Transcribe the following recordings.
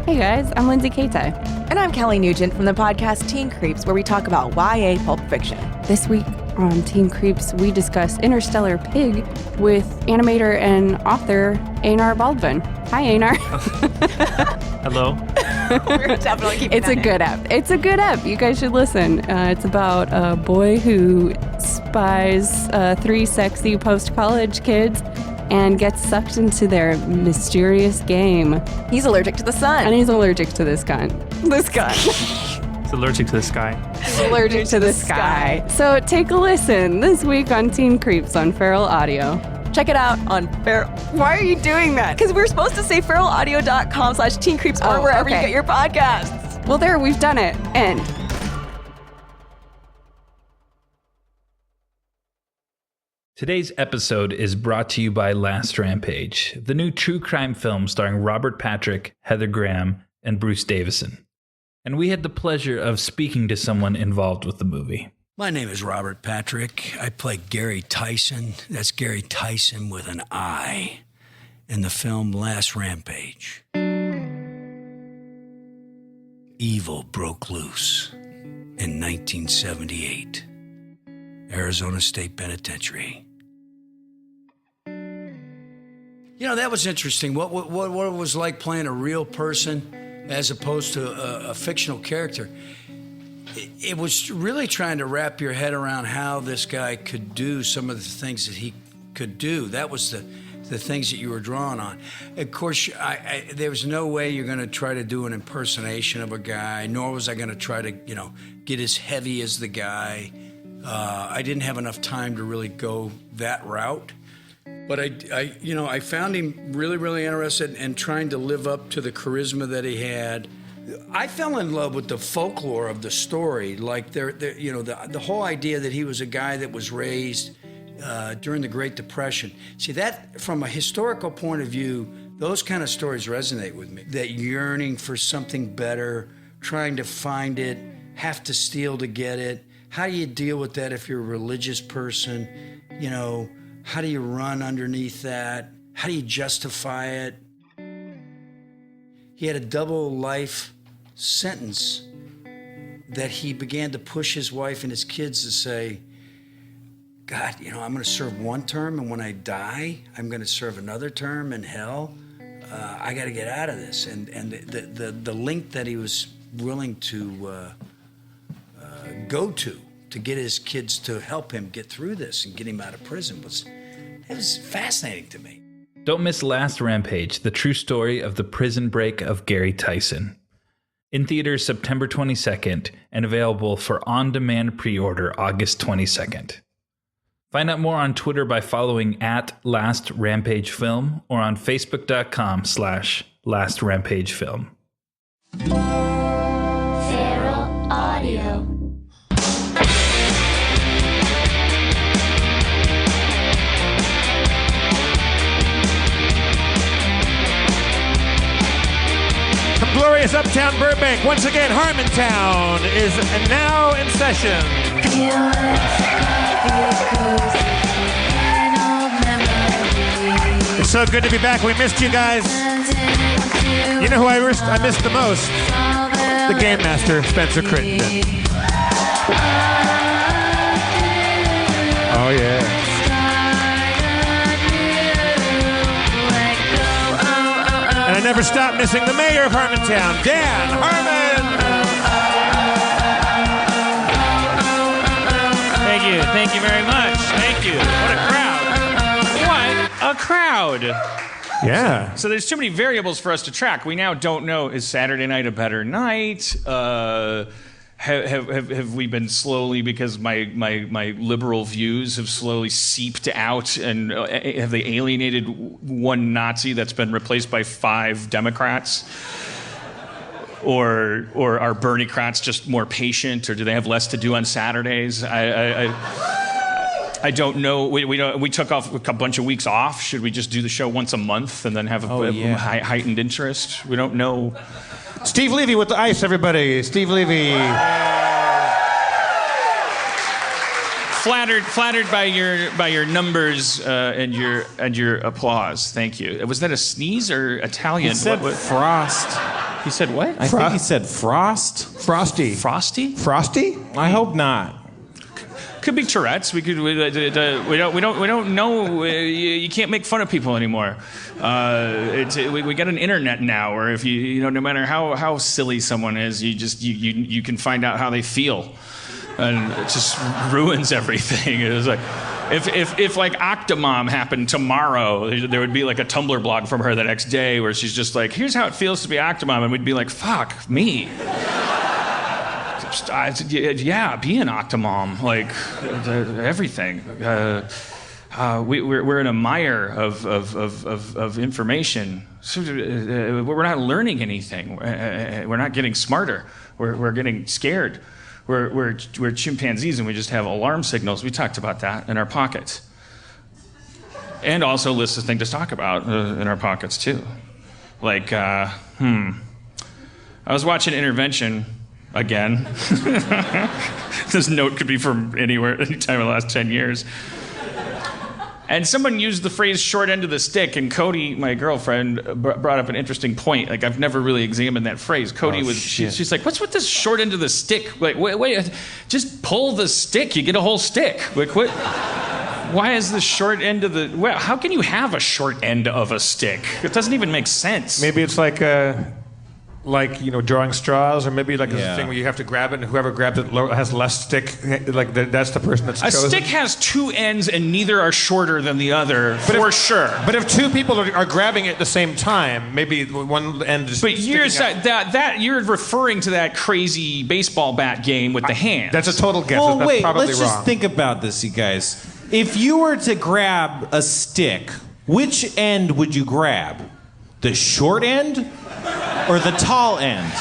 Hey guys, I'm Lindsay Kaitai. And I'm Kelly Nugent from the podcast Teen Creeps, where we talk about YA pulp fiction. This week on Teen Creeps, we discuss Interstellar Pig with animator and author Einar Baldwin. Hi, Einar. Hello. We're definitely keeping It's a good app. It's a good app. You guys should listen. It's about a boy who spies 3 sexy post-college kids and gets sucked into their mysterious game. He's allergic to the sun. And he's allergic to this gun. This gun. It's allergic to the sky. He's allergic to the sky. So take a listen this week on Teen Creeps on Feral Audio. Check it out on Feral. Why are you doing that? Because we're supposed to say feralaudio.com/teencreeps or wherever you get your podcasts. Well, there, we've done it. End. Today's episode is brought to you by Last Rampage, the new true crime film starring Robert Patrick, Heather Graham, and Bruce Davison. And we had the pleasure of speaking to someone involved with the movie. My name is Robert Patrick. I play Gary Tyson. That's Gary Tyson with an I in the film Last Rampage. Evil broke loose in 1978. Arizona State Penitentiary. You know, that was interesting. What it was like playing a real person as opposed to a fictional character. It was really trying to wrap your head around how this guy could do some of the things that he could do. That was the things that you were drawing on. Of course, there was no way you're going to try to do an impersonation of a guy, nor was I going to try to, get as heavy as the guy. I didn't have enough time to really go that route. But I found him really, really interested in trying to live up to the charisma that he had. I fell in love with the folklore of the story, like the whole idea that he was a guy that was raised during the Great Depression. See, that from a historical point of view, those kind of stories resonate with me. That yearning for something better, trying to find it, have to steal to get it. How do you deal with that if you're a religious person? How do you run underneath that? How do you justify it? He had a double life sentence that he began to push his wife and his kids to say, God, I'm going to serve one term, and when I die, I'm going to serve another term in hell. I got to get out of this. And the length that he was willing to go to get his kids to help him get through this and get him out of prison was fascinating to me. Don't miss Last Rampage, the true story of the prison break of Gary Tyson. In theaters September 22nd and available for on-demand pre-order August 22nd. Find out more on Twitter by following @LastRampageFilm or on Facebook.com/LastRampageFilm. Feral Audio. Glorious uptown Burbank. Once again, Harmontown is now in session. It's so good to be back. We missed you guys. You know who I missed the most? The Game Master, Spencer Crittenden. Oh, yeah. And I never stopped missing the mayor of Harmontown, Dan Harmon. Thank you very much. Thank you. What a crowd. Yeah. So there's too many variables for us to track. We now don't know, is Saturday night a better night? Have we been slowly, because my liberal views have slowly seeped out, and have they alienated one Nazi that's been replaced by 5 Democrats? Or are Bernie-crats just more patient, or do they have less to do on Saturdays? I don't know. We took off a bunch of weeks off. Should we just do the show once a month and then have a heightened interest? We don't know. Steve Levy with the ice, everybody. Steve Levy. Flattered by your numbers and your applause. Thank you. Was that a sneeze or Italian? He said Frost. He said what? I think he said frost. Frosty. Frosty? Frosty? I hope not. Could be Tourette's. We don't know. You can't make fun of people anymore. We got an internet now, where if you know, no matter how silly someone is, you can find out how they feel, and it just ruins everything. It was like, if like Octomom happened tomorrow, there would be like a Tumblr blog from her the next day where she's just like, here's how it feels to be Octomom, and we'd be like, fuck me. Yeah, be an Octomom, like everything. We're in a mire of information. So, we're not learning anything. We're not getting smarter. We're getting scared. We're chimpanzees, and we just have alarm signals. We talked about that in our pockets, and also lists of things to talk about in our pockets too. Like, I was watching Intervention. Again. This note could be from anywhere, anytime in the last 10 years. And someone used the phrase short end of the stick, and Cody, my girlfriend, brought up an interesting point. Like, I've never really examined that phrase. Cody she's like, what's with this short end of the stick? Like, wait, just pull the stick, you get a whole stick. Like, what? Why is the short end of the, well, how can you have a short end of a stick? It doesn't even make sense. Maybe it's like drawing straws, or maybe like a thing where you have to grab it, and whoever grabs it has less stick. Like that's the person that's chosen. A stick has two ends, and neither are shorter than the other, for sure. But if two people are grabbing it at the same time, maybe one end is. But you're referring to that crazy baseball bat game with the hand. That's a total guess. Well, that's wait, probably let's wrong. just think about this, you guys. If you were to grab a stick, which end would you grab? The short end or the tall end?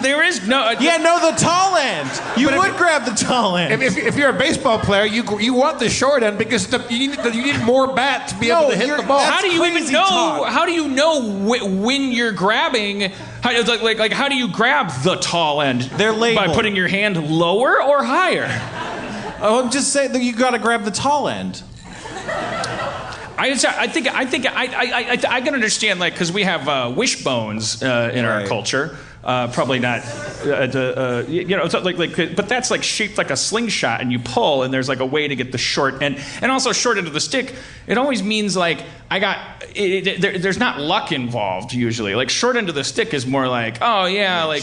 There is no... the tall end. You would grab the tall end. If you're a baseball player, you want the short end because you need more bat to be able to hit the ball. How do you even know? Talk. How do you know when you're grabbing? How do you grab the tall end? They're labeled. By putting your hand lower or higher? Oh, I'm just saying that you got to grab the tall end. I can understand, like, because we have wishbones in our culture. Probably not, it's like, but that's like shaped like a slingshot, and you pull, and there's like a way to get the short end, and also short end of the stick. It always means like there's not luck involved usually. Like short end of the stick is more like, oh yeah, like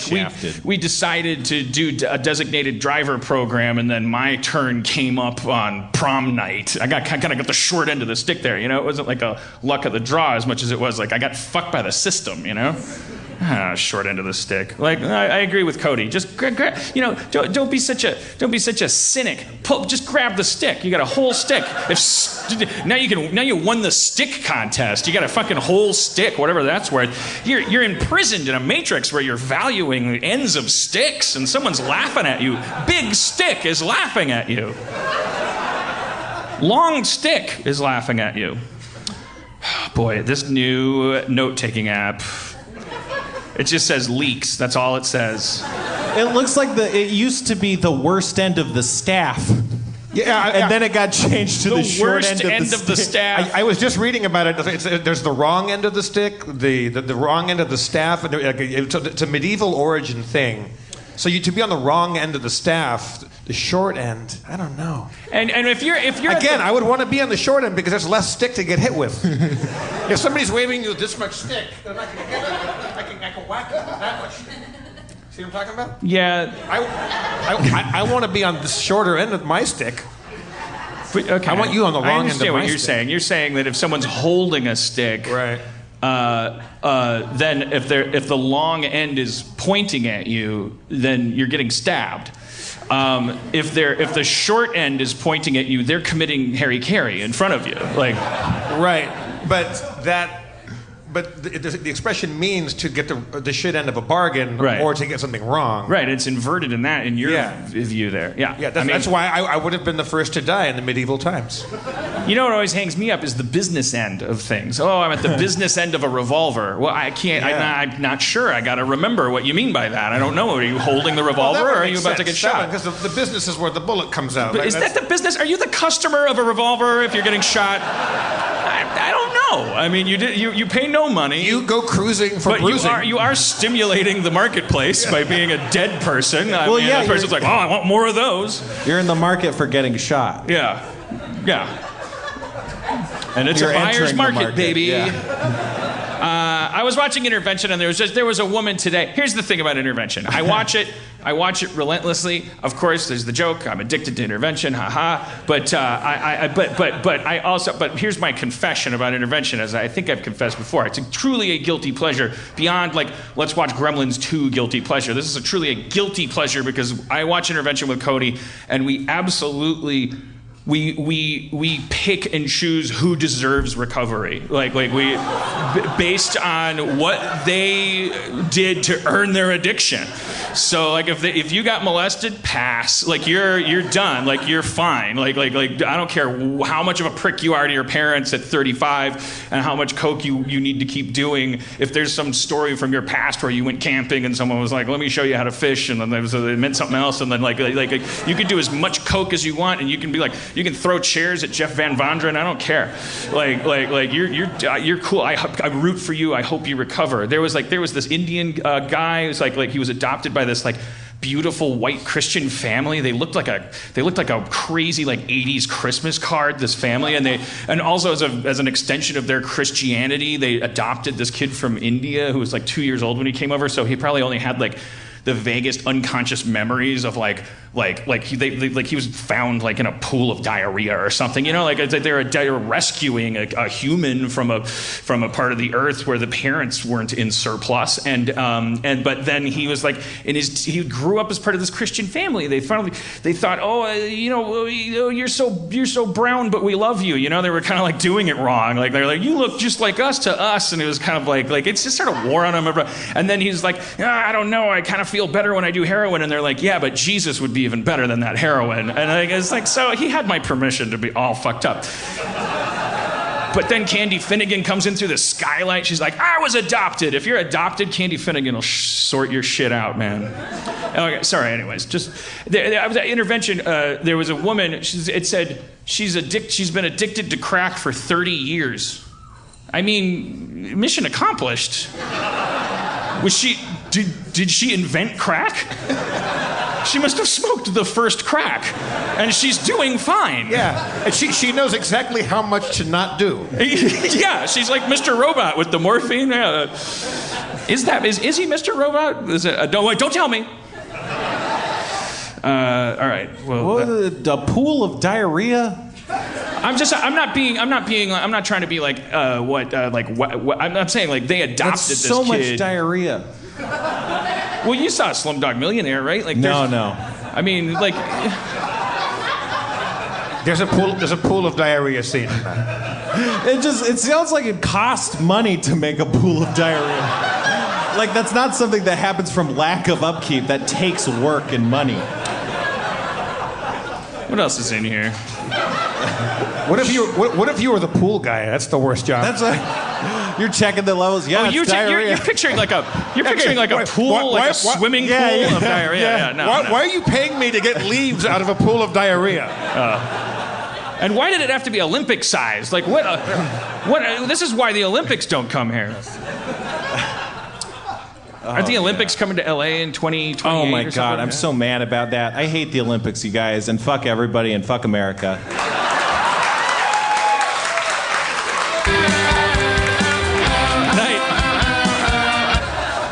we decided to do a designated driver program, and then my turn came up on prom night. I kind of got the short end of the stick there. It wasn't like a luck of the draw as much as it was like I got fucked by the system. Short end of the stick. Like I agree with Cody. Just grab. Don't be such a cynic. Just grab the stick. You got a whole stick. Now you won the stick contest. You got a fucking whole stick, whatever that's worth. You're imprisoned in a matrix where you're valuing the ends of sticks, and someone's laughing at you. Big stick is laughing at you. Long stick is laughing at you. Boy, this new note-taking app. It just says leaks. That's all it says. It looks like it used to be the worst end of the staff. Yeah, and then it got changed to the short end of the staff. I was just reading about it. There's the wrong end of the stick, the wrong end of the staff, and it's a medieval origin thing. So to be on the wrong end of the staff, the short end, I don't know. And if you're again, I would want to be on the short end because there's less stick to get hit with. If somebody's waving you with this much stick, they're not going to get it. I can whack it with that much. See what I'm talking about? Yeah. I want to be on the shorter end of my stick. But, okay. I want you on the wrong end of my stick. I understand what you're saying. You're saying that if someone's holding a stick, right? Then if the long end is pointing at you, then you're getting stabbed. If the short end is pointing at you, they're committing Harry in front of you, like. Right, but the expression means to get the shit end of a bargain, right, or to get something wrong. Right, it's inverted in your view there. Yeah, that's why I would have been the first to die in the medieval times. You know what always hangs me up is the business end of things. Oh, I'm at the business end of a revolver. Well, I can't. Yeah. I'm not sure. I got to remember what you mean by that. I don't know. Are you holding the revolver, or are you about to get shot? Because the business is where the bullet comes out. But is that the business? Are you the customer of a revolver if you're getting shot? I don't know. No, I mean you pay no money. You go cruising for but bruising. you are stimulating the marketplace by being a dead person. Well, yeah, the person's like, oh, I want more of those. You're in the market for getting shot. Yeah. And it's You're a buyer's entering the market, baby. Yeah. I was watching Intervention, and there was a woman today. Here's the thing about Intervention. I watch it relentlessly. Of course, there's the joke. I'm addicted to Intervention, haha. But but here's my confession about Intervention, as I think I've confessed before. It's truly a guilty pleasure beyond like let's watch Gremlins 2 guilty pleasure. This is truly a guilty pleasure because I watch Intervention with Cody, and we absolutely. We pick and choose who deserves recovery, like we based on what they did to earn their addiction. So like if you got molested, pass. Like you're done. Like you're fine. Like I don't care how much of a prick you are to your parents at 35 and how much coke you need to keep doing. If there's some story from your past where you went camping and someone was like, "Let me show you how to fish," and then it meant something else, and then like you could do as much coke as you want, and you can be like. You can throw chairs at Jeff Van Vonderen. I don't care. Like you're cool. I root for you. I hope you recover. There was this Indian guy who's like he was adopted by this like beautiful white Christian family. They looked like a crazy like 80s Christmas card. This family, and also as an extension of their Christianity, they adopted this kid from India who was like 2 years old when he came over. So he probably only had like the vaguest unconscious memories of he was found like in a pool of diarrhea or something, like they're rescuing a human from a part of the earth where the parents weren't in surplus, but then he was like he grew up as part of this Christian family. They thought, you're so brown, but we love you. They were kind of like doing it wrong. Like they're like, you look just like us to us, and it was kind of like it's just sort of war on him. And then he's like, I don't know, I kind of feel better when I do heroin, and they're like, yeah, but Jesus would be even better than that heroin. And it's like, so he had my permission to be all fucked up. But then Candy Finnegan comes in through the skylight. She's like, I was adopted. If you're adopted, Candy Finnegan will sort your shit out, man. Okay, sorry, anyways. Just, I was at Intervention. There was a woman, it said she's been addicted to crack for 30 years. I mean, mission accomplished. Did she invent crack? She must have smoked the first crack, and she's doing fine. Yeah, and she knows exactly how much to not do. Yeah, she's like Mr. Robot with the morphine. Is he Mr. Robot? Don't tell me. All right. Well, a pool of diarrhea. I'm not trying to be like I'm not saying like they adopted That's this so kid. Much diarrhea. Well, you saw Slumdog Millionaire, right? Like no. I mean, like there's a pool of diarrhea scene in that. It sounds like it costs money to make a pool of diarrhea. Like that's not something that happens from lack of upkeep. That takes work and money. What else is in here? What if you were the pool guy? That's the worst job. You're checking the levels. Yeah, you're picturing like a pool, a swimming pool of diarrhea. Yeah, why are you paying me to get leaves out of a pool of diarrhea? And why did it have to be Olympic size? Like what? This is why the Olympics don't come here. Aren't the Olympics coming to LA in 2028? Oh my God, I'm so mad about that. I hate the Olympics, you guys, and fuck everybody and fuck America.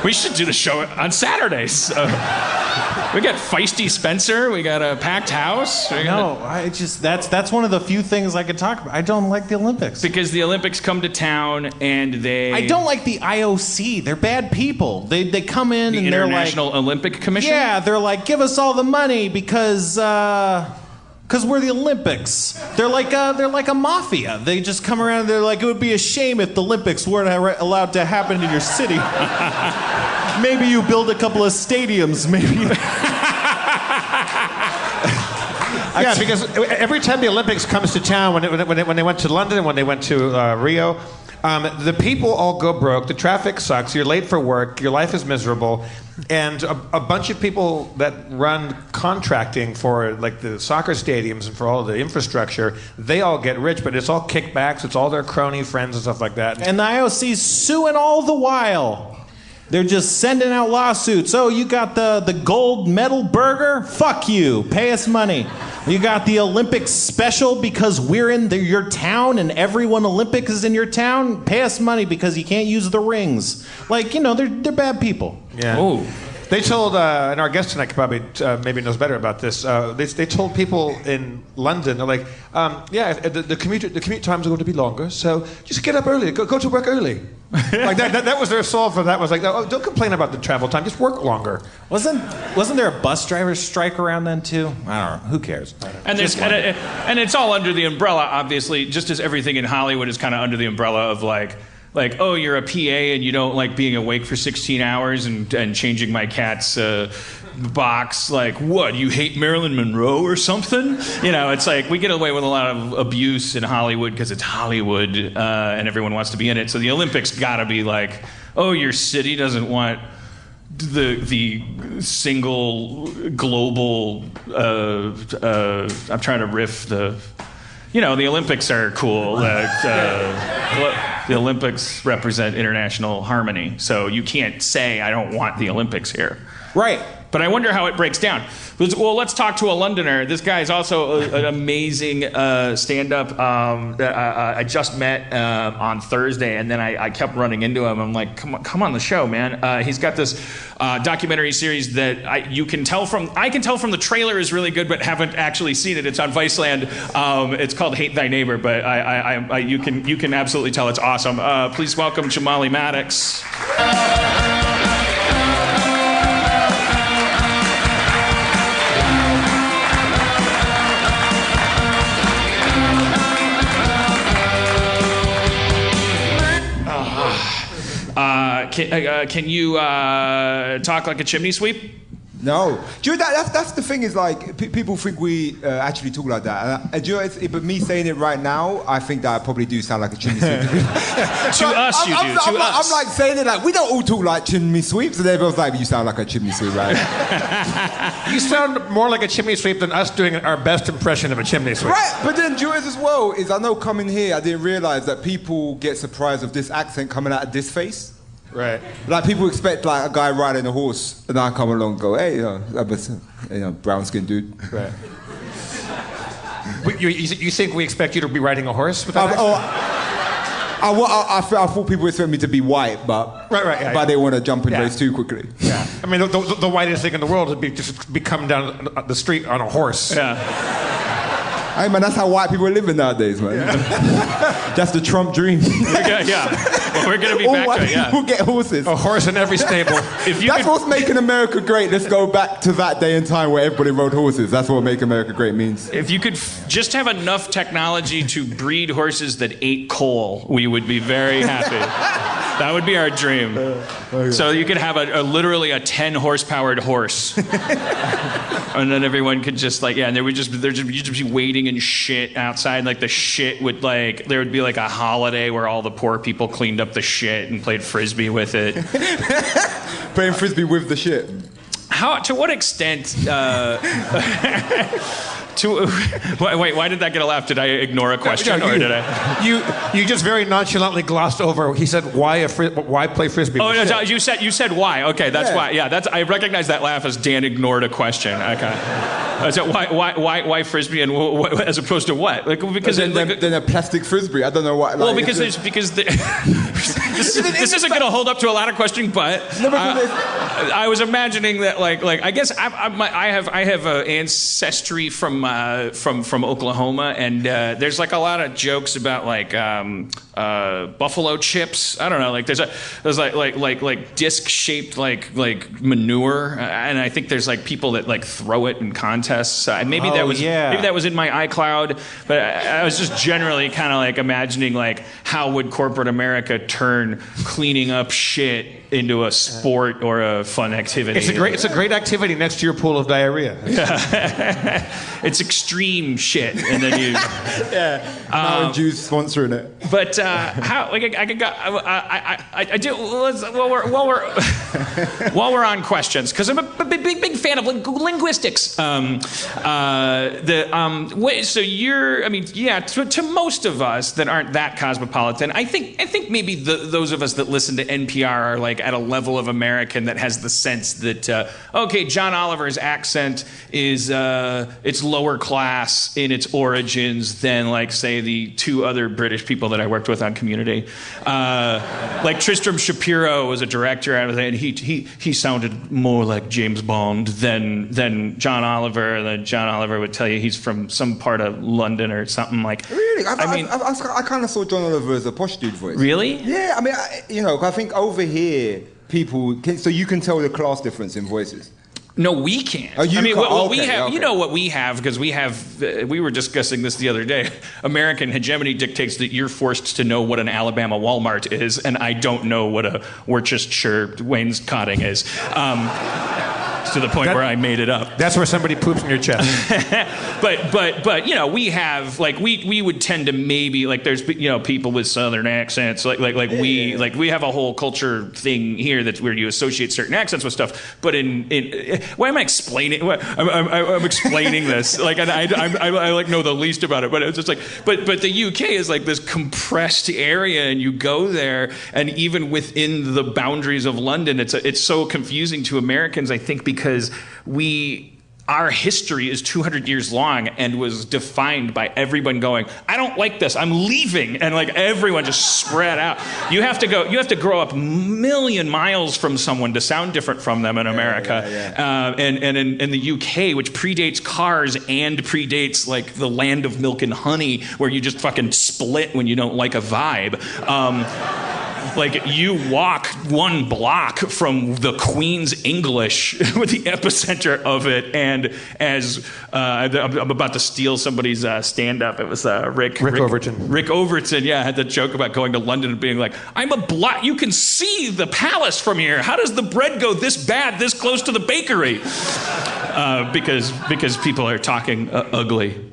We should do the show on Saturdays. We got Feisty Spencer. We got a packed house. That's one of the few things I could talk about. I don't like the Olympics. Because the Olympics come to town and they... I don't like the IOC. They're bad people. They come in and they're like... The International Olympic Commission? Yeah, they're like, give us all the money because we're the Olympics. They're like a mafia. They just come around and they're like, it would be a shame if the Olympics weren't allowed to happen in your city. Maybe you build a couple of stadiums, maybe. Yeah, because every time the Olympics comes to town, when they went to London and when they went to Rio, The people all go broke. The traffic sucks. You're late for work. Your life is miserable. And a bunch of people that run contracting for like the soccer stadiums and for all the infrastructure, they all get rich, but it's all kickbacks. It's all their crony friends and stuff like that. And the IOC's suing all the while. They're just sending out lawsuits. Oh, you got the gold medal burger? Fuck you. Pay us money. You got the Olympics special because we're in your town and everyone Olympic is in your town? Pay us money because you can't use the rings. Like, they're bad people. Yeah. Oh. They told, and our guest tonight probably maybe knows better about this. They told people in London, they're like, the commute times are going to be longer, so just get up early, go to work early. Like that was their solve for that. Was like, oh, don't complain about the travel time, just work longer. Wasn't there a bus driver strike around then too? I don't know. Who cares? And it's all under the umbrella, obviously, just as everything in Hollywood is kind of under the umbrella of like, oh, you're a PA and you don't like being awake for 16 hours and changing my cat's box. Like, what, you hate Marilyn Monroe or something? It's like we get away with a lot of abuse in Hollywood because it's Hollywood and everyone wants to be in it. So the Olympics gotta be like, oh, your city doesn't want the single global, I'm trying to riff the... the Olympics are cool. The Olympics represent international harmony. So you can't say, I don't want the Olympics here. Right. But I wonder how it breaks down. Well, let's talk to a Londoner. This guy is also an amazing stand-up that I just met on Thursday, and then I kept running into him. I'm like, come on the show, man. He's got this documentary series that I can tell from the trailer is really good, but haven't actually seen it. It's on Viceland. It's called Hate Thy Neighbor, but you can absolutely tell it's awesome. Please welcome Jamali Maddox. Can you talk like a chimney sweep? No. Do you know that's the thing is like people think we actually talk like that. And do you know, but me saying it right now, I think that I probably do sound like a chimney sweep. To us, you do. To us. I'm like saying it like we don't all talk like chimney sweeps, and everyone's like, you sound like a chimney sweep, right? You sound more like a chimney sweep than us doing our best impression of a chimney sweep. Right, but then do you know as well is I know coming here, I didn't realise that people get surprised of this accent coming out of this face. Right. Like people expect like a guy riding a horse, and I come along and go, hey, brown skinned dude. Right. You think we expect you to be riding a horse with that? I thought people expect me to be white, but yeah, they want to jump in race too quickly. Yeah. I mean, the whitest thing in the world would be just be coming down the street on a horse. Yeah. Hey man, that's how white people are living nowadays, man. Yeah. That's the Trump dream. Yeah. Well, we're gonna be all back white to it. Yeah. People get horses. A horse in every stable. That's what's making America great. Let's go back to that day and time where everybody rode horses. That's what make America great means. If you could just have enough technology to breed horses that ate coal, we would be very happy. That would be our dream. Okay. So you could have literally a 10 horse-powered horse. And then everyone could just and you'd just be waiting and shit outside. Like the shit would there would be like a holiday where all the poor people cleaned up the shit and played frisbee with it. Playing frisbee with the shit. To what extent? Wait, why did that get a laugh? Did I ignore a question, or did I? You just very nonchalantly glossed over. He said, "Why play frisbee?" Oh no, you said why? Okay, that's why. Yeah, I recognize that laugh as Dan ignored a question. Okay, so why frisbee and as opposed to what? Because then a plastic frisbee. I don't know why. Well, because this isn't going to hold up to a lot of questions, but I was imagining that I guess I have ancestry from Oklahoma, and there's a lot of jokes about buffalo chips. I don't know, there's disc shaped like manure, and I think there's people that throw it in contests contests. Maybe that was in my iCloud, but I was just generally kind of like imagining like how would corporate America turn cleaning up shit into a sport or a fun activity. It's a great activity next to your pool of diarrhea. It's extreme shit, and then you Mountain Dew sponsoring it. But how? Like I do. While we're on questions, because I'm a big fan of linguistics. So you're. I mean, yeah. To most of us that aren't that cosmopolitan, I think maybe those of us that listen to NPR are like at a level of American that has the sense that okay, John Oliver's accent is it's lower class in its origins than like say the two other British people that I worked with on Community. Like Tristram Shapiro was a director out of it, and he sounded more like James Bond than John Oliver. And then John Oliver would tell you he's from some part of London or something like. Really? I kind of saw John Oliver as a posh dude voice. Really? Yeah. I mean, I think over here people so you can tell the class difference in voices. No, we can't. Oh, we have. Okay. You know what we have because we have. We were discussing this the other day. American hegemony dictates that you're forced to know what an Alabama Walmart is, and I don't know what a Worcestershire wainscoting is. To the point where I made it up. That's where somebody poops in your chest. but we have like we would tend to maybe like there's people with Southern accents we have a whole culture thing here that's where you associate certain accents with stuff. But in why am I explaining? I'm explaining this like and I like know the least about it. But it's just like but the UK is like this compressed area, and you go there, and even within the boundaries of London, it's so confusing to Americans. I think because our history is 200 years long and was defined by everyone going, I don't like this, I'm leaving, and like everyone just spread out. You have to grow up a million miles from someone to sound different from them in America. And in the UK, which predates cars and predates like the land of milk and honey, where you just fucking split when you don't like a vibe. Like you walk one block from the Queen's English with the epicenter of it, and as I'm about to steal somebody's stand-up, it was Rick Overton. Rick Overton, had the joke about going to London and being like, I'm a block, you can see the palace from here. How does the bread go this bad, this close to the bakery? Because people are talking ugly.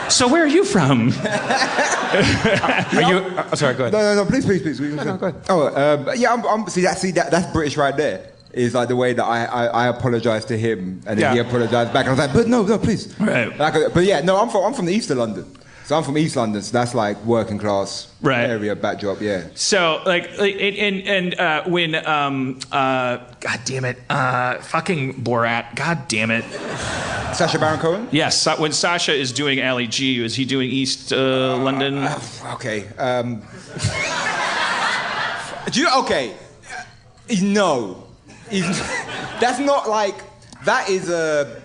So where are you from? Are you? Sorry, go ahead. No, please. No, go ahead. That's British right there. Is like the way that I apologized to him, and then he apologized back. And I was like, but no, please. Right. I'm from the east of London. So I'm from East London, so that's like working class area, backdrop, So when God damn it, fucking Borat, God damn it. Sacha Baron Cohen? Yes, when Sasha is doing Ali G, is he doing East London? Okay. No. That's not like, that is a...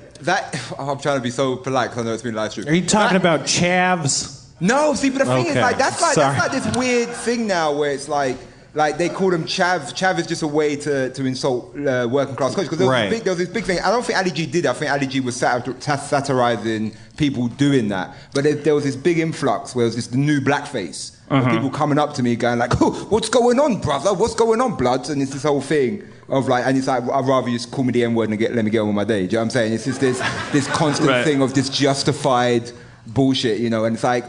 I'm trying to be so polite because I know it's been live streamed. Are you talking about chavs? No, see, but the thing is, like, that's Sorry. like this weird thing now where it's like they call them chav. Chav is just a way to insult working class culture. Because there was this big thing. I don't think Ali G did it. I think Ali G was satirizing people doing that. But there was this big influx where it was this new blackface. People coming up to me going like, oh, what's going on, brother? What's going on, bloods? And it's this whole thing of like, and it's like, I'd rather you just call me the N-word and let me get on with my day. Do you know what I'm saying? It's just this constant thing of this justified bullshit, and it's like,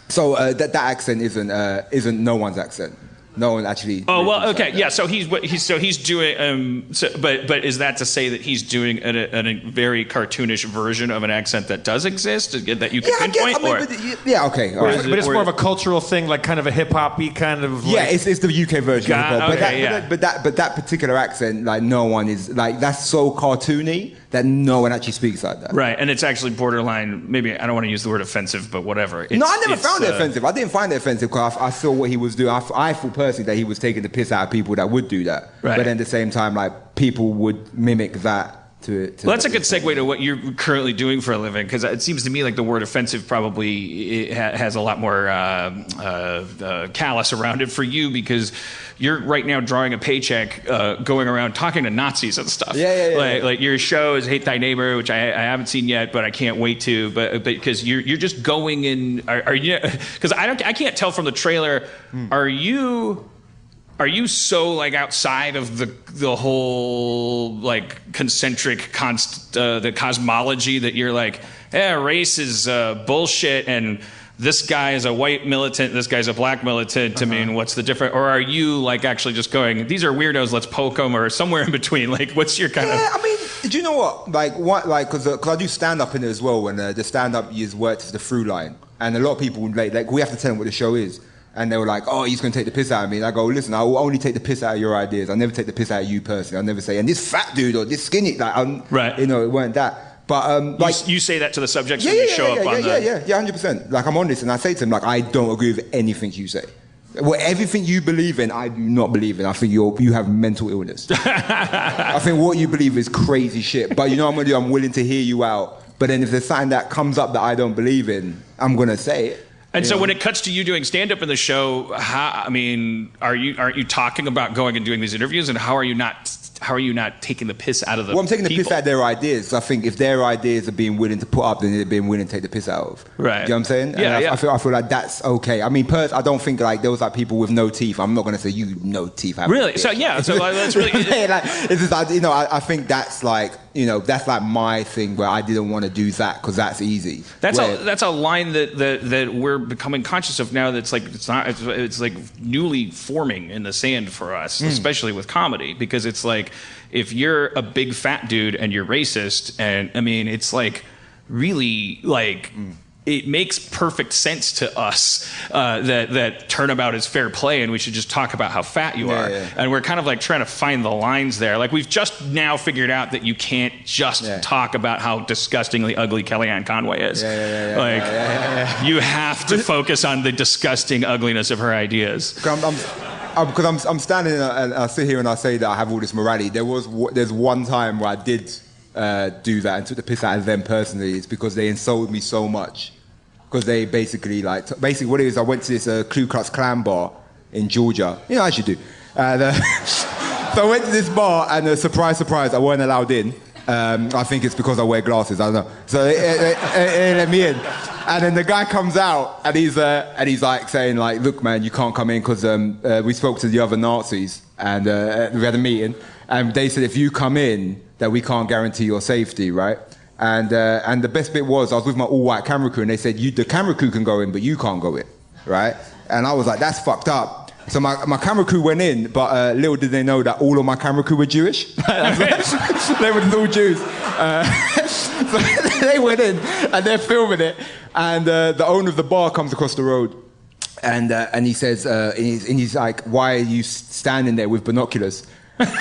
so that accent isn't no one's accent. No one actually. Oh well, okay, yeah. So he's doing. But is that to say that he's doing a very cartoonish version of an accent that does exist that you can pinpoint? Okay. All right. But it's more of a cultural thing, like kind of a hip hoppy kind of. Yeah, it's the UK version. But that particular accent, like no one is like that's so cartoony that no one actually speaks like that. Right, and it's actually borderline. Maybe I don't want to use the word offensive, but whatever. No, I never found it offensive. I didn't find it offensive because I saw what he was doing. I thought personally that he was taking the piss out of people that would do that. Right. But then at the same time, like people would mimic that Well, that's a good segue to what you're currently doing for a living, because it seems to me like the word offensive probably has a lot more callous around it for you, because you're right now drawing a paycheck going around talking to Nazis and stuff. Like your show is Hate Thy Neighbor, which I haven't seen yet, but I can't wait to. But because you're just going in, are you? Because I can't tell from the trailer. Are you so like outside of the whole like concentric the cosmology that you're like, race is bullshit, and this guy is a white militant, this guy's a black militant. I mean, what's the difference? Or are you like actually just going, these are weirdos, let's poke them, or somewhere in between? Like, what's your kind of? I mean, do you know what? Because I do stand up in it as well. When the stand up is worked as the through line, and a lot of people like we have to tell them what the show is. And they were like, oh, he's going to take the piss out of me. And I go, listen, I will only take the piss out of your ideas. I'll never take the piss out of you personally. I'll never say, and this fat dude or this skinny, right. You know, it weren't that. But you say that to the subjects when you show up on the... Yeah, 100%. Like, I'm honest, and I say to them, like, I don't agree with anything you say. Well, everything you believe in, I do not believe in. I think you have mental illness. I think what you believe is crazy shit. But you know what I'm going to do? I'm willing to hear you out. But then if there's something that comes up that I don't believe in, I'm going to say it. And so when it cuts to you doing stand-up in the show, aren't you talking about going and doing these interviews, and how are you not taking the piss out of the Well, I'm taking the people? piss out of their ideas. I think if their ideas are being willing to put up, then they're being willing to take the piss out of. Right. You know what I'm saying? Yeah, I feel like that's okay. I mean, I don't think like there was like people with no teeth. I'm not going to say you no teeth. Really? So that's really... it's just, I think that's like, that's like my thing where I didn't want to do that because that's easy. That's a line that we're becoming conscious of now. That's like it's like newly forming in the sand for us, especially with comedy, because it's like if you're a big fat dude and you're racist, and I mean it's like really like. It makes perfect sense to us that turnabout is fair play, and we should just talk about how fat you are. Yeah. And we're kind of like trying to find the lines there. Like we've just now figured out that you can't just talk about how disgustingly ugly Kellyanne Conway is. You have to focus on the disgusting ugliness of her ideas. Because I'm standing and I sit here and I say that I have all this morality. There's one time where I did do that and took the piss out of them personally. It's because they insulted me so much. Because they basically what it is, I went to this Ku Klux Klan bar in Georgia. As you do. And, so I went to this bar and surprise, I weren't allowed in. I think it's because I wear glasses, I don't know. So they let me in. And then the guy comes out and he's like saying like, look man, you can't come in because we spoke to the other Nazis and we had a meeting and they said if you come in that we can't guarantee your safety, right? And the best bit was I was with my all-white camera crew and they said the camera crew can go in but you can't go in, right? And I was like, that's fucked up. So my camera crew went in, but little did they know that all of my camera crew were Jewish. They were all Jews. So they went in and they're filming it. And the owner of the bar comes across the road and he says, and he's like, why are you standing there with binoculars? And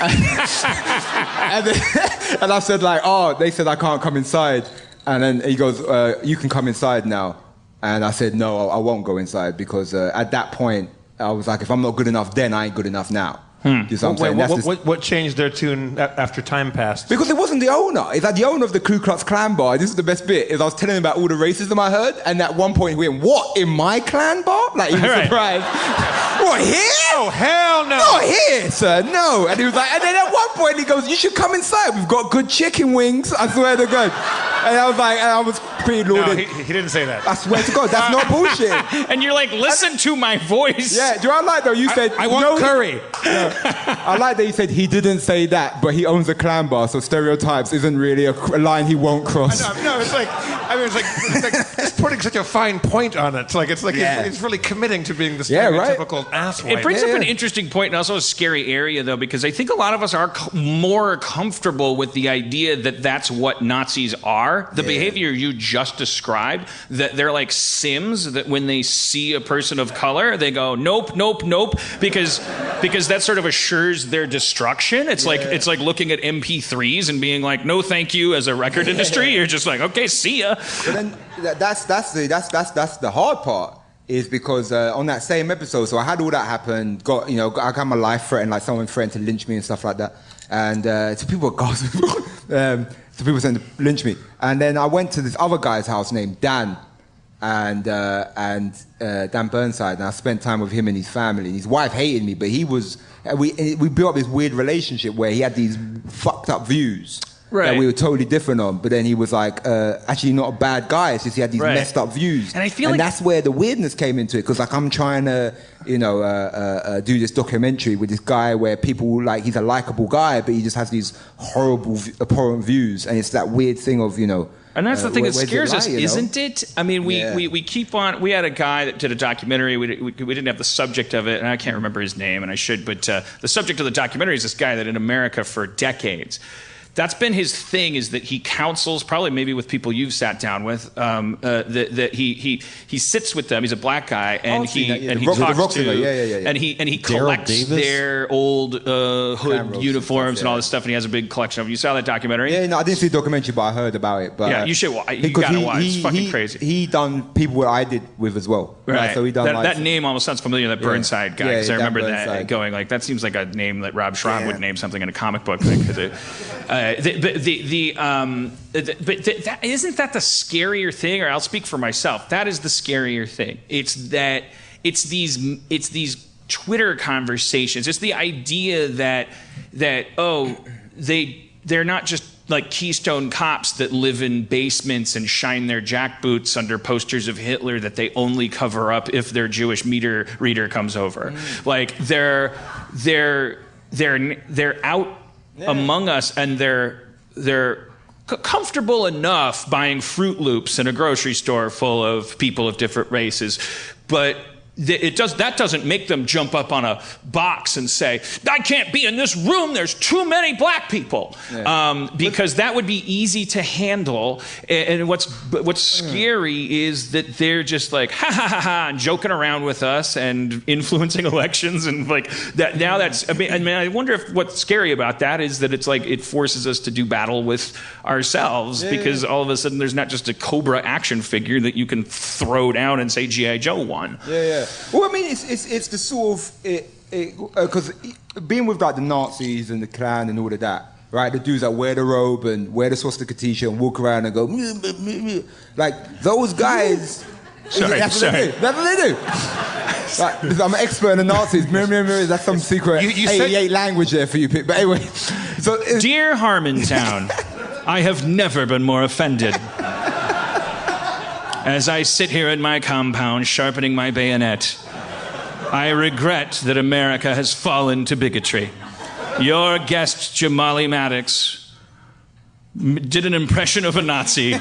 I said like, they said I can't come inside. And then he goes, you can come inside now. And I said, no, I won't go inside because at that point, I was like, if I'm not good enough then, I ain't good enough now. What changed their tune after time passed? Because it wasn't the owner. It's like the owner of the Ku Klux Klan bar. This is the best bit. Is I was telling him about all the racism I heard, and at one point he went, "What, in my Klan bar?" Like he was surprised. What, here? Oh hell no! Not here, sir. No. And he was like, and then at one point he goes, "You should come inside. We've got good chicken wings. I swear to God." And I was like, and I was pretty lauded. No, he didn't say that. I swear to God, that's not bullshit. And you're like, listen to my voice. Yeah. Do I like though? You said I want curry. No. I like that you said he didn't say that, but he owns a Klan bar, so stereotypes isn't really a line he won't cross. No, it's like it's putting such a fine point on it. It's really committing to being the stereotypical asswipe. It brings up an interesting point and also a scary area, though, because I think a lot of us are more comfortable with the idea that that's what Nazis are. The behavior you just described, that they're like Sims, that when they see a person of color, they go, nope, nope, nope, because that sort of assures their destruction. It's like looking at MP3s and being like, no, thank you. As a record industry, you're just like, okay, see ya. But then that's the hard part. Is because on that same episode, so I had all that happen. I got my life threatened, like someone threatened to lynch me and stuff like that. And so people were gasping. So people saying to lynch me. And then I went to this other guy's house named Dan, and Dan Burnside, and I spent time with him and his family. And his wife hated me, but we built up this weird relationship where he had these fucked up views. Right. That we were totally different on, but then he was like actually not a bad guy. It's just he had these messed up views, and I feel like that's where the weirdness came into it. Because like I'm trying to, do this documentary with this guy where people like he's a likable guy, but he just has these horrible, abhorrent views, and it's that weird thing of And that's the thing that scares us, isn't it? I mean, we keep on. We had a guy that did a documentary. We didn't have the subject of it, and I can't remember his name, and I should. But the subject of the documentary is this guy that in America for decades. That's been his thing, is that he counsels, probably maybe with people you've sat down with, that he sits with them. He's a black guy, and he talks to, and he collects their old hood uniforms and all this stuff, and he has a big collection of them. You saw that documentary? Yeah, no, I didn't see the documentary, but I heard about it. But yeah, you should. You gotta watch. It's fucking crazy. He done people what I did with as well. Right. So he done that name almost sounds familiar. That Burnside guy, because I remember Burnside. that going like that seems like a name that Rob Schraub would name something in a comic book. Isn't that the scarier thing? Or I'll speak for myself. That is the scarier thing. It's these Twitter conversations. It's the idea that they're not just like Keystone cops that live in basements and shine their jackboots under posters of Hitler that they only cover up if their Jewish meter reader comes over. Like they're out among us, and they're comfortable enough buying Fruit Loops in a grocery store full of people of different races, but that doesn't make them jump up on a box and say, I can't be in this room, there's too many black people. Because that would be easy to handle. And what's scary is that they're just like, ha ha ha ha, and joking around with us and influencing elections. And like that. Now that's, I wonder if what's scary about that is that it's like it forces us to do battle with ourselves, because all of a sudden there's not just a Cobra action figure that you can throw down and say G.I. Joe won. Well, I mean, it's the sort of because being with like the Nazis and the Klan and all of that, right? The dudes that wear the robe and wear the swastika t-shirt and walk around and go, like those guys. That's what they do. Like, I'm an expert in the Nazis. That's some secret 88 language there for you. But anyway, so dear Harmontown, I have never been more offended. As I sit here in my compound sharpening my bayonet, I regret that America has fallen to bigotry. Your guest, Jamali Maddox, did an impression of a Nazi.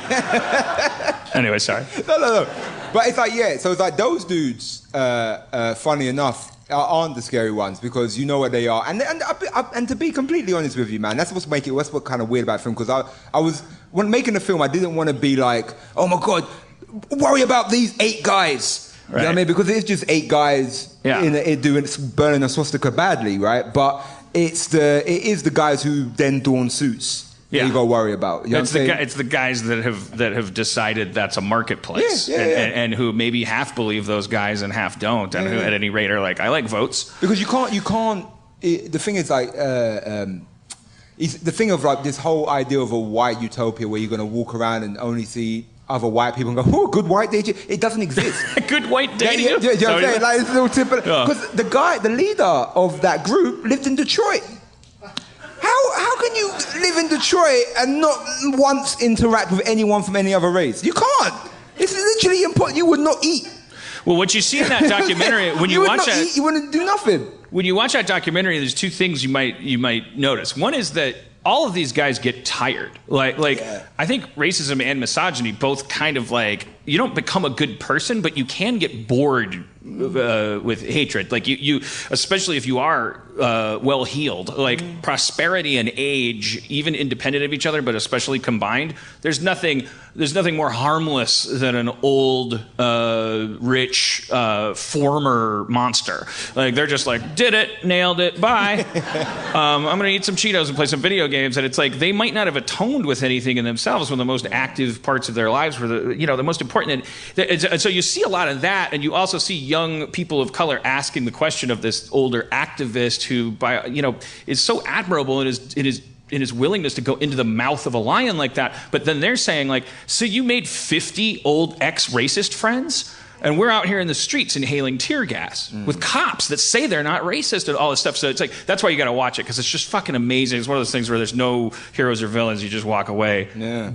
Anyway, sorry. No. But it's like, so it's like those dudes, funny enough, aren't the scary ones, because you know what they are. And to be completely honest with you, man, that's what's kind of weird about the film, because when making the film, I didn't want to be like, oh my God, worry about these 8 guys. Right. You know what I mean? Because it's just 8 guys burning a swastika badly, right? But it is the guys who then don suits that you got to worry about. You know it's the guys that have decided that's a marketplace, and who maybe half believe those guys and half don't, and who at any rate are like, I like votes. Because you can't. The thing is like. It's the thing of like this whole idea of a white utopia where you're going to walk around and only see other white people and go, oh, good white dating. It doesn't exist. Good white dating? You know what I'm saying? Like, it's a little typical. Because the leader of that group lived in Detroit. How can you live in Detroit and not once interact with anyone from any other race? You can't. It's literally impossible. You would not eat. Well, what you see in that documentary, when you watch it, you wouldn't do nothing. When you watch that documentary, there's 2 things you might notice. One is that all of these guys get tired. I think racism and misogyny both kind of like, you don't become a good person, but you can get bored with hatred. Like you especially if you are well-heeled. Like prosperity and age, even independent of each other, but especially combined, there's nothing more harmless than an old, rich, former monster. Like they're just like, did it, nailed it, bye. I'm gonna eat some Cheetos and play some video games. And it's like they might not have atoned with anything in themselves when the most active parts of their lives were the most important. And so you see a lot of that, and you also see young people of color asking the question of this older activist who, is so admirable in in his willingness to go into the mouth of a lion like that. But then they're saying, like, so you made 50 old ex-racist friends? And we're out here in the streets inhaling tear gas with cops that say they're not racist and all this stuff. So it's like, that's why you got to watch it, because it's just fucking amazing. It's one of those things where there's no heroes or villains. You just walk away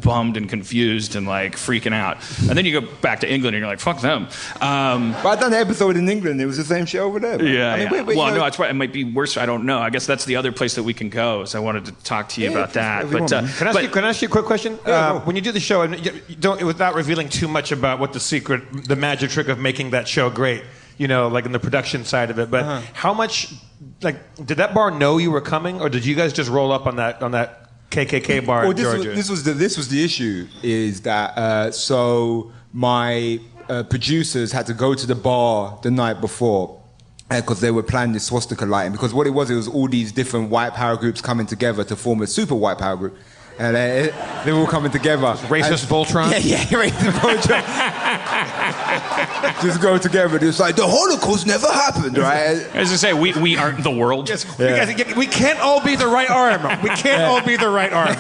bummed and confused and like freaking out. And then you go back to England and you're like, fuck them. But I done an episode in England. It was the same shit over there. Man. Yeah. I mean, yeah. wait, well, no, it's right. It might be worse. I don't know. I guess that's the other place that we can go. So I wanted to talk to you about that. But can I ask you a quick question? When you do the show, and you don't, without revealing too much about what the magic trick of making that show great, like in the production side of it, but how much, like, did that bar know you were coming, or did you guys just roll up on that KKK bar in Georgia? This was the issue, is that so my producers had to go to the bar the night before because they were planning the swastika lighting, because what it was all these different white power groups coming together to form a super white power group. And they were all coming together. Racist Voltron? Yeah, racist Voltron. Just go together. It's like, the Holocaust never happened, right? As I say, we aren't the world. Yes, we can't all be the right arm. We can't all be the right arm.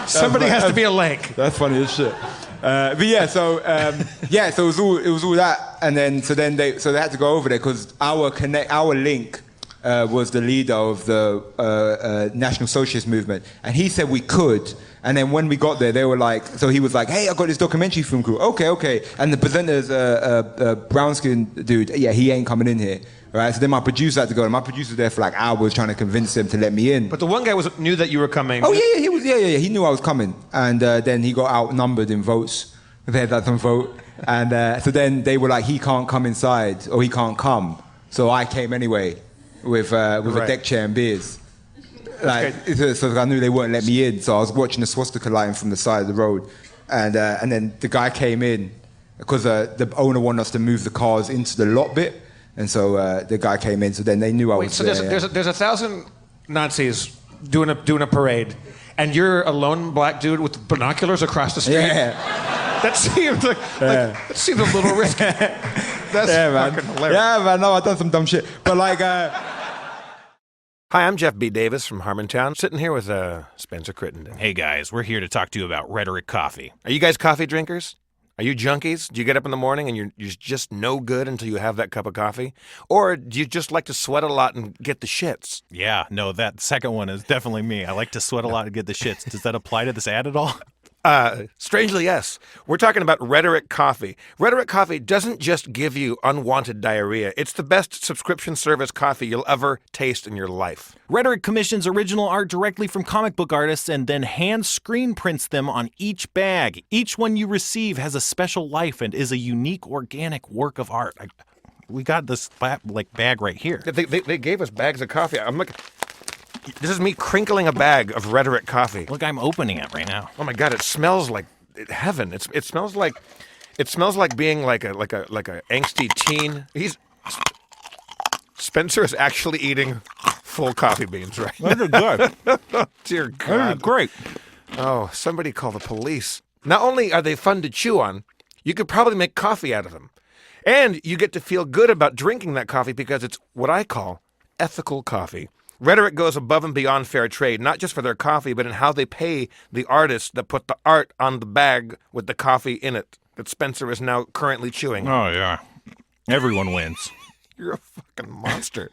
Somebody has to be a leg. That's funny as shit. But yeah, so it was all that, and then they had to go over there because our link was the leader of the National Socialist Movement, and he said we could. And then when we got there, they were like, so he was like, "Hey, I got this documentary film crew." Okay. And the presenter's a brown-skinned dude. Yeah, he ain't coming in here. Right. So then my producer had to go, and my producer was there for like hours trying to convince him to let me in. But the one guy knew that you were coming. Oh yeah, he was. Yeah. He knew I was coming, and then he got outnumbered in votes. They had some vote, and so then they were like, he can't come inside, or he can't come. So I came anyway. With a deck chair and beers. So I knew they wouldn't let me in, so I was watching the swastika lighting from the side of the road. And then the guy came in, because the owner wanted us to move the cars into the lot bit. And so the guy came in, so then they knew I was there. So there's 1,000 Nazis doing a parade, and you're a lone black dude with binoculars across the street? Yeah. That seems a little risky. That's fucking hilarious. Yeah, man, no, I've done some dumb shit. But like... Hi, I'm Jeff B. Davis from Harmontown, sitting here with Spencer Crittenden. Hey guys, we're here to talk to you about Rhetoric Coffee. Are you guys coffee drinkers? Are you junkies? Do you get up in the morning and you're just no good until you have that cup of coffee? Or do you just like to sweat a lot and get the shits? Yeah, no, that second one is definitely me. I like to sweat a lot and get the shits. Does that apply to this ad at all? Strangely, yes. We're talking about Rhetoric Coffee. Rhetoric Coffee doesn't just give you unwanted diarrhea. It's the best subscription service coffee you'll ever taste in your life. Rhetoric commissions original art directly from comic book artists and then hand screen prints them on each bag. Each one you receive has a special life and is a unique organic work of art. We got this bag right here. They gave us bags of coffee. I'm looking... This is me crinkling a bag of Rhetoric coffee. Look, I'm opening it right now. Oh my God! It smells like heaven. It smells like being like a angsty teen. Spencer is actually eating full coffee beans right now. Those are good. Dear God, those are great. Oh, somebody call the police. Not only are they fun to chew on, you could probably make coffee out of them, and you get to feel good about drinking that coffee because it's what I call ethical coffee. Rhetoric goes above and beyond fair trade, not just for their coffee, but in how they pay the artists that put the art on the bag with the coffee in it that Spencer is now currently chewing. Oh, yeah. Everyone wins. You're a fucking monster.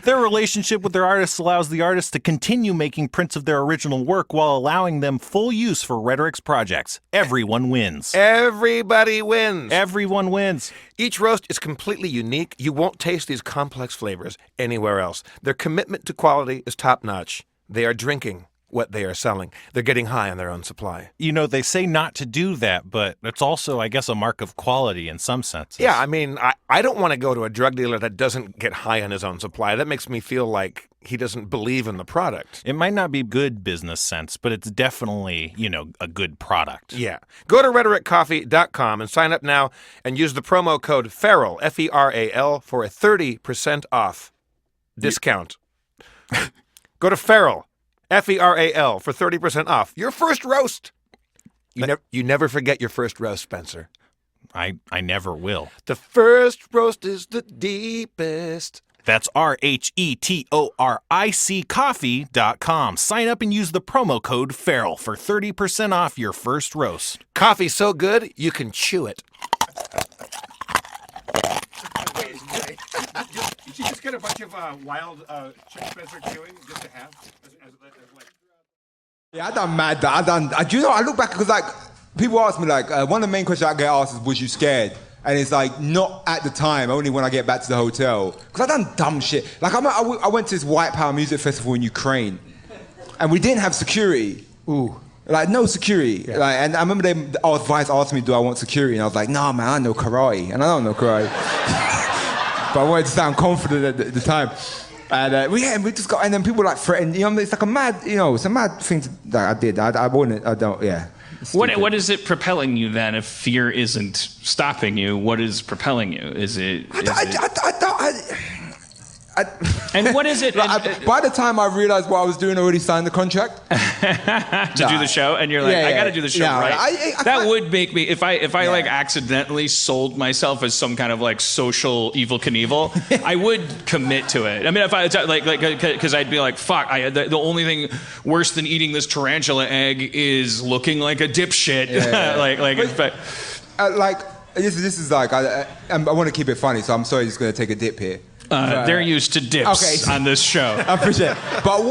Their relationship with their artists allows the artists to continue making prints of their original work while allowing them full use for Rhetoric's projects. Everyone wins. Everybody wins. Everyone wins. Each roast is completely unique. You won't taste these complex flavors anywhere else. Their commitment to quality is top-notch. They are drinking what they are selling. They're getting high on their own supply. You know, they say not to do that, but it's also, I guess, a mark of quality in some senses. Yeah, I mean, I don't want to go to a drug dealer that doesn't get high on his own supply. That makes me feel like he doesn't believe in the product. It might not be good business sense, but it's definitely, a good product. Yeah. Go to rhetoriccoffee.com and sign up now and use the promo code FERAL, F-E-R-A-L, for a 30% off discount. Go to FERAL, F-E-R-A-L, for 30% off your first roast. You never forget your first roast, Spencer. I never will. The first roast is the deepest. That's RHETORIC coffee.com. Sign up and use the promo code FERAL for 30% off your first roast. Coffee so good, you can chew it. Did you just get a bunch of wild Chuck Spencer chewing just to have? Yeah, I done mad. Do you know, I look back because, like, people ask me, like, one of the main questions I get asked is, was you scared? And it's like, not at the time, only when I get back to the hotel. Because I done dumb shit. Like, I went to this White Power music festival in Ukraine, and we didn't have security. Ooh. Like, no security. Yeah. Like, and I remember Vice asked me, do I want security? And I was like, nah, man, I know karate. And I don't know karate. But I wanted to sound confident at the time. And we just got, and then people like threatened, you know, it's like a mad, you know, it's a mad thing that I did. I don't, yeah. What is it propelling you then? If fear isn't stopping you, what is propelling you? Is it? And what is it? By the time I realized what I was doing, I already signed the contract to do the show, and you're like, I got to do the show right. That would make me, if I like accidentally sold myself as some kind of like social Evel Knievel, I would commit to it. I mean, if I like because I'd be like, fuck. The only thing worse than eating this tarantula egg is looking like a dipshit. This is like I want to keep it funny, so I'm sorry, just going to take a dip here. They're used to dips on this show. I appreciate it. But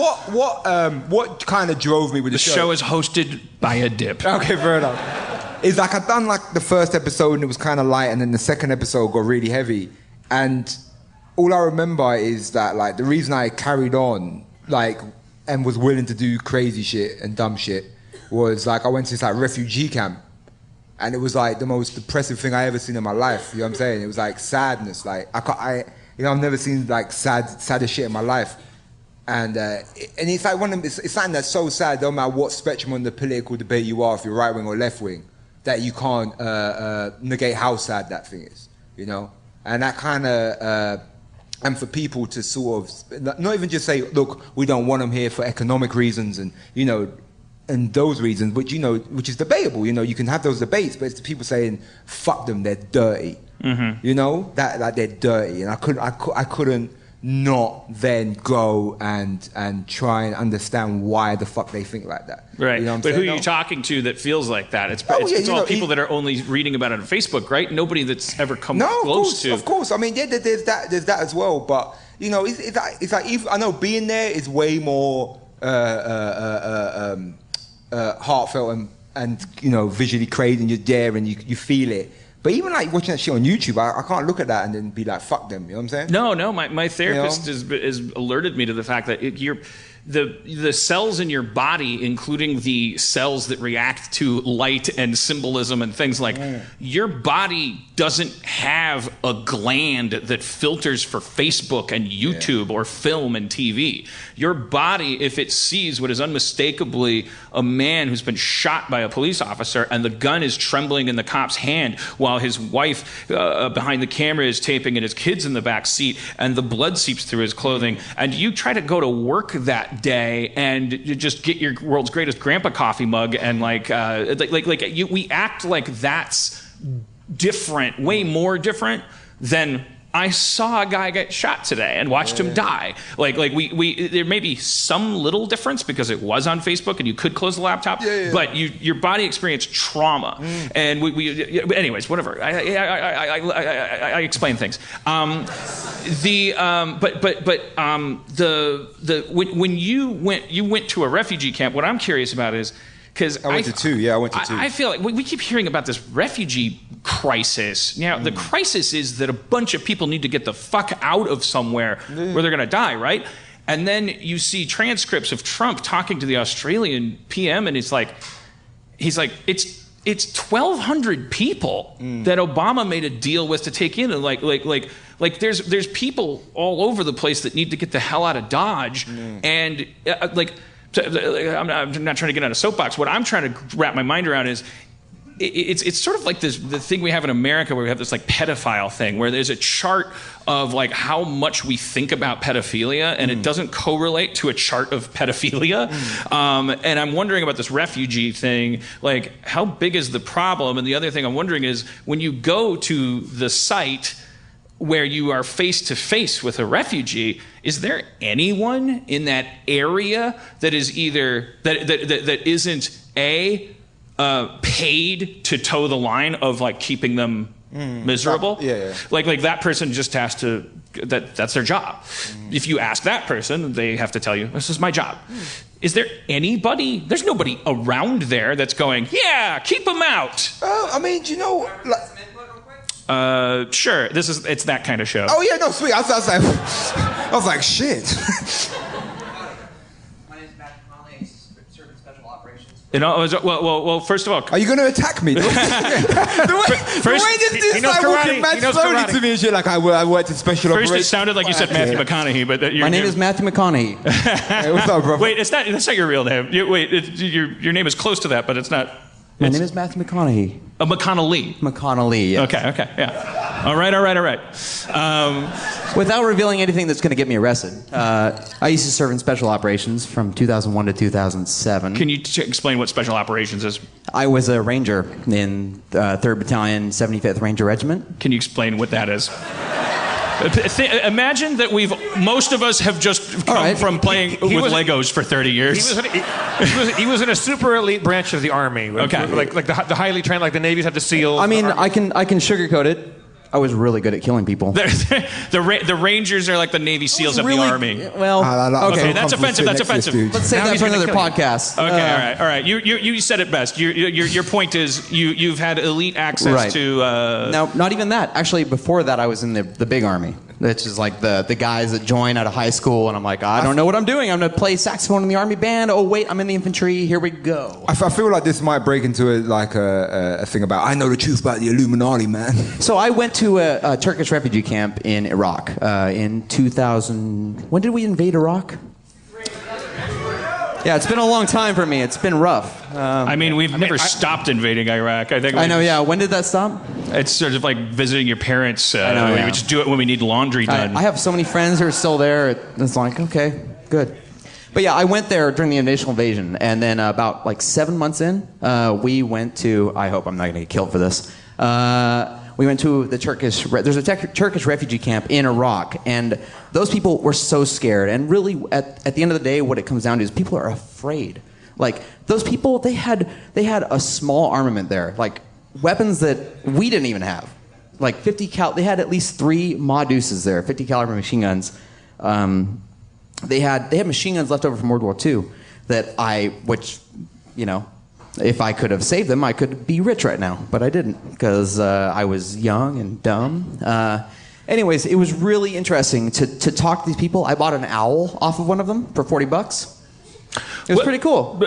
what kind of drove me with the show? The show is hosted by a dip. Okay, fair enough. It's like I've done like the first episode and it was kind of light, and then the second episode got really heavy. And all I remember is that like the reason I carried on like and was willing to do crazy shit and dumb shit was like I went to this like refugee camp. And it was like the most depressive thing I ever seen in my life. You know what I'm saying? It was like sadness. Like I've never seen like sadder shit in my life, and it's like it's something that's so sad. No matter what spectrum on the political debate you are, if you're right wing or left wing, that you can't negate how sad that thing is. You know, and that kind of and for people to sort of not even just say, look, we don't want them here for economic reasons, and you know. And those reasons, which is debatable, you know, you can have those debates, but it's the people saying, "Fuck them, they're dirty," you know, that like they're dirty, and I couldn't not then go and try and understand why the fuck they think like that. Right, you know but who are you talking to that feels like that? It's all people that are only reading about it on Facebook, right? Nobody that's ever come close to. Of course, I mean, there's that as well, but you know, it's like I know being there is way more. Heartfelt and you know visually crazy, and you're there and you feel it. But even like watching that shit on YouTube, I can't look at that and then be like, fuck them. You know what I'm saying? No. My therapist has alerted me to the fact that the cells in your body, including the cells that react to light and symbolism and things like, your body doesn't have a gland that filters for Facebook and YouTube or film and TV. Your body, if it sees what is unmistakably a man who's been shot by a police officer and the gun is trembling in the cop's hand while his wife behind the camera is taping and his kid's in the back seat and the blood seeps through his clothing, and you try to go to work that day and you just get your world's greatest grandpa coffee mug and we act like that's different, way more different than I saw a guy get shot today and watched him die. We there may be some little difference because it was on Facebook and you could close the laptop, but your body experienced trauma. And anyways, whatever. I explain things. When you went to a refugee camp, what I'm curious about is, because I went to two. I feel like we keep hearing about this refugee crisis. Now, the crisis is that a bunch of people need to get the fuck out of somewhere where they're going to die, right? And then you see transcripts of Trump talking to the Australian PM, and he's like, it's 1,200 people that Obama made a deal with to take in, and there's people all over the place that need to get the hell out of Dodge, and I'm not trying to get on a soapbox. What I'm trying to wrap my mind around is it's sort of like the thing we have in America where we have this like pedophile thing where there's a chart of like how much we think about pedophilia and it doesn't correlate to a chart of pedophilia. And I'm wondering about this refugee thing, like how big is the problem? And the other thing I'm wondering is when you go to the site, where you are face to face with a refugee, is there anyone in that area that is either that isn't paid to toe the line of like keeping them miserable? Yeah. Like that person just has to. That's their job. If you ask that person, they have to tell you, this is my job. Is there anybody? There's nobody around there that's going, yeah, keep them out. I mean, do you know? Sure. It's that kind of show. Oh yeah, no, sweet. I was like, shit. You know, well, first of all, are you going to attack me? the way this guy walking mad slowly to me and shit, like I worked in special operations. First, it sounded like you said Matthew McConaughey, but my name is Matthew McConaughey. Hey, what's up, bro? Wait, that's not your real name. Your name is close to that, but it's not. My name is Matthew McConaughey. McConnelly. McConnelly. Yes. Okay, yeah. All right. Without revealing anything that's going to get me arrested, I used to serve in special operations from 2001 to 2007. Can you explain what special operations is? I was a ranger in 3rd Battalion, 75th Ranger Regiment. Can you explain what that is? Imagine that most of us have just come from playing with Legos for 30 years. He was in a super elite branch of the Army. Okay. Like the highly trained, like the Navies have the SEALs. I mean, I can sugarcoat it. I was really good at killing people. The Rangers are like the Navy SEALs of the Army. Well, okay, that's offensive. Let's save that for another podcast. Okay, all right. You said it best. Your point is you've had elite access to. No, not even that. Actually, before that, I was in the big Army. Which is like the guys that join out of high school, and I'm like, I don't know what I'm doing. I'm going to play saxophone in the Army band. Oh, wait, I'm in the infantry. Here we go. I feel like this might break into a thing about, I know the truth about the Illuminati, man. So I went to a Turkish refugee camp in Iraq in 2000. When did we invade Iraq? Yeah, it's been a long time for me. It's been rough. I mean, we've never stopped invading Iraq. I know, yeah. When did that stop? It's sort of like visiting your parents. We just do it when we need laundry done. I have so many friends who are still there. It's like, okay, good. But yeah, I went there during the initial invasion. And then about like 7 months in, we went to, I hope I'm not going to get killed for this. We went to the there's a Turkish refugee camp in Iraq, and those people were so scared. And really, at the end of the day, what it comes down to is people are afraid. Like, those people, they had a small armament there, like weapons that we didn't even have. Like they had at least 3 Ma Deuces there, 50 caliber machine guns. They had machine guns left over from World War II which, you know, if I could have saved them, I could be rich right now, but I didn't because I was young and dumb. Anyways, it was really interesting to talk to these people. I bought an owl off of one of them for $40. It was pretty cool.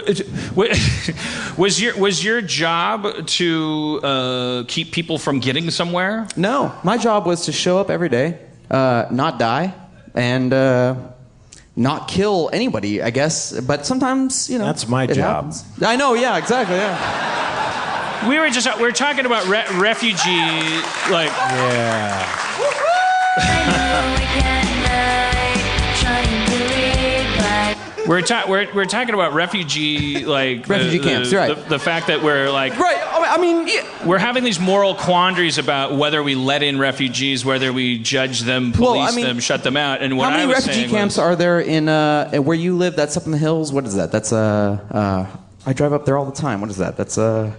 Was your job to keep people from getting somewhere? No, my job was to show up every day, not die, and not kill anybody, I guess. But sometimes, you know, that's my job. Happens. I know, yeah, exactly, yeah. We were talking about refugee, like. Yeah. We're talking about refugee camps, right? The fact that we're like right. I mean, yeah. We're having these moral quandaries about whether we let in refugees, whether we judge them, police them, shut them out. And what how many refugee camps are there in where you live? That's up in the hills. What is that? That's I drive up there all the time. What is that? That's no,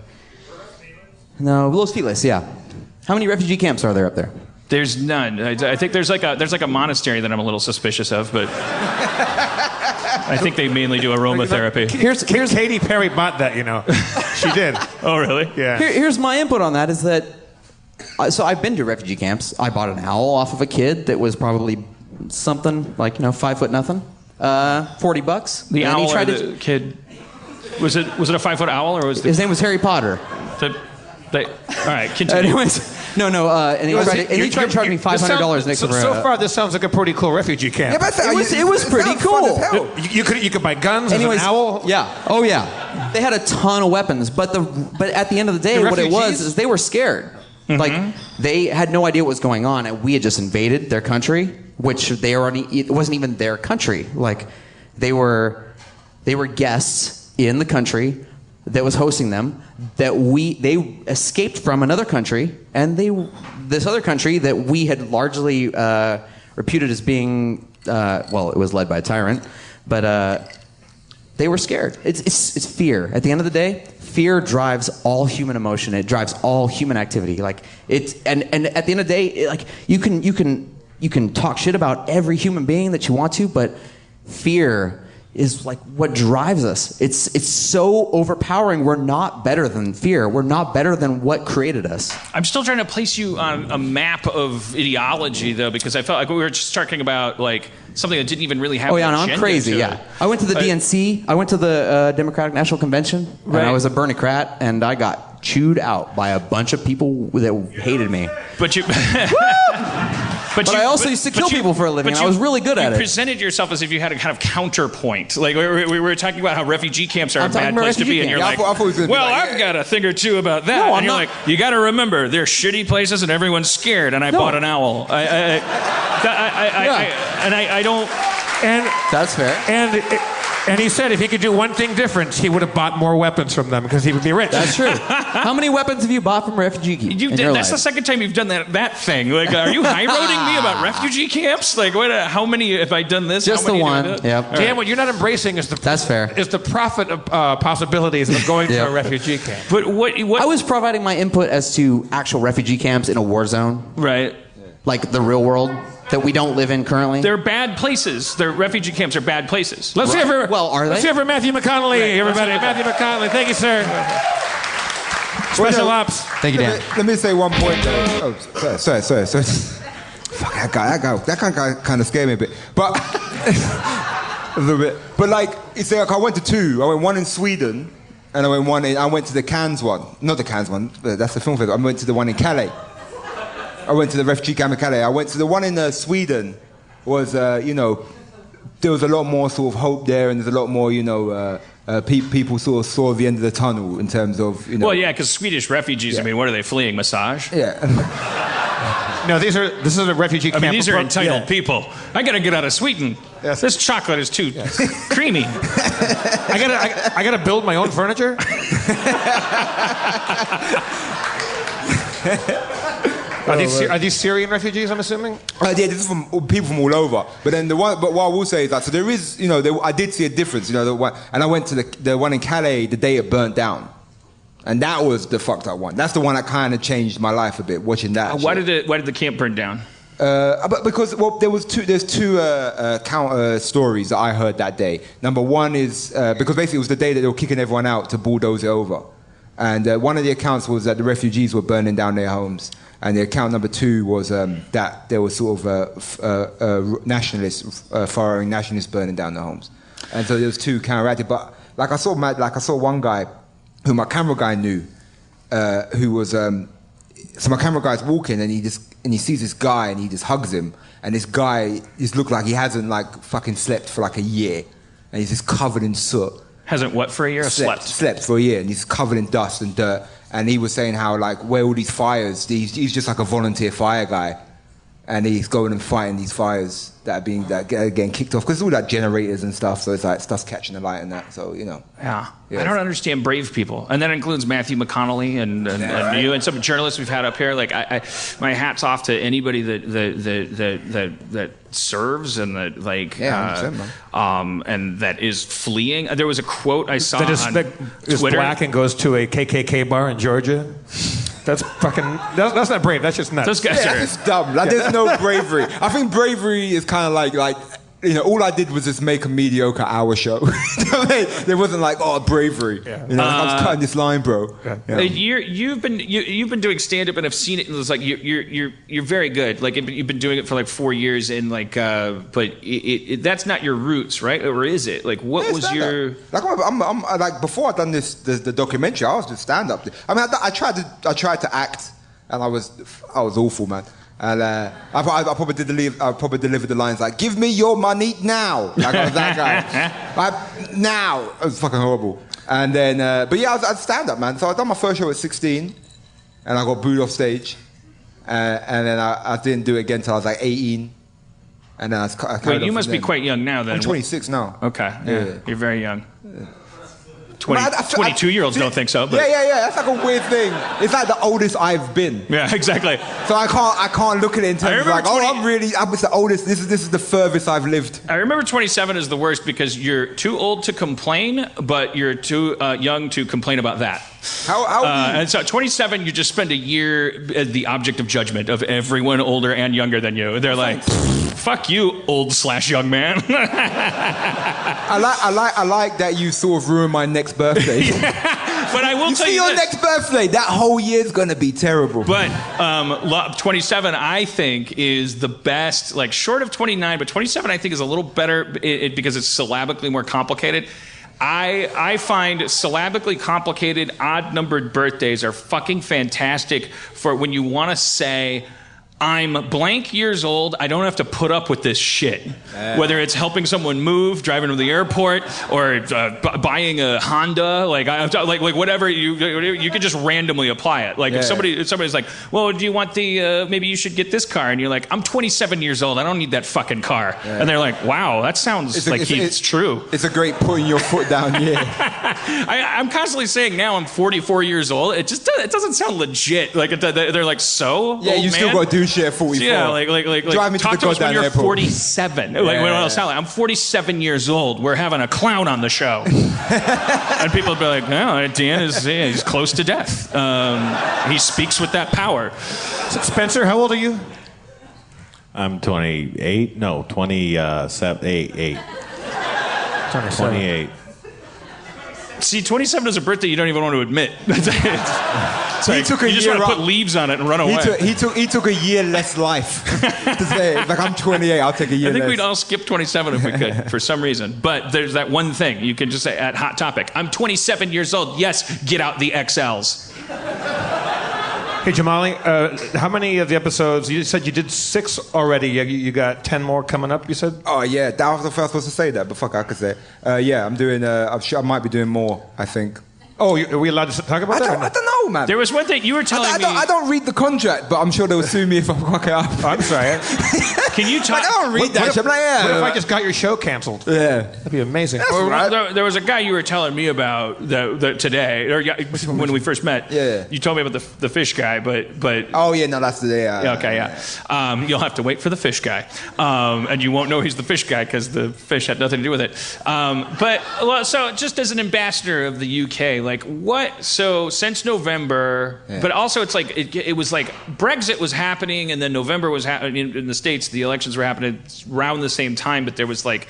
Los Feliz. Yeah. How many refugee camps are there up there? There's none. I think there's like a monastery that I'm a little suspicious of, but. I think they mainly do aromatherapy. Here's Katy Perry bought that, you know. She did. Oh, really? Yeah. Here's my input on that is that, so I've been to refugee camps. I bought an owl off of a kid that was probably something like, 5 foot nothing. $40. The owl or the kid? Was it a 5-foot owl or was his name was Harry Potter? All right, continue. Anyways, no, and he tried to charge me $500 next to So far, this sounds like a pretty cool refugee camp. Yeah, but it was pretty cool. You could buy guns. Anyways, an owl. Yeah. Oh yeah. They had a ton of weapons, but at the end of the day, what it was is they were scared. Mm-hmm. Like they had no idea what was going on, and we had just invaded their country, which it wasn't even their country. Like they were guests in the country. that was hosting them that they escaped from another country, and this other country that we had largely reputed as being it was led by a tyrant, but they were scared. It's fear. At the end of the day, fear drives all human emotion. It drives all human activity. Like and at the end of the day, like you can talk shit about every human being that you want to, but fear is like what drives us. It's so overpowering. We're not better than fear. We're not better than what created us. I'm still trying to place you on a map of ideology, though, because I felt like we were just talking about like something that didn't even really have. Oh yeah, an no, I'm agenda crazy. to Yeah, it. I went to the DNC. I went to the Democratic National Convention, Right. and I was a Bernicrat, and I got chewed out by a bunch of people that hated me. But you. But I also used to kill people for a living, and I was really good at it. You presented yourself as if you had a kind of counterpoint. Like we were talking about how refugee camps are I'm a talking bad about place to be, refugee and you're camps. like, I thought it was gonna be well, like, I've got a thing or two about that. No, I'm and you're not. like, you got to remember, they're shitty places, and everyone's scared. And I bought an owl. I don't. And That's fair. And he said if he could do one thing different, he would have bought more weapons from them because he would be rich. That's true. How many weapons have you bought from refugee camps? That's the second time you've done that thing. Like, are you high roading me about refugee camps? Like, what? How many have I done this? Just how many the one. do Yep. Dan, what you're not embracing is That's fair. Is the profit possibilities of going to Yep. a refugee camp. But what? I was providing my input as to actual refugee camps in a war zone, Right. like the real world that we don't live in currently. They're bad places. Their refugee camps are bad places. Let's hear for are Let's they? hear for Matthew McConnelly, everybody. Matthew McConnelly, thank you, sir. Special ops. Thank you, Dan. Let me say one point though. Oh, sorry. Fuck that guy kind of scared me a bit. But a little bit. But like, it's like I went to two. I went one in Sweden, and I went to the Cannes one. Not the Cannes one. That's the film festival. I went to the one in Calais. I went to the refugee camp in Calais. I went to the one in Sweden. Was there was a lot more sort of hope there, and there's a lot more people sort of saw the end of the tunnel in terms of Well, yeah, because Swedish refugees. I mean, what are they fleeing? Massage? Yeah. No, this is a refugee camp. I mean, these are entitled people. I gotta get out of Sweden. Yes. This chocolate is too creamy. I gotta build my own furniture. Are these Syrian refugees? I'm assuming. Yeah, this is from people from all over. But then what I will say is that there is, I did see a difference. And I went to the one in Calais the day it burnt down, and that was the fucked up one. That's the one that kind of changed my life a bit. Watching that. Why did the camp burn down? But because there's two counter stories that I heard that day. Number one is because basically it was the day that they were kicking everyone out to bulldoze it over, and one of the accounts was that the refugees were burning down their homes. And the account number two was that there was sort of nationalists, foreign nationalists burning down the homes. And so there was two counteracted. But I saw one guy who my camera guy knew, who was so my camera guy's walking and he sees this guy and he just hugs him, and this guy just looked like he hasn't like fucking slept for like a year, and he's just covered in soot. Hasn't what for a year? Slept for a year, and he's covered in dust and dirt. And he was saying how, like, where all these fires, he's just like a volunteer fire guy. And he's going and fighting these fires that are getting kicked off. Because it's all that generators and stuff, so it's like stuff's catching the light and that, so, Yeah. I don't understand brave people. And that includes Matthew McConnelly and you and some journalists we've had up here. Like, my hat's off to anybody that serves and that, like, and that is fleeing. There was a quote I saw on is Twitter. black and goes to a KKK bar in Georgia. That's that's not brave. That's just nuts. Those guys are it's dumb. Like, there's no bravery. I think bravery is kind of like all I did was just make a mediocre hour show. There wasn't like, bravery. Yeah. I was cutting this line, bro. Yeah. You've been doing stand up and I've seen it, and it's like you're very good. Like, you've been doing it for like 4 years, and like but that's not your roots, right? Or is it? Like, what was your like? I'm like, before I done the documentary, I was just stand up. I mean, I tried to act, and I was awful, man. And I probably delivered the lines like, "Give me your money now." Like, I was that guy. Now. It was fucking horrible. And then, but yeah, I'd stand up, man. So I done my first show at 16, and I got booed off stage. And then I didn't do it again until I was like 18. And then I Wait, you must be quite young now then. I'm 26 now. Okay, yeah. You're very young. 22-year-olds don't think so. But. Yeah. That's like a weird thing. It's like the oldest I've been. Yeah, exactly. So I can't look at it in terms of like, I'm the oldest. This is the furthest I've lived. I remember 27 is the worst because you're too old to complain, but you're too young to complain about that. And so 27, you just spend a year as the object of judgment of everyone older and younger than you. They're like, fuck you, old/young man. I like that you sort of ruined my next birthday. But I will tell you your next birthday, that whole year's gonna be terrible. But 27, I think, is the best. Like short of 29, but 27, I think, is a little better because it's syllabically more complicated. I find syllabically complicated, odd-numbered birthdays are fucking fantastic for when you want to say, I'm blank years old. I don't have to put up with this shit. Whether it's helping someone move, driving to the airport, or buying a Honda, like whatever, you can just randomly apply it. Like if somebody's like, well, do you want maybe you should get this car, and you're like, I'm 27 years old. I don't need that fucking car. Yeah. And they're like, wow, that sounds it's true. It's a great putting your foot down. Yeah. I'm constantly saying now I'm 44 years old. It doesn't sound legit. Like they're like, so yeah, you still got to do shit at 44. Yeah, like drive me talk to the to us when you're airport. 47. I'm 47 years old. We're having a clown on the show. And people will be like, no, Dan he's close to death. He speaks with that power. Spencer, how old are you? I'm 28. No, 27. 8. 28. See, 27 is a birthday you don't even want to admit. You just want to put leaves on it and run away. He took a year less life to say, like, I'm 28, I'll take a year less. I think we'd all skip 27 if we could, for some reason. But there's that one thing. You can just say at Hot Topic, I'm 27 years old. Yes, get out the XLs. Hey, Jamali, how many of the episodes, you said you did 6 already. You got 10 more coming up, you said? Oh, yeah. That was the first supposed to say that, but fuck, I could say it. Yeah, I'm doing, I'm sure I might be doing more, I think. Oh, are we allowed to talk about that? I don't know, man. There was one thing you were telling me. I don't read the contract, but I'm sure they'll sue me if I fuck it up. Oh, I'm sorry. Can you talk? I don't read that shit. What if I just got your show canceled? Yeah. That'd be amazing. There was a guy you were telling me about today, or when we first met. Yeah. You told me about the fish guy, but. Oh, yeah, no, that's the day. Okay, yeah. You'll have to wait for the fish guy. And you won't know he's the fish guy because the fish had nothing to do with it. So just as an ambassador of the UK, like what? So since November, but also it's like it was like Brexit was happening, and then November was happening in the States. The elections were happening around the same time, but there was like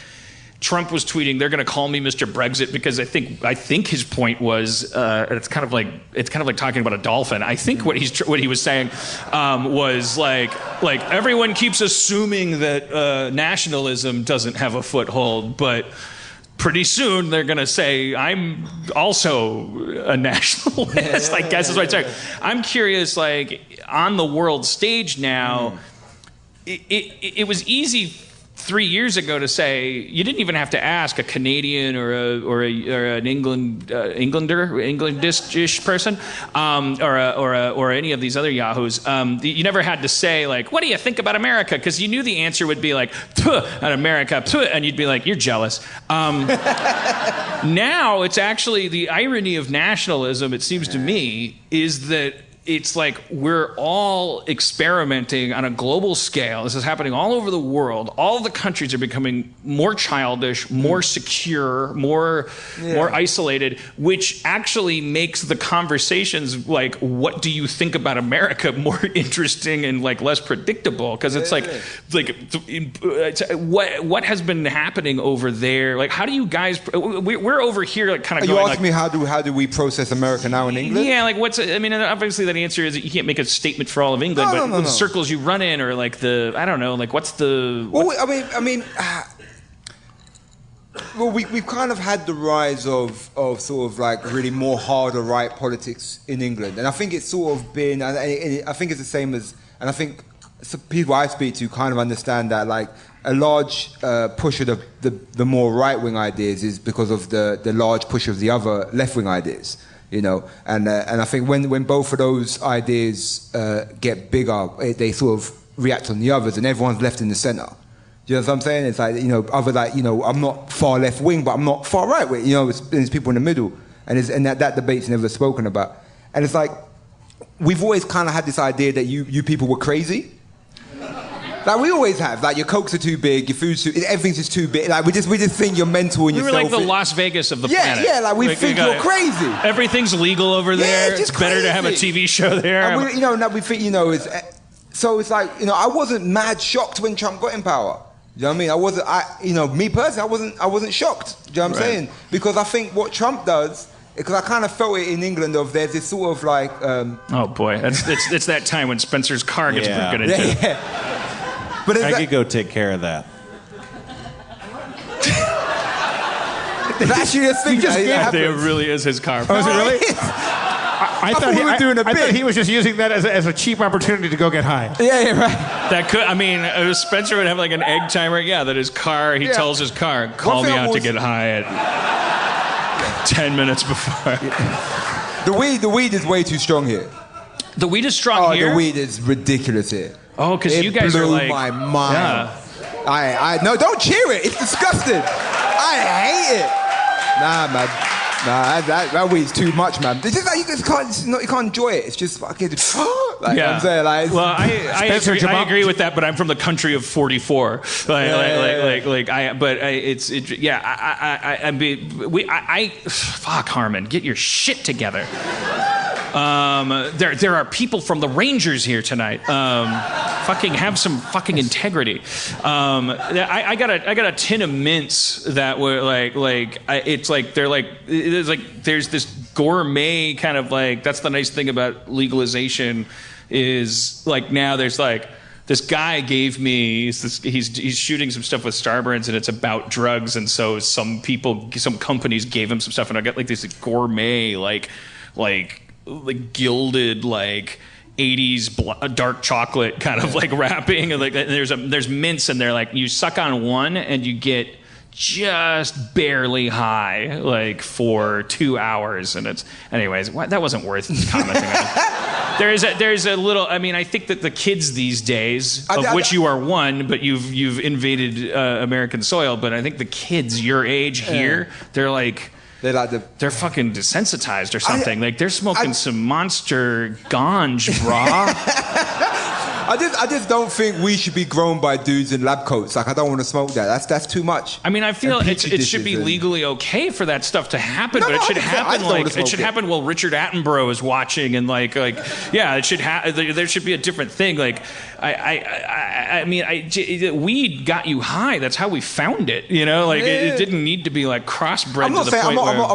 Trump was tweeting, "They're going to call me Mr. Brexit," because I think his point was it's kind of like talking about a dolphin. I think what he was saying was like everyone keeps assuming that nationalism doesn't have a foothold, but pretty soon they're going to say, I'm also a nationalist, I guess is what I'm saying. I'm curious, like, on the world stage now, it was easy 3 years ago to say, you didn't even have to ask a Canadian or an Englandish person, or any of these other yahoos. You never had to say, like, what do you think about America? Because you knew the answer would be like, at America, and you'd be like, you're jealous. Now it's actually the irony of nationalism, it seems to me, is that it's like we're all experimenting on a global scale. This is happening all over the world. All the countries are becoming more childish, more secure, more isolated, which actually makes the conversations like, what do you think about America, more interesting and like less predictable? Because it's what has been happening over there? Like, how do you guys? We're over here, like, kind of. You asking me how do we process America now in England? Yeah, like obviously that answer is that you can't make a statement for all of England, but the circles you run in, or like I don't know, like what's the... Well, we've kind of had the rise of sort of like really more harder right politics in England, and I think it's sort of been, and I think it's the same as, and I think some people I speak to kind of understand that, like, a large push of the more right-wing ideas is because of the large push of the other left-wing ideas. You know, and I think when both of those ideas get bigger, they sort of react on the others, and everyone's left in the center. Do you know what I'm saying? It's like, I'm not far left wing, but I'm not far right wing. There's people in the middle, and that debate's never spoken about. And it's like, we've always kind of had this idea that you people were crazy. Like we always have. Like your Cokes are too big, your food's everything's just too big. Like we just think you're mental and we you're were like the Las Vegas of the planet. Yeah, like we think you're crazy. Everything's legal over there. It's just better to have a TV show there. And we, now we think, it's so it's like, I wasn't mad shocked when Trump got in power. You know what I mean? Me personally, I wasn't shocked. Do you know what I'm saying? Because I think what Trump does, because I kind of felt it in England of there's this sort of like. Oh boy, it's that time when Spencer's car gets broken into. Yeah. But I could go take care of that. That's your thing. It really is his car. Oh, is it really? I thought he was just using that as a cheap opportunity to go get high. Yeah, right. That could, Spencer would have like an egg timer. Yeah, that his car, he tells his car, call me out to get high at 10 minutes before. The weed is way too strong here. The weed is strong here? The weed is ridiculous here. Oh, because you guys are like... It blew my mind. Yeah. No, don't cheer it. It's disgusting. I hate it. Nah, man. Nah, that weed's too much, man. It's just like you can't enjoy it. It's just fucking... Like, yeah. I'm saying, like, well, I agree with that, but I'm from the country of 44. Fuck, Harmon, get your shit together. There are people from the Rangers here tonight. Fucking have some fucking integrity. I got a tin of mints that were there's this gourmet kind of like, that's the nice thing about legalization is like now there's like this guy gave me he's shooting some stuff with Starburns and it's about drugs, and so some companies gave him some stuff, and I got like this gourmet like gilded like 80s dark chocolate kind of like wrapping, and like there's mints, and they're like you suck on one and you get just barely high like for 2 hours, and it's anyways that wasn't worth commenting on. There's a little, I think that the kids these days, of which you are one, but you've invaded American soil, but I think the kids your age here, they're fucking desensitized or something. They're smoking some monster ganj, brah. I just don't think we should be grown by dudes in lab coats. Like, I don't want to smoke that. That's too much. I feel it should be legally okay for that stuff to happen, but it should happen while Richard Attenborough is watching, and it should there should be a different thing. Like, weed got you high. That's how we found it. It didn't need to be like crossbred. I'm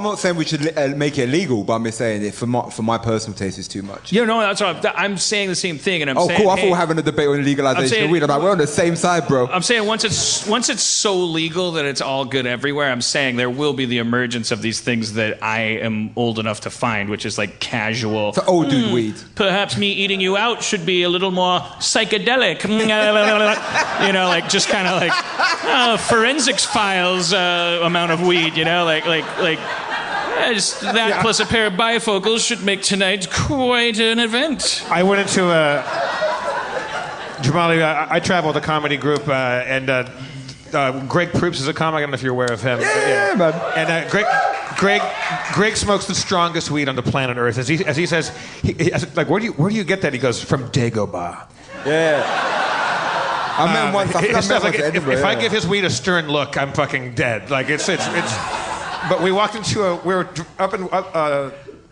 not saying we should make it illegal, but I'm just saying it for my personal taste is too much. Yeah, no, that's what I'm saying the same thing, and I'm saying. Cool. I thought we're having a debate on legalization of weed. I'm like, we're on the same side, bro. I'm saying once it's so legal that it's all good everywhere, I'm saying there will be the emergence of these things that I am old enough to find, which is like casual. It's old dude weed. Perhaps me eating you out should be a little more psychedelic. Just kind of like forensics files amount of weed. Just that plus a pair of bifocals should make tonight quite an event. I went into Jamali, I travel with a comedy group, and Greg Proops is a comic. I don't know if you're aware of him. Yeah, man. And Greg smokes the strongest weed on the planet Earth. As he says, where do you get that? He goes, from Dagobah. Yeah. I met him once. If I give his weed a stern look, I'm fucking dead. Like it's. But we walked into we were up in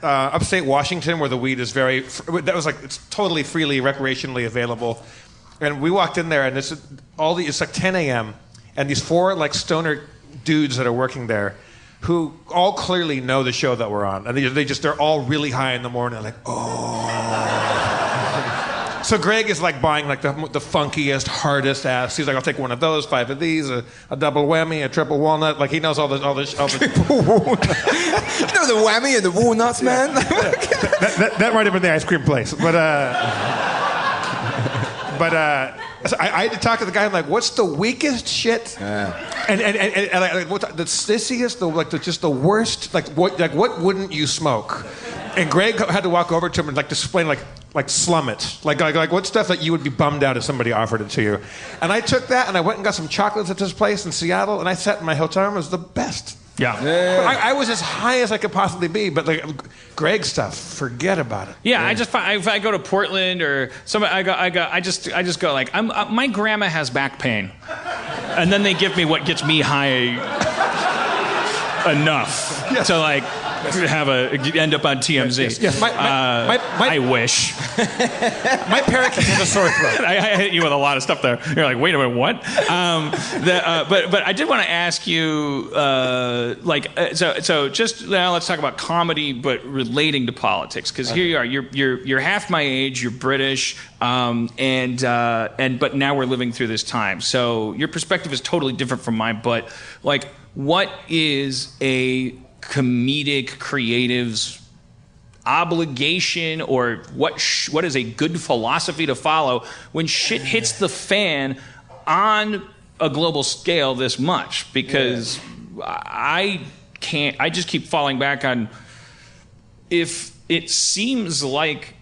upstate Washington, where the weed is it's totally freely, recreationally available. And we walked in there, and it's like 10 a.m. and these 4 like stoner dudes that are working there, who all clearly know the show that we're on, and they're all really high in the morning, like So Greg is like buying like the funkiest, hardest ass. He's like, I'll take one of those, 5 of these, a double whammy, a triple walnut. Like he knows all the triple walnut. You know the whammy and the walnuts, man. That might have been the ice cream place, but so I had to talk to the guy. I'm like, what's the weakest shit? And what's the sissiest, just the worst? What wouldn't you smoke? And Greg had to walk over to him and explain like slum it. Like what stuff that you would be bummed out if somebody offered it to you. And I took that and I went and got some chocolates at this place in Seattle, and I sat in my hotel room. It was the best. Yeah. I was as high as I could possibly be, but like Greg stuff, forget about it. Yeah, I just find if I go to Portland or somebody, I just go like, my grandma has back pain, and then they give me what gets me high enough to like end up on TMZ. Yes. I wish. My parakeet has a sore throat. I hit you with a lot of stuff there. You're like, wait a minute, what? But I did want to ask you, so just now let's talk about comedy, but relating to politics, because here you are. You're half my age. You're British, but now we're living through this time. So your perspective is totally different from mine. But like, what is a comedic creative's obligation, or what is a good philosophy to follow when shit hits the fan on a global scale this much? Because I just keep falling back on, if it seems like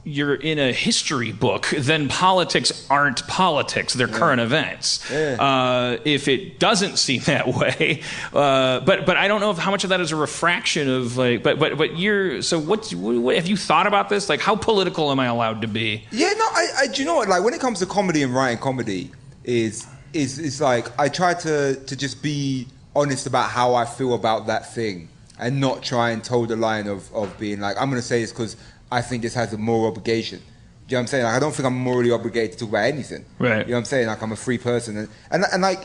you're in a history book, then politics aren't politics, they're current events. If it doesn't seem that way, but I don't know how much of that is a refraction of like, but you're, so what have you thought about this? Like, how political am I allowed to be? Yeah, no, do you know what, like when it comes to comedy and writing comedy is like, I try to just be honest about how I feel about that thing and not try and toe the line of being like, I'm going to say this because I think this has a moral obligation. Do you know what I'm saying? Like, I don't think I'm morally obligated to talk about anything. Right. You know what I'm saying? Like, I'm a free person. And like,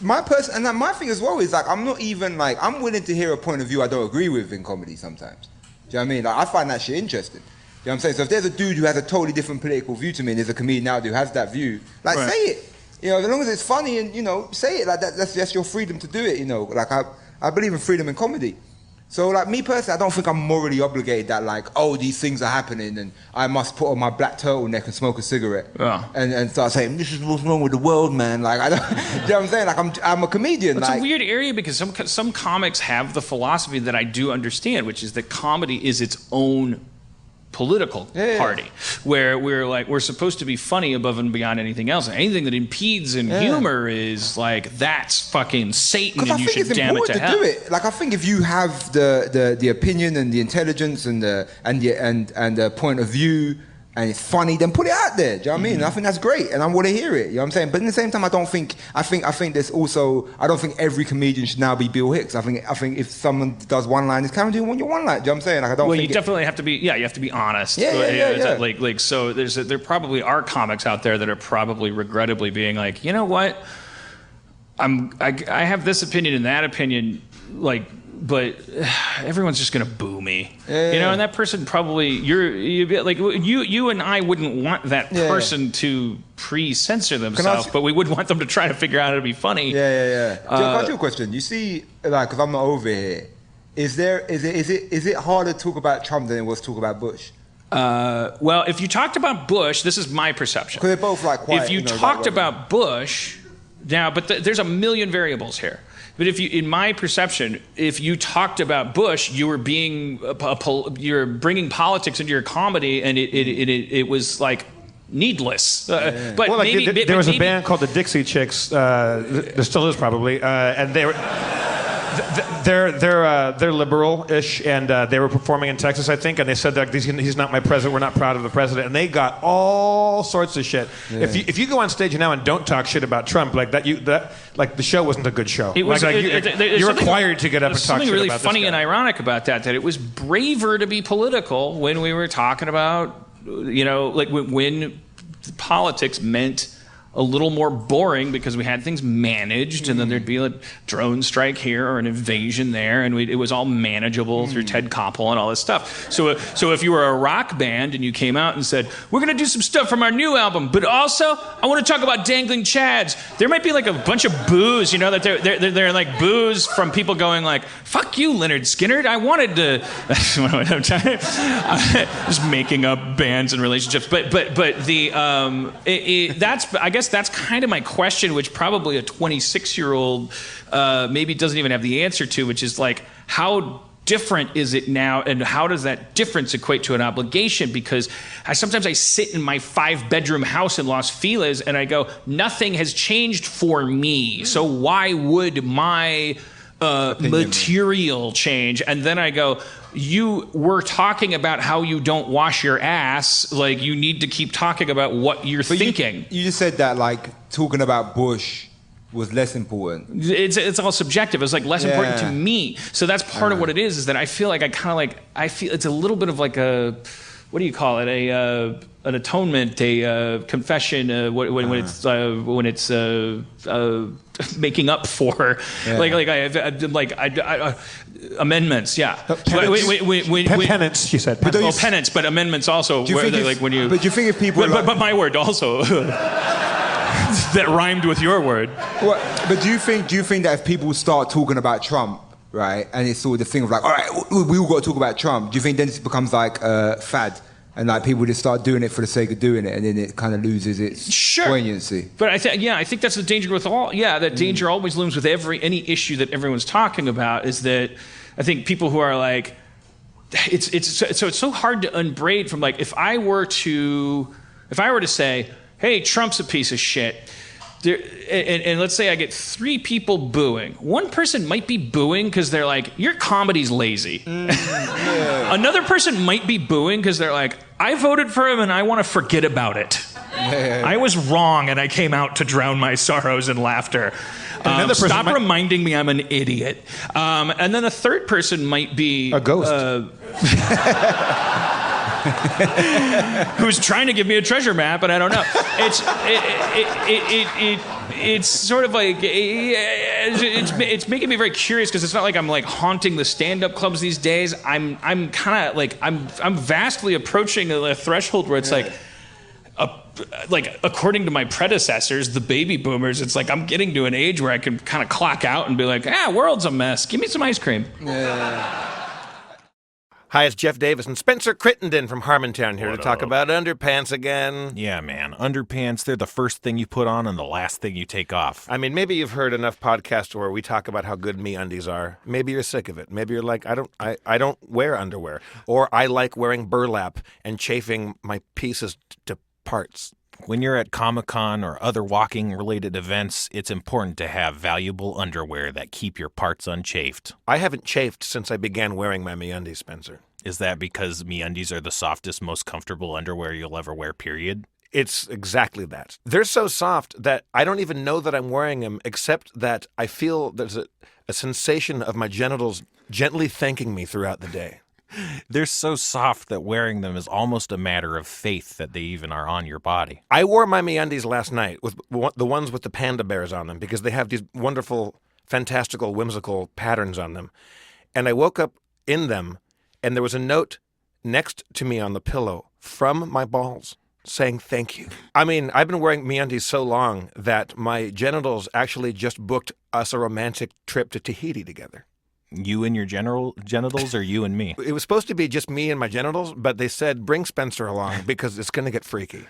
my thing as well is like, I'm not even like, I'm willing to hear a point of view I don't agree with in comedy sometimes. Do you know what I mean? Like, I find that shit interesting. You know what I'm saying? So if there's a dude who has a totally different political view to me and there's a comedian out there who has that view, like, say it. You know, as long as it's funny and, you know, say it. Like, that's your freedom to do it, you know. Like, I believe in freedom in comedy. So, like, me personally, I don't think I'm morally obligated that, like, oh, these things are happening and I must put on my black turtleneck and smoke a cigarette and start saying, this is what's wrong with the world, man. Like, I don't, you know what I'm saying? Like, I'm a comedian. It's like, a weird area because some comics have the philosophy that I do understand, which is that comedy is its own political party, where we're supposed to be funny above and beyond anything else, and anything that impedes in humor is like, that's fucking Satan, and you should damn it to hell. Do it. Like, I think if you have the opinion and the intelligence and the point of view and it's funny, then put it out there. Do you know what I mean? And I think that's great, and I want to hear it. You know what I'm saying? But at the same time, I think there's also, I don't think every comedian should now be Bill Hicks. I think if someone does one line, it's kind of doing your one line. Do you know what I'm saying? Like, I don't. Well, think you definitely have to be. Yeah, you have to be honest. Yeah. Like so, there probably are comics out there that are probably regrettably being like, you know what? I have this opinion and that opinion, like, but everyone's just gonna boo me, you know. And that person probably you and I wouldn't want that person to pre-censor themselves, but we would want them to try to figure out how to be funny. Can I ask you a question? You see, like, because I'm not over here, is it harder to talk about Trump than it was to talk about Bush? Well, if you talked about Bush, this is my perception. Because they're both like quiet. If you talked about Bush, now, but there's a million variables here. But in my perception, if you talked about Bush, you were you're bringing politics into your comedy, and it was like needless. But well, like there was a band called the Dixie Chicks. There still is probably, and they were. They're liberal-ish, and they were performing in Texas, I think, and they said that he's not my president. We're not proud of the president, and they got all sorts of shit. Yeah. If you go on stage now and don't talk shit about Trump, like that, like the show wasn't a good show. It was, you're required to get up and talk shit about this guy. Something really funny and ironic about that it was braver to be political when we were talking about, you know, like when politics meant a little more boring because we had things managed, and then there'd be a drone strike here or an invasion there, and it was all manageable through Ted Koppel and all this stuff. So if you were a rock band and you came out and said, we're going to do some stuff from our new album, but also I want to talk about dangling chads, there might be like a bunch of boos, you know, that they're like boos from people going like, fuck you, Leonard Skinner. I wanted to just making up bands and relationships, but that's, I guess that's kind of my question, which probably a 26-year-old maybe doesn't even have the answer to, which is like, how different is it now, and how does that difference equate to an obligation? Because sometimes I sit in my 5-bedroom house in Los Feliz and I go, nothing has changed for me, so why would my material change, and then I go, you were talking about how you don't wash your ass. Like, you need to keep talking about what you're thinking. You just said that, like, talking about Bush was less important. It's all subjective. It's like less important to me. So that's part of what it is that I feel like I feel it's a little bit of like a, what do you call it? An atonement, a confession, when it's making up for, amendments. Yeah. Penance, she said. Well, penance, but amendments also. When you. But you think if people. But my word also. That rhymed with your word. But do you think that if people start talking about Trump, right, and it's sort of the thing of like, all right, we all got to talk about Trump, do you think then it becomes like a fad? And like people just start doing it for the sake of doing it, and then it kind of loses its poignancy. But I think that's the danger with all. Yeah, that danger always looms with any issue that everyone's talking about. Is that I think people who are like, it's so hard to unbraid from like if I were to say, hey, Trump's a piece of shit. And let's say I get 3 people booing. One person might be booing because they're like, your comedy's lazy. Another person might be booing because they're like, I voted for him and I want to forget about it. I was wrong and I came out to drown my sorrows in laughter. Stop reminding me I'm an idiot. And then a third person might be... a ghost. Who's trying to give me a treasure map, and I don't know. It's sort of like it's making me very curious because it's not like I'm like haunting the stand-up clubs these days. I'm kind of like I'm vastly approaching a threshold where it's like according to my predecessors, the baby boomers, it's like I'm getting to an age where I can kind of clock out and be like, world's a mess. Give me some ice cream. Hi, it's Jeff Davis and Spencer Crittenden from Harmontown here to talk about underpants again. Yeah, man. Underpants, they're the first thing you put on and the last thing you take off. I mean, maybe you've heard enough podcasts where we talk about how good MeUndies are. Maybe you're sick of it. Maybe you're like, I don't wear underwear. Or I like wearing burlap and chafing my pieces to parts. When you're at Comic-Con or other walking-related events, it's important to have valuable underwear that keep your parts unchafed. I haven't chafed since I began wearing my MeUndies, Spencer. Is that because MeUndies are the softest, most comfortable underwear you'll ever wear, period? It's exactly that. They're so soft that I don't even know that I'm wearing them, except that I feel there's a sensation of my genitals gently thanking me throughout the day. They're so soft that wearing them is almost a matter of faith that they even are on your body. I wore my MeUndies last night, with the ones with the panda bears on them, because they have these wonderful, fantastical, whimsical patterns on them. And I woke up in them, and there was a note next to me on the pillow from my balls saying thank you. I mean, I've been wearing MeUndies so long that my genitals actually just booked us a romantic trip to Tahiti together. You and your genitals, or you and me? It was supposed to be just me and my genitals, but they said, bring Spencer along because it's going to get freaky.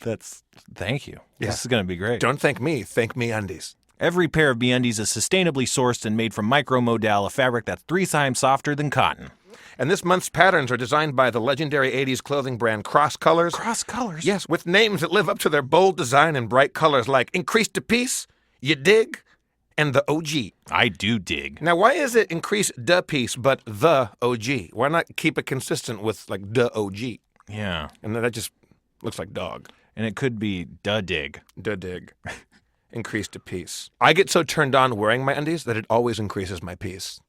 Thank you. Yeah. This is going to be great. Don't thank me. Thank MeUndies. Every pair of MeUndies is sustainably sourced and made from micromodal, a fabric that's 3 times softer than cotton. And this month's patterns are designed by the legendary 80s clothing brand Cross Colors. Cross Colors? Yes, with names that live up to their bold design and bright colors like Increase to Peace, You Dig, and the OG. I do dig. Now, why is it Increase the Peace, but the OG? Why not keep it consistent with, like, the OG? Yeah. And that just looks like dog. And it could be da dig. Da dig. Increase to peace. I get so turned on wearing my undies that it always increases my peace.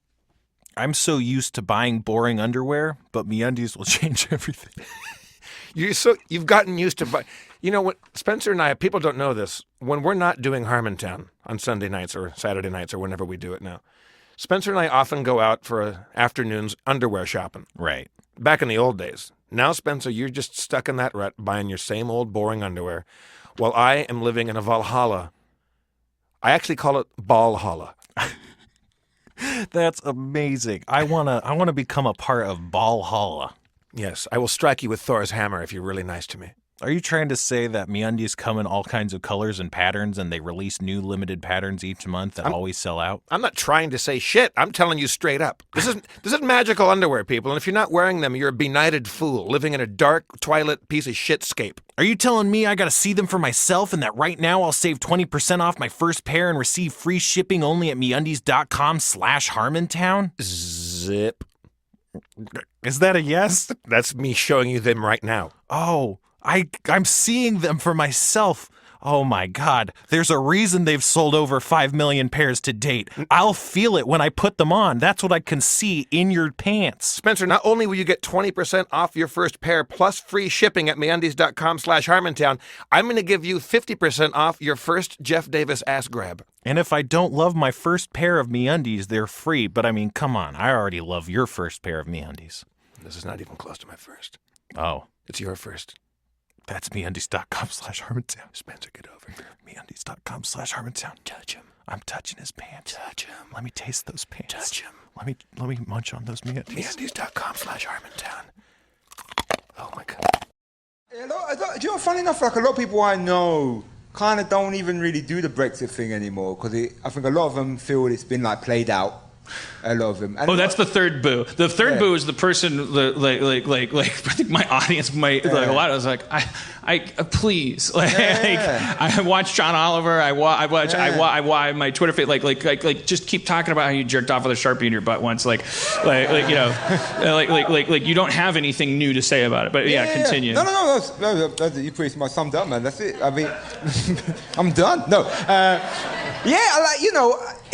I'm so used to buying boring underwear, but MeUndies will change everything. You've gotten used to buy. You know what, Spencer and I, people don't know this. When we're not doing Harmontown on Sunday nights or Saturday nights or whenever we do it now, Spencer and I often go out for afternoons underwear shopping. Right. Back in the old days. Now, Spencer, you're just stuck in that rut buying your same old boring underwear, while I am living in a Valhalla. I actually call it Ballhalla. That's amazing. I wanna become a part of Ballhalla. Yes, I will strike you with Thor's hammer if you're really nice to me. Are you trying to say that MeUndies come in all kinds of colors and patterns and they release new limited patterns each month that always sell out? I'm not trying to say shit. I'm telling you straight up. This is magical underwear, people, and if you're not wearing them, you're a benighted fool living in a dark, twilight piece of shitscape. Are you telling me I gotta see them for myself and that right now I'll save 20% off my first pair and receive free shipping only at MeUndies.com/Harmontown? Zip. Is that a yes? That's me showing you them right now. Oh, I'm seeing them for myself. Oh my God, there's a reason they've sold over 5 million pairs to date. I'll feel it when I put them on. That's what I can see in your pants. Spencer, not only will you get 20% off your first pair plus free shipping at MeUndies.com/Harmontown, I'm going to give you 50% off your first Jeff Davis ass grab. And if I don't love my first pair of MeUndies, they're free. But I mean, come on, I already love your first pair of MeUndies. This is not even close to my first. Oh. It's your first. That's MeUndies.com/Harmontown. Spencer, get over here. MeUndies.com/Harmontown. Touch him. I'm touching his pants. Touch him. Let me taste those pants. Touch him. Let me munch on those MeUndies. MeUndies.com/Harmontown. Oh my God. Yeah, do you know, funny enough, like a lot of people I know kind of don't even really do the Brexit thing anymore because I think a lot of them feel it's been like played out. A lot of them. And that's the third boo. The third boo is the person like I think my audience might like a lot. I was like, I please I watch John Oliver. I watch my Twitter feed like just keep talking about how you jerked off with a Sharpie in your butt once like you know like you don't have anything new to say about it. But continue. No. That's you pretty much summed up, man. That's it. I mean, I'm done. No.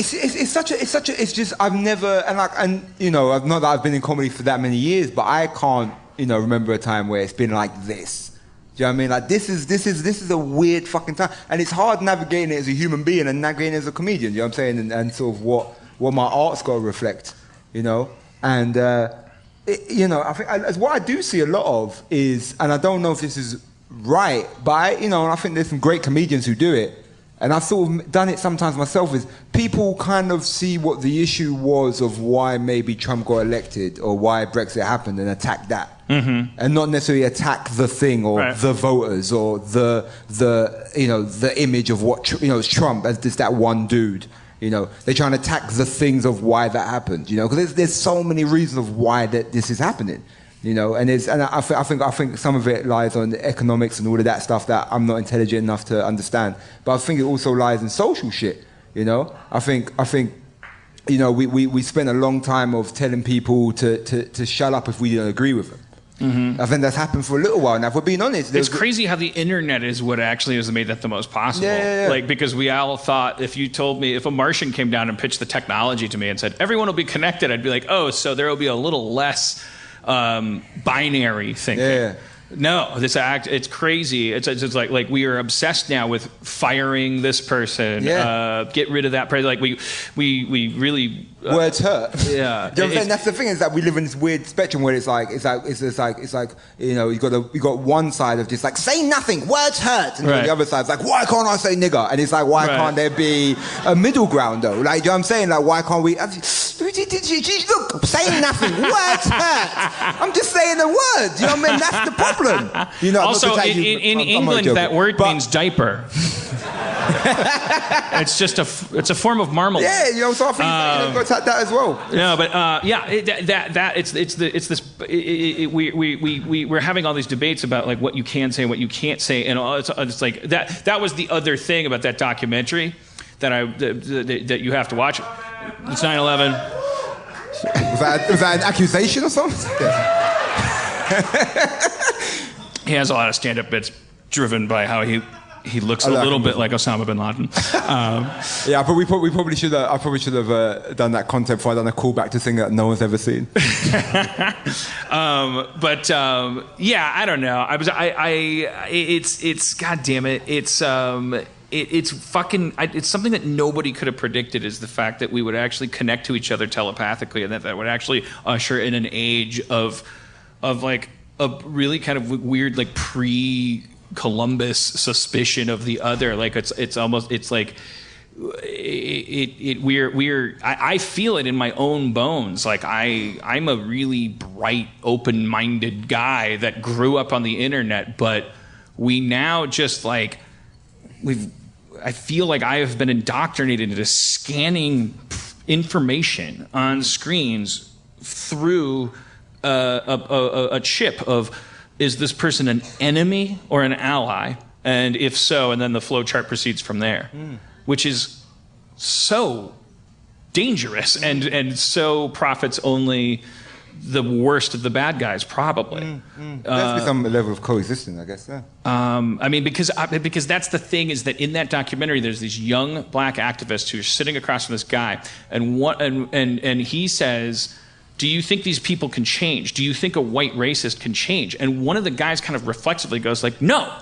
It's just I've never not that I've been in comedy for that many years, but I can't remember a time where it's been like this. Do you know what I mean? Like this is a weird fucking time, and it's hard navigating it as a human being and navigating it as a comedian. You know what I'm saying? And sort of what my art's got to reflect, and I think what I do see a lot of is, and I don't know if this is right, but I think there's some great comedians who do it. And I've sort of done it sometimes myself, is people kind of see what the issue was of why maybe Trump got elected or why Brexit happened and attack that. Mm-hmm. And not necessarily attack the thing or the voters or the image of what, it's Trump as just that one dude. They're trying to attack the things of why that happened, because there's so many reasons of why that this is happening. And I think some of it lies on the economics and all of that stuff that I'm not intelligent enough to understand. But I think it also lies in social shit. I think we spent a long time of telling people to shut up if we don't agree with them. Mm-hmm. I think that's happened for a little while now. If we're being honest, it's crazy how the internet is what actually has made that the most possible. Yeah. Like, because we all thought if a Martian came down and pitched the technology to me and said everyone will be connected, I'd be like, oh, so there will be a little less binary thinking. Yeah. No, it's crazy. It's like we are obsessed now with firing this person, get rid of that person. Like we really words hurt. Yeah, and that's the thing, is that we live in this weird spectrum where it's like you got one side of just like say nothing, words hurt, and the other side's like why can't I say nigger, and it's like why can't there be a middle ground though? Like, do you know what I'm saying? Like why can't we? Look, saying nothing, words hurt. I'm just saying the words. You know what I mean? That's the problem. Also, in England, that word means diaper. It's a form of marmalade. Yeah, so I think you've got to attack that as well. No, but we're having all these debates about like what you can say, what you can't say, and it's like that. That was the other thing about that documentary that you have to watch. It's 9/11. Was that an accusation or something? He has a lot of stand-up bits driven by how he looks a little bit like Osama bin Laden. But we probably should have. I probably should have done that content before I done a callback to thing that no one's ever seen. I don't know. It's God damn it. It's fucking. It's something that nobody could have predicted, is the fact that we would actually connect to each other telepathically, and that would actually usher in an age of like a really kind of weird like pre-Columbus suspicion of the other. Like I feel it in my own bones. Like I'm a really bright, open-minded guy that grew up on the internet, but we now just like I feel like I have been indoctrinated into scanning information on screens through a chip of, is this person an enemy or an ally? And if so, and then the flow chart proceeds from there, which is so dangerous and so profits only the worst of the bad guys, probably. There's some level of coexistence, I guess. Yeah. I mean, because that's the thing, is that in that documentary, there's these young black activists who are sitting across from this guy, and he says, do you think these people can change? Do you think a white racist can change? And one of the guys kind of reflexively goes like, no.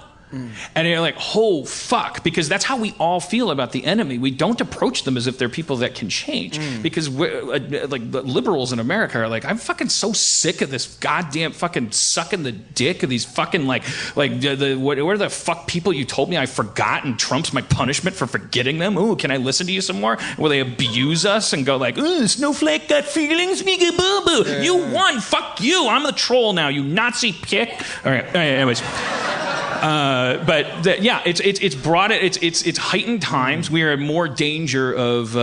And you're like, oh, fuck, because that's how we all feel about the enemy. We don't approach them as if they're people that can change, because we're, like the liberals in America are like, I'm fucking so sick of this goddamn fucking sucking the dick of these fucking like what are the fuck people you told me I forgot, and Trump's my punishment for forgetting them. Ooh, can I listen to you some more? Where they abuse us and go like, ooh, snowflake got feelings, boo boo. You won, fuck you. I'm the troll now, you Nazi pick. All right, anyways. It's brought it. It's heightened times. We are in more danger of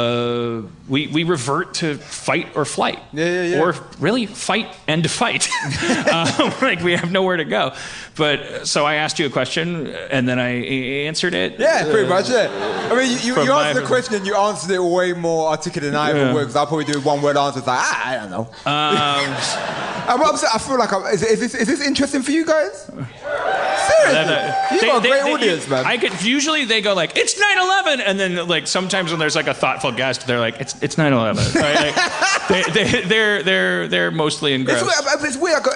we revert to fight or flight, or really fight and fight. Like we have nowhere to go. But so I asked you a question and then I answered it. Yeah, pretty much. Yeah. I mean, you answered the question and you answered it way more articulate than I ever would. Because I'll probably do one word answers like I don't know. I feel like is this interesting for you guys? Seriously, you got a great audience, man. Usually they go like, it's 9/11, and then like sometimes when there's like a thoughtful guest, they're like, it's 9/11. Right? Like, they're mostly engrossed. It's weird. I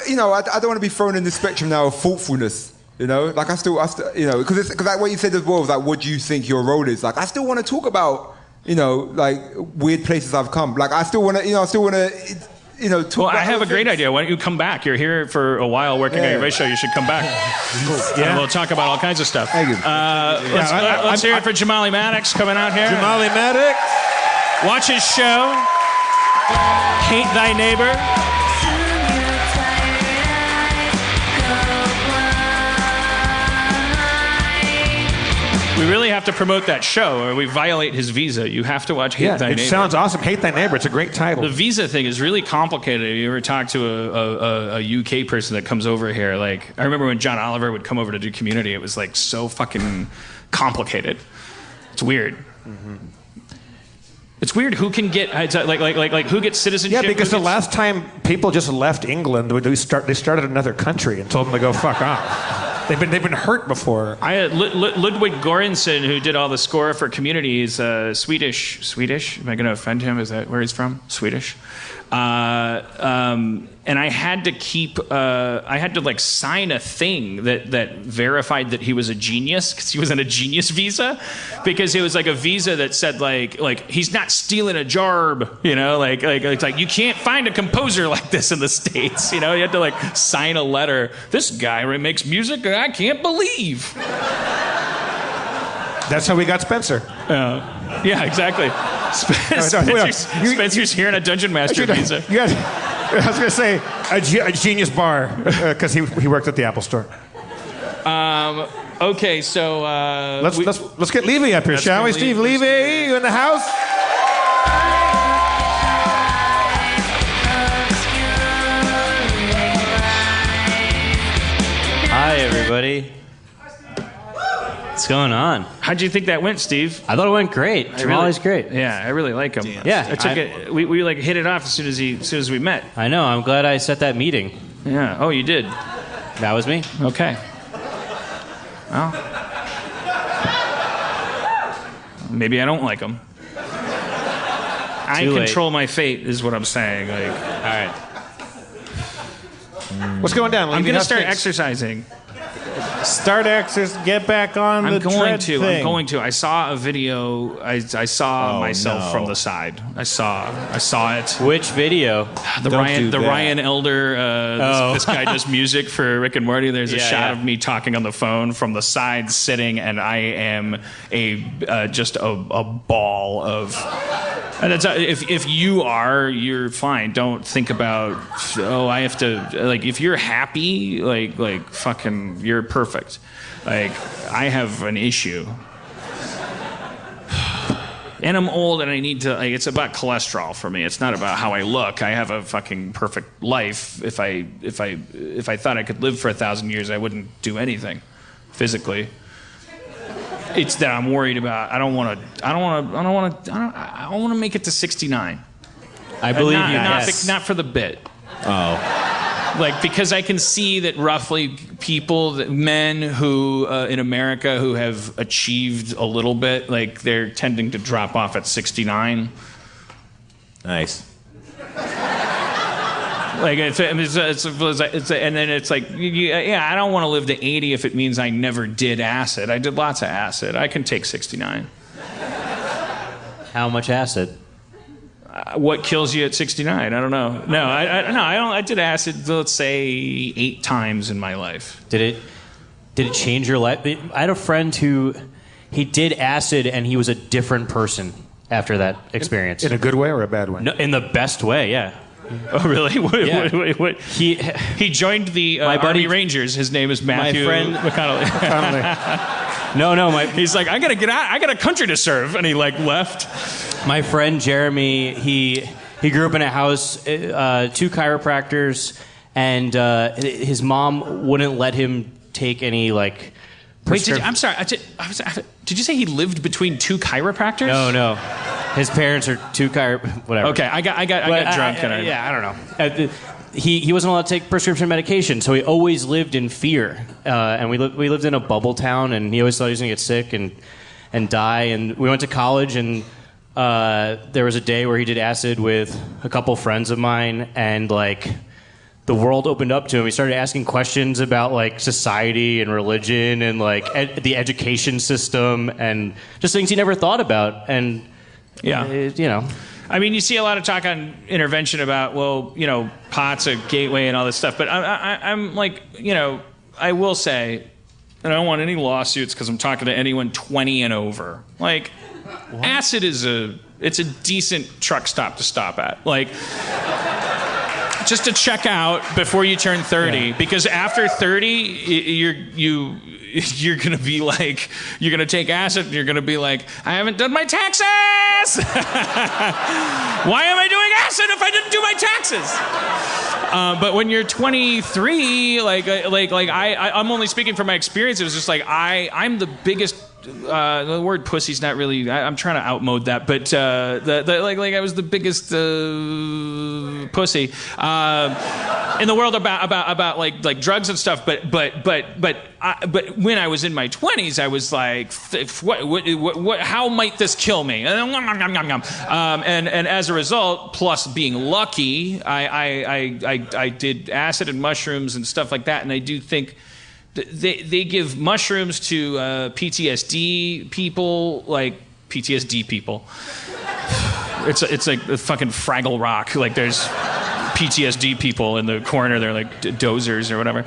don't want to be thrown in the spectrum now of thoughtfulness. Like I still, because like what you said as well was like, what do you think your role is? Like I still want to talk about, like weird places I've come. Like I still want to, Well, I have a great idea. Why don't you come back? You're here for a while working on your radio show. You should come back. Yeah. And we'll talk about all kinds of stuff. Thank you. Let's hear it for Jamali Maddox coming out here. Jamali Maddox. Watch his show. Hate Thy Neighbor. We really have to promote that show or we violate his visa. You have to watch Hate Thy Neighbor. It sounds awesome. Hate Thy Neighbor. It's a great title. The visa thing is really complicated. You ever talk to a UK person that comes over here? Like, I remember when John Oliver would come over to do Community, it was like so fucking complicated. It's weird. Mm-hmm. It's weird who can get like who gets citizenship. Yeah, because the last time people just left England, they started another country and told them to go fuck off. They've been hurt before. Ludwig Göransson, who did all the score for Community, is Swedish. Swedish? Am I going to offend him? Is that where he's from? Swedish. And I had to like sign a thing that verified that he was a genius, because he was on a genius visa, because it was like a visa that said like he's not stealing a jarb, like it's like you can't find a composer like this in the States, you had to like sign a letter. This guy makes music I can't believe. That's how we got Spencer. Yeah, exactly. Spencer's here on a Dungeon Master visa. I was going to say a genius bar, because he worked at the Apple Store. Okay, so let's get Levy up here, shall we? Steve Levy, you in the house? Hi, everybody. What's going on? How'd you think that went, Steve? I thought it went great. Jamali's great. Yeah, I really like him. Yeah, we like hit it off as soon as we met. I know. I'm glad I set that meeting. Yeah. Oh, you did. That was me. Okay. Well, maybe I don't like him. I control my fate, is what I'm saying. Like, all right. What's going down? I'm gonna start exercising. Get back on the tread thing. I'm going to. I saw a video. I saw myself from the side. I saw it. Which video? The Ryan Elder. This guy does music for Rick and Morty. There's a shot of me talking on the phone from the side, sitting, and I am just a ball of And it's, if you are, you're fine. Don't think about, I have to, like, if you're happy, like fucking, you're perfect. Like, I have an issue. And I'm old and I need to, like, it's about cholesterol for me. It's not about how I look. I have a fucking perfect life. If I thought I could live for 1,000 years, I wouldn't do anything physically. It's that I'm worried about. I don't want to make it to 69. I believe you. Yes. Not for the bit. Oh. Like, because I can see that roughly men who in America who have achieved a little bit, like, they're tending to drop off at 69. Nice. Like, and then it's like, I don't want to live to 80 if it means I never did acid. I did lots of acid. I can take 69. How much acid? What kills you at 69? I don't know. No, I did acid, let's say, 8 times in my life. Did it change your life? I had a friend who he did acid and he was a different person after that experience. In a good way or a bad way? No, in the best way, yeah. Oh, really? What? He joined the Army Rangers. His name is Matthew McConnelly. No, he's like, I gotta get out. I got a country to serve, and he like left. My friend Jeremy, he grew up in a house, 2 chiropractors, and his mom wouldn't let him take any like. Wait, I'm sorry. Did you say he lived between 2 chiropractors? No. His parents are 2 whatever. Okay, I got drunk. I don't know. He wasn't allowed to take prescription medication, so he always lived in fear. And we lived in a bubble town, and he always thought he was going to get sick and die. And we went to college, and there was a day where he did acid with a couple friends of mine, and like the world opened up to him. He started asking questions about like society and religion and like the education system and just things he never thought about. And I mean, you see a lot of talk on intervention about, well, pot's a gateway and all this stuff. But I'm like, I will say, and I don't want any lawsuits because I'm talking to anyone 20 and over. Like, what? Acid it's a decent truck stop to stop at. Like, just to check out before you turn 30, because after 30, you're gonna be like, you're gonna take acid and you're gonna be like, I haven't done my taxes. Why am I doing acid if I didn't do my taxes? But when you're 23, I'm only speaking from my experience. It was just like I'm the biggest. The word pussy's not really. I'm trying to outmode that, but I was the biggest pussy in the world about like drugs and stuff. But when I was in my 20s, I was like, what? How might this kill me? And as a result, plus being lucky, I did acid and mushrooms and stuff like that, and I do think. They give mushrooms to PTSD people, like PTSD people. It's like the fucking Fraggle Rock. Like there's PTSD people in the corner. They're like dozers or whatever.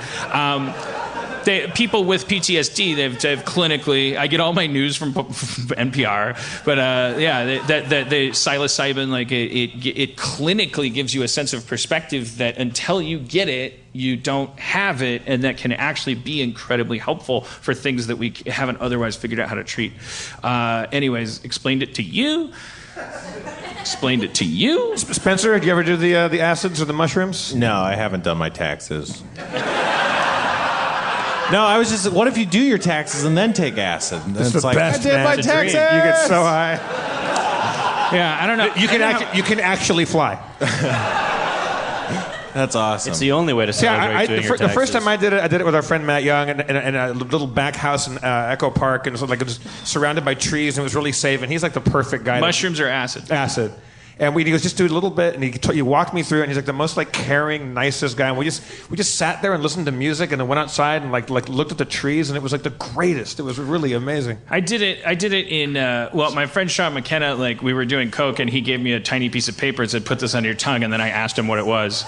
People with PTSD, they've clinically. I get all my news from NPR, but the psilocybin, like it clinically gives you a sense of perspective that until you get it, you don't have it, and that can actually be incredibly helpful for things that we haven't otherwise figured out how to treat. Anyways, explained it to you. Spencer, did you ever do the acids or the mushrooms? No, I haven't done my taxes. No, I was just. What if you do your taxes and then take acid? And it's like, best, I did my taxes. You get so high. Yeah, I don't know. You can actually fly. That's awesome. It's the only way to celebrate doing your taxes. The first time I did it with our friend Matt Young in a little back house in Echo Park, and it was surrounded by trees, and it was really safe. And he's like the perfect guy. Mushrooms or acid? Acid. And he goes, just do a little bit, and he walked me through it, and he's like the most like caring, nicest guy. And we just sat there and listened to music, and then went outside and like looked at the trees, and it was like the greatest. It was really amazing. I did it in my friend Sean McKenna, like we were doing coke, and he gave me a tiny piece of paper and said, "Put this on your tongue," and then I asked him what it was.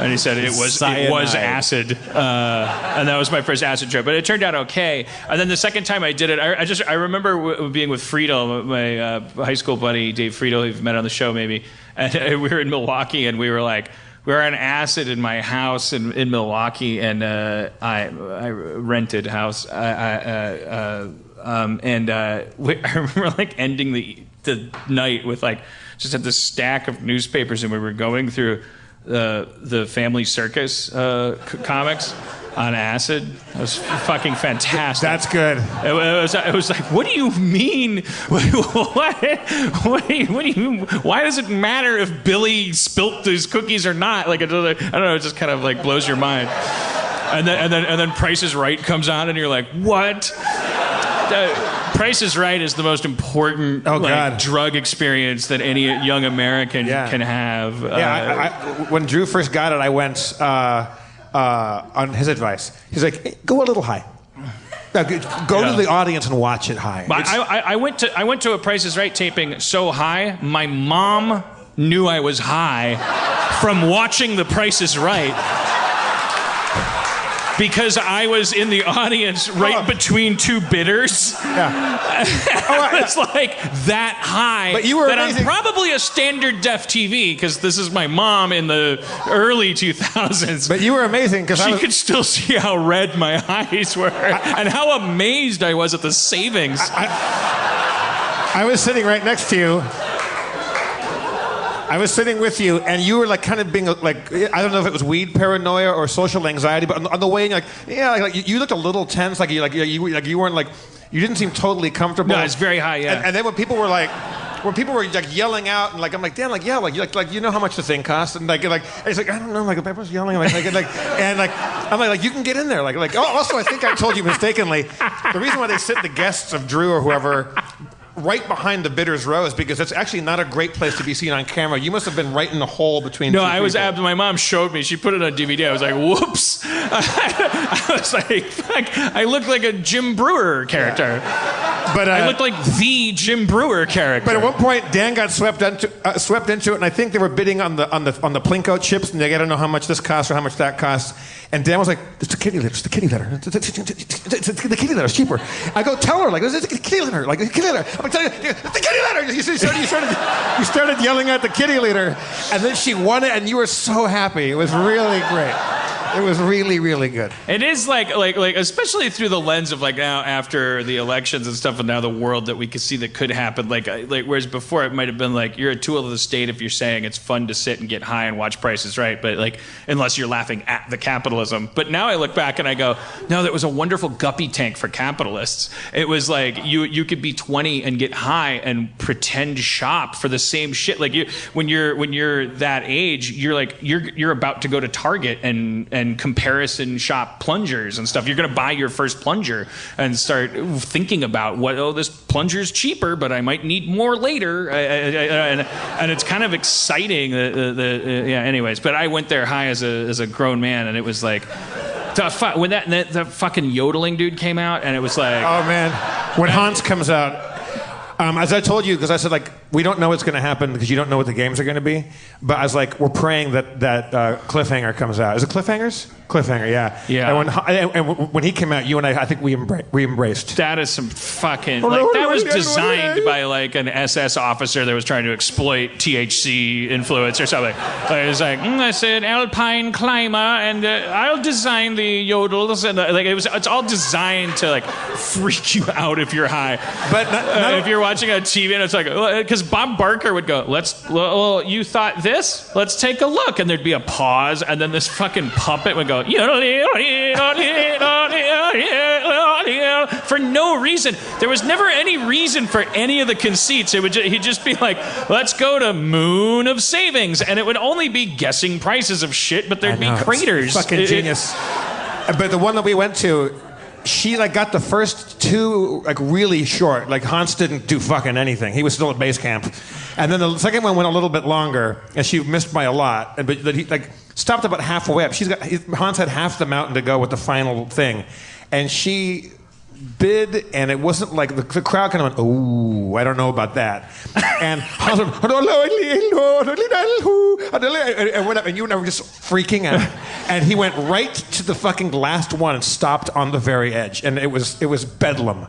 And he said it was acid, and that was my first acid trip. But it turned out okay. And then the second time I did it, I remember being with Friedel, my high school buddy Dave Friedel, who you've met on the show maybe, and we were in Milwaukee, and we were on acid in my house in Milwaukee, and I rented house, I remember ending the night with just had this stack of newspapers, and we were going through the Family Circus comics on acid. It was fucking fantastic. That's good. It was like, what do you mean? What do you mean? Why does it matter if Billy spilt his cookies or not? I don't know. It just kind of blows your mind. And then Price is Right comes on, and you're like, what? Price is Right is the most important drug experience that any young American can have. When Drew first got it, I went on his advice. He's like, hey, go a little high. Go to the audience and watch it high. I went to a Price is Right taping so high, my mom knew I was high from watching The Price is Right. Because I was in the audience between two bidders. Yeah. I was that high. But you were that amazing. On probably a standard def TV, because this is my mom in the early 2000s. But you were amazing because she could still see how red my eyes were and how amazed I was at the savings. I was sitting right next to you. I was sitting with you, and you were kind of being I don't know if it was weed paranoia or social anxiety, but on the way, you looked a little tense, you weren't you didn't seem totally comfortable. No, it's very high, yeah. And then when people were yelling out, and I'm like, Dan, you know how much the thing costs, and and he's like, I don't know, everyone's yelling, and I'm like, you can get in there, also, I think I told you mistakenly, the reason why they sit the guests of Drew or whoever right behind the bidders row is because it's actually not a great place to be seen on camera. You must have been right in the hole between. No, two I was. people. My mom showed me. She put it on DVD. I was like, whoops. I was like, fuck. I looked like a Jim Brewer character. Yeah. But I looked like the Jim Brewer character. But at one point, Dan got swept into it, and I think they were bidding on the Plinko chips, and they got to know how much this costs or how much that costs. And Dan was like, "It's the kitty litter. It's the kitty litter. The kitty litter is cheaper." I go, "Tell her, it's the kitty litter, the kitty litter." I'm telling you, it's the kitty litter. You started yelling at the kitty litter, and then she won it, and you were so happy. It was really great. It was really, really good. It is especially through the lens of now after the elections and stuff, and now the world that we can see that could happen. Whereas before it might have been you're a tool of the state if you're saying it's fun to sit and get high and watch Price is Right, but unless you're laughing at the capitalism. But now I look back and I go, no, that was a wonderful guppy tank for capitalists. It was you could be 20 and get high and pretend shop for the same shit. When you're that age, you're about to go to Target and comparison shop plungers and stuff. You're going to buy your first plunger and start thinking about this plunger's cheaper, but I might need more later. And it's kind of exciting. Anyways, but I went there high as a grown man, and it was when the fucking yodeling dude came out, and it was like, oh man, when Hans comes out. As I told you, because I said we don't know what's going to happen because you don't know what the games are going to be. But I was we're praying that Cliffhanger comes out. Is it Cliffhangers? Cliffhanger, yeah. Yeah. And when he came out, you and I think we embraced. That is some fucking that was designed by an SS officer that was trying to exploit THC influence or something. It was I said Alpine climber, and I'll design the yodels, and it's all designed to freak you out if you're high. But if you're watching on TV and it's because Bob Barker would go, you thought this? Let's take a look. And there'd be a pause, and then this fucking puppet would go, for no reason. There was never any reason for any of the conceits. He'd just be let's go to Moon of Savings. And it would only be guessing prices of shit, but there'd be craters. It's fucking genius. But the one that we went to, she got the first two really short. Hans didn't do fucking anything. He was still at base camp. And then the second one went a little bit longer, and she missed by a lot. But he stopped about halfway up. Hans had half the mountain to go with the final thing, and she bid, and it wasn't the crowd kind of went, "Ooh, I don't know about that." And Hans went, I went up, and you and I were just freaking out. And he went right to the fucking last one and stopped on the very edge. And it was bedlam.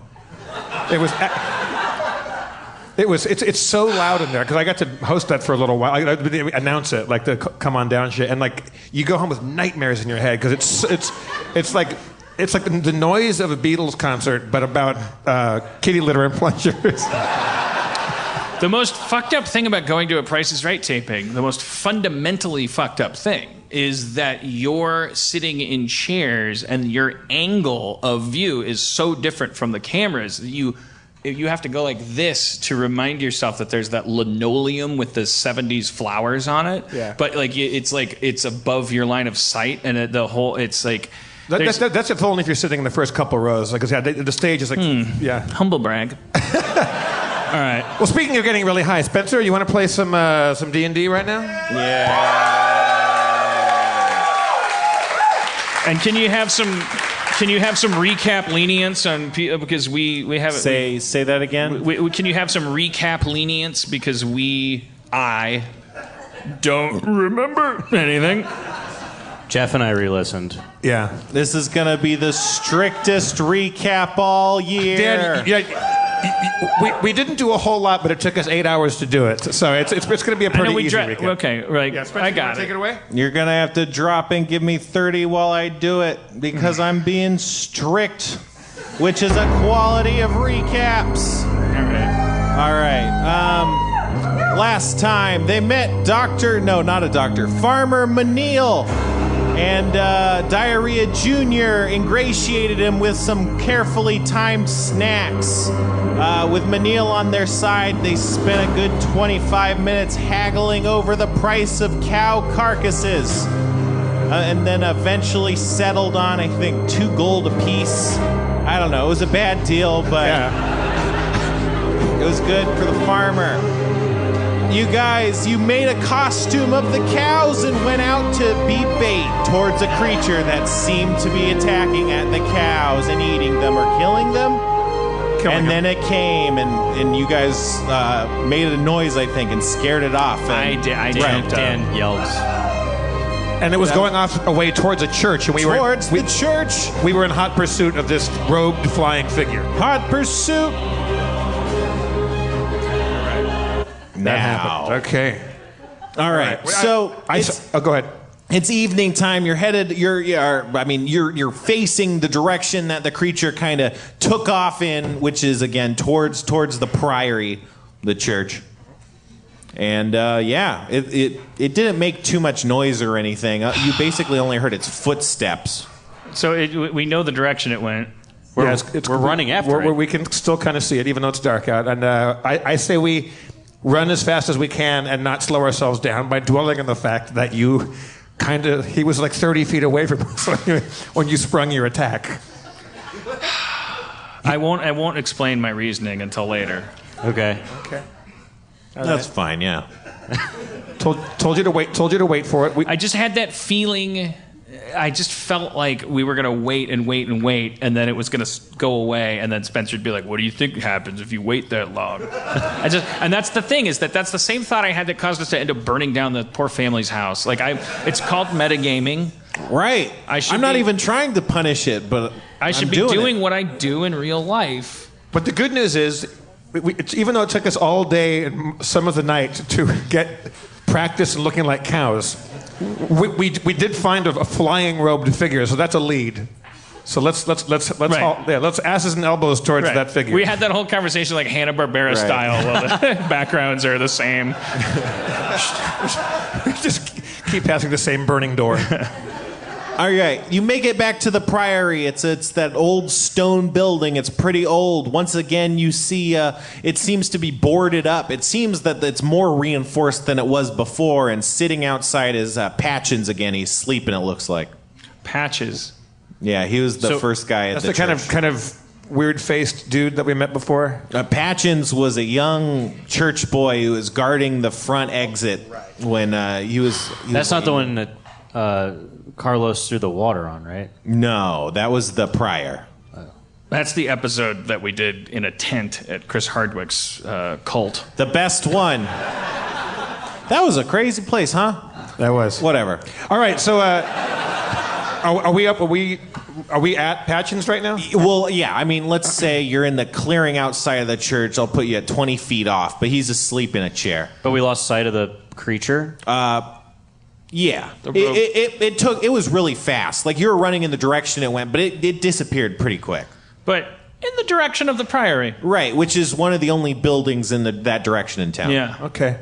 It's so loud in there because I got to host that for a little while. I announce it like the come on down shit, and like you go home with nightmares in your head because it's like the noise of a Beatles concert, but about kitty litter and plungers. The most fucked up thing about going to a Price is Right taping, the most fundamentally fucked up thing, is that you're sitting in chairs and your angle of view is so different from the cameras that you have to go like this to remind yourself that there's that linoleum with the 70s flowers on it. Yeah. But it's above your line of sight, and it's like. That's if only if you're sitting in the first couple rows, because the stage is like, humble brag. All right. Well, speaking of getting really high, Spencer, you want to play some D&D right now? Yeah. And can you have some recap lenience on because we have say that again? Can you have some recap lenience because I don't remember anything. Jeff and I re-listened. Yeah. This is going to be the strictest recap all year. Dan, we didn't do a whole lot, but it took us 8 hours to do it. So it's going to be a pretty easy recap. Okay, right. Yeah, Spencer, I got it. Take it away. You're going to have to drop and give me 30 while I do it because I'm being strict, which is a quality of recaps. All right. Last time they met Farmer Manil. And Diarrhea Jr. ingratiated him with some carefully timed snacks. With Manil on their side, they spent a good 25 minutes haggling over the price of cow carcasses. And then eventually settled on, I think, 2 gold apiece. I don't know, it was a bad deal, but it was good for the farmer. You guys, you made a costume of the cows and went out to be bait towards a creature that seemed to be attacking at the cows and eating them or killing them. Then it came, and you guys made a noise, I think, and scared it off. I did. Dan yelled. And it was going off away towards a church, and the church. We were in hot pursuit of this robed flying figure. Hot pursuit. That happened. Okay. All right. So go ahead. It's evening time. You're headed. You're facing the direction that the creature kind of took off in, which is again towards the priory, the church. And it didn't make too much noise or anything. You basically only heard its footsteps. So we know the direction it went. We're running after it. We can still kind of see it, even though it's dark out. And I say we run as fast as we can and not slow ourselves down by dwelling on the fact that he was like 30 feet away from us when you sprung your attack. I won't explain my reasoning until later. Okay. That's fine, yeah. Told you to wait for it. I just had that feeling. I just felt like we were going to wait and wait and wait, and then it was going to go away, and then Spencer would be like, what do you think happens if you wait that long? And that's the thing, is that's the same thought I had that caused us to end up burning down the poor family's house. It's called metagaming. Right. I'm not even trying to punish it, but I should be doing what I do in real life. But the good news is, even though it took us all day and some of the night to get practice looking like cows, we did find a flying robed figure, so that's a lead. So let's asses and elbows towards that figure. We had that whole conversation like Hanna-Barbera style. Well, the backgrounds are the same. Just keep passing the same burning door. All right, you make it back to the priory. It's that old stone building. It's pretty old. Once again, you see it seems to be boarded up. It seems that it's more reinforced than it was before. And sitting outside is Patchins again. He's sleeping, it looks like. Patches. Yeah, he was the first guy at the church. That's the kind of weird-faced dude that we met before. Patchins was a young church boy who was guarding the front exit when he was. That's not the one that Carlos threw the water on, right? No, that was the prior. That's the episode that we did in a tent at Chris Hardwick's cult. The best one. That was a crazy place, huh? That was. Whatever. All right, so are we up? Are we at Patchen's right now? Well, yeah. I mean, let's say you're in the clearing outside of the church. I'll put you at 20 feet off, but he's asleep in a chair. But we lost sight of the creature? Yeah. It was really fast. Like, you were running in the direction it went, but it disappeared pretty quick. But in the direction of the Priory. Right, which is one of the only buildings in that direction in town. Yeah. Okay.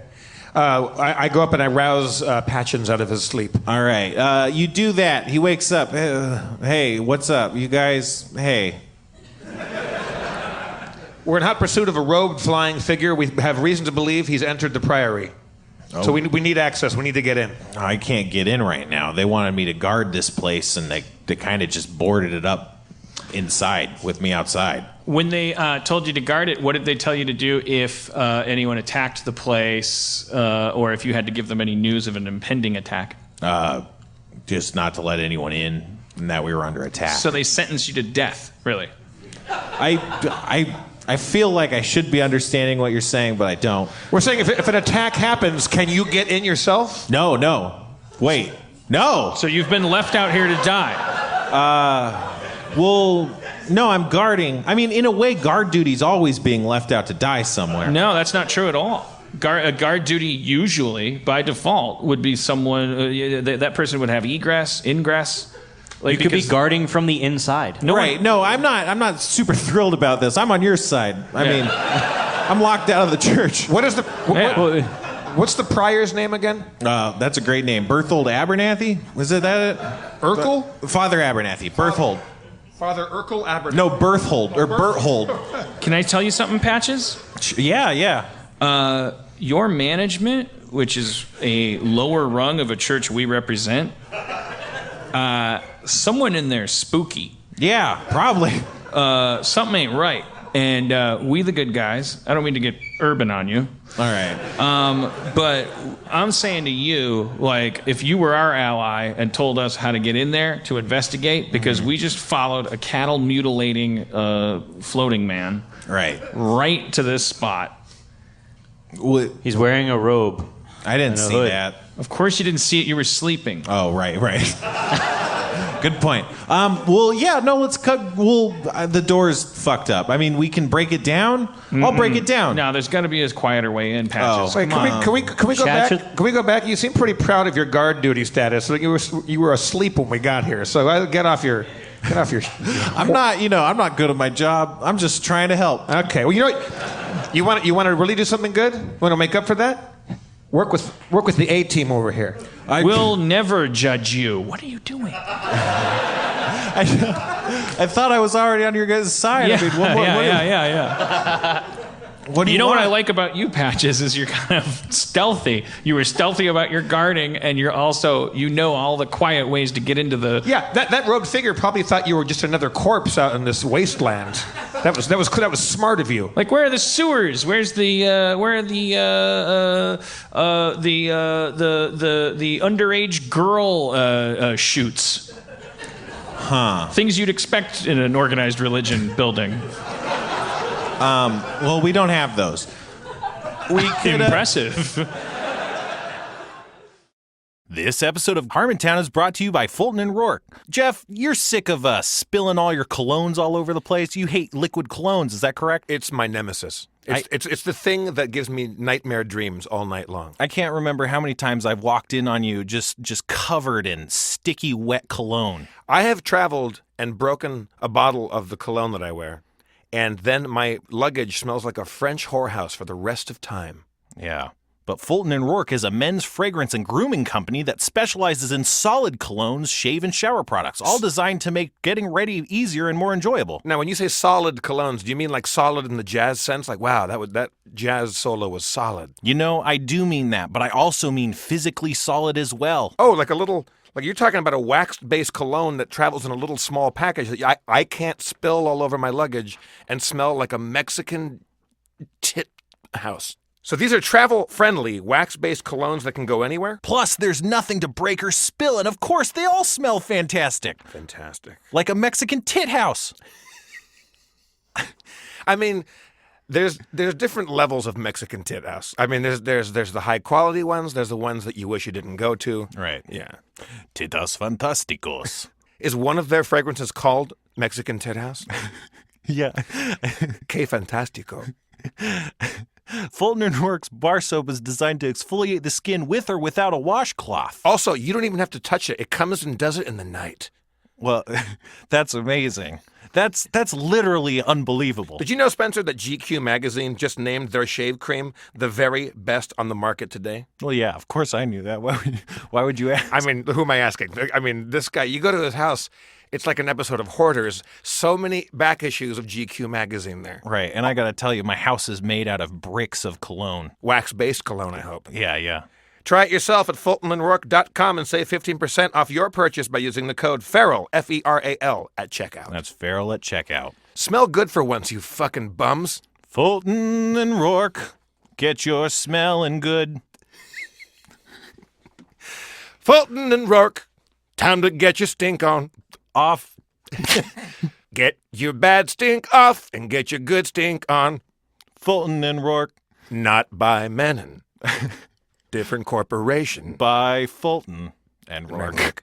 I go up and I rouse Patchens out of his sleep. All right. You do that. He wakes up. Hey, what's up? You guys, hey. We're in hot pursuit of a robed flying figure. We have reason to believe he's entered the Priory. Oh. So we need access. We need to get in. I can't get in right now. They wanted me to guard this place, and they kind of just boarded it up inside with me outside. When they told you to guard it, what did they tell you to do if anyone attacked the place, or if you had to give them any news of an impending attack? Just not to let anyone in, and that we were under attack. So they sentenced you to death, really? I feel like I should be understanding what you're saying, but I don't. We're saying if an attack happens, can you get in yourself? No. Wait. No. So you've been left out here to die? Well, no, I'm guarding. I mean, in a way, guard duty's always being left out to die somewhere. No, that's not true at all. Guard duty usually, by default, would be someone, that person would have egress, ingress. Like, you could be guarding from the inside. No, right. No, I'm not super thrilled about this. I'm on your side. I mean, I'm locked out of the church. What is what's the prior's name again? That's a great name. Berthold Abernathy? Was that it? Urkel? Father Abernathy. Berthold. Father Urkel Abernathy. No, Berthold or Berthold. Can I tell you something, Patches? Yeah. Your management, which is a lower rung of a church we represent, someone in there spooky. Yeah, probably. Something ain't right. And we the good guys, I don't mean to get urban on you. All right. But I'm saying to you, like, if you were our ally and told us how to get in there to investigate, because we just followed a cattle mutilating floating man right to this spot. He's wearing a robe. I didn't see that. Of course you didn't see it. You were sleeping. Oh, right. Good point. Well, yeah, no, let's cut. The door's fucked up. I mean, we can break it down. I'll break it down. No, there's got to be a quieter way in, Patches. Wait, can we go back? Can we go back? You seem pretty proud of your guard duty status. Like you were asleep when we got here. So get off your. I'm not good at my job. I'm just trying to help. Okay. Well, you know what? You want to really do something good? Want to make up for that? Work with the A team over here. We'll never judge you. What are you doing? I thought I was already on your guys' side. Yeah, I mean, yeah. What do you know what I like about you, Patches, is you're kind of stealthy. You were stealthy about your guarding, and you're also, all the quiet ways to get into the... Yeah, that robed figure probably thought you were just another corpse out in this wasteland. That was smart of you. Like, where are the sewers? Where's the underage girl chutes? Huh. Things you'd expect in an organized religion building. Well, we don't have those. Impressive. This episode of Harmontown is brought to you by Fulton and Rourke. Jeff, you're sick of spilling all your colognes all over the place. You hate liquid colognes, is that correct? It's my nemesis. It's the thing that gives me nightmare dreams all night long. I can't remember how many times I've walked in on you just covered in sticky, wet cologne. I have traveled and broken a bottle of the cologne that I wear, and then my luggage smells like a French whorehouse for the rest of time. Yeah. But Fulton and Rourke is a men's fragrance and grooming company that specializes in solid colognes, shave and shower products, all designed to make getting ready easier and more enjoyable. Now, when you say solid colognes, do you mean like solid in the jazz sense? Like, wow, that jazz solo was solid. I do mean that, but I also mean physically solid as well. Oh, like you're talking about a wax-based cologne that travels in a little small package that I can't spill all over my luggage and smell like a Mexican tit house. So these are travel-friendly, wax-based colognes that can go anywhere? Plus, there's nothing to break or spill, and of course, they all smell fantastic. Fantastic. Like a Mexican tit house. I mean, There's different levels of Mexican tit house. I mean, there's the high quality ones. There's the ones that you wish you didn't go to. Right. Yeah. Titas fantásticos. Is one of their fragrances called Mexican tit house? Yeah. Que fantástico. Fulton & Rourke's bar soap is designed to exfoliate the skin with or without a washcloth. Also, you don't even have to touch it. It comes and does it in the night. Well, that's amazing. That's literally unbelievable. Did you know, Spencer, that GQ magazine just named their shave cream the very best on the market today? Well, yeah, of course I knew that. Why would you ask? I mean, who am I asking? I mean, this guy, you go to his house, it's like an episode of Hoarders. So many back issues of GQ magazine there. Right, and I got to tell you, my house is made out of bricks of cologne. Wax-based cologne, I hope. Yeah. Try it yourself at FultonandRourke.com and save 15% off your purchase by using the code FERAL, F-E-R-A-L, at checkout. That's Feral at checkout. Smell good for once, you fucking bums. Fulton and Rourke, get your smelling good. Fulton and Rourke, time to get your stink on. Off. Get your bad stink off and get your good stink on. Fulton and Rourke. Not by Menon. Different corporation. By Fulton and Rourke.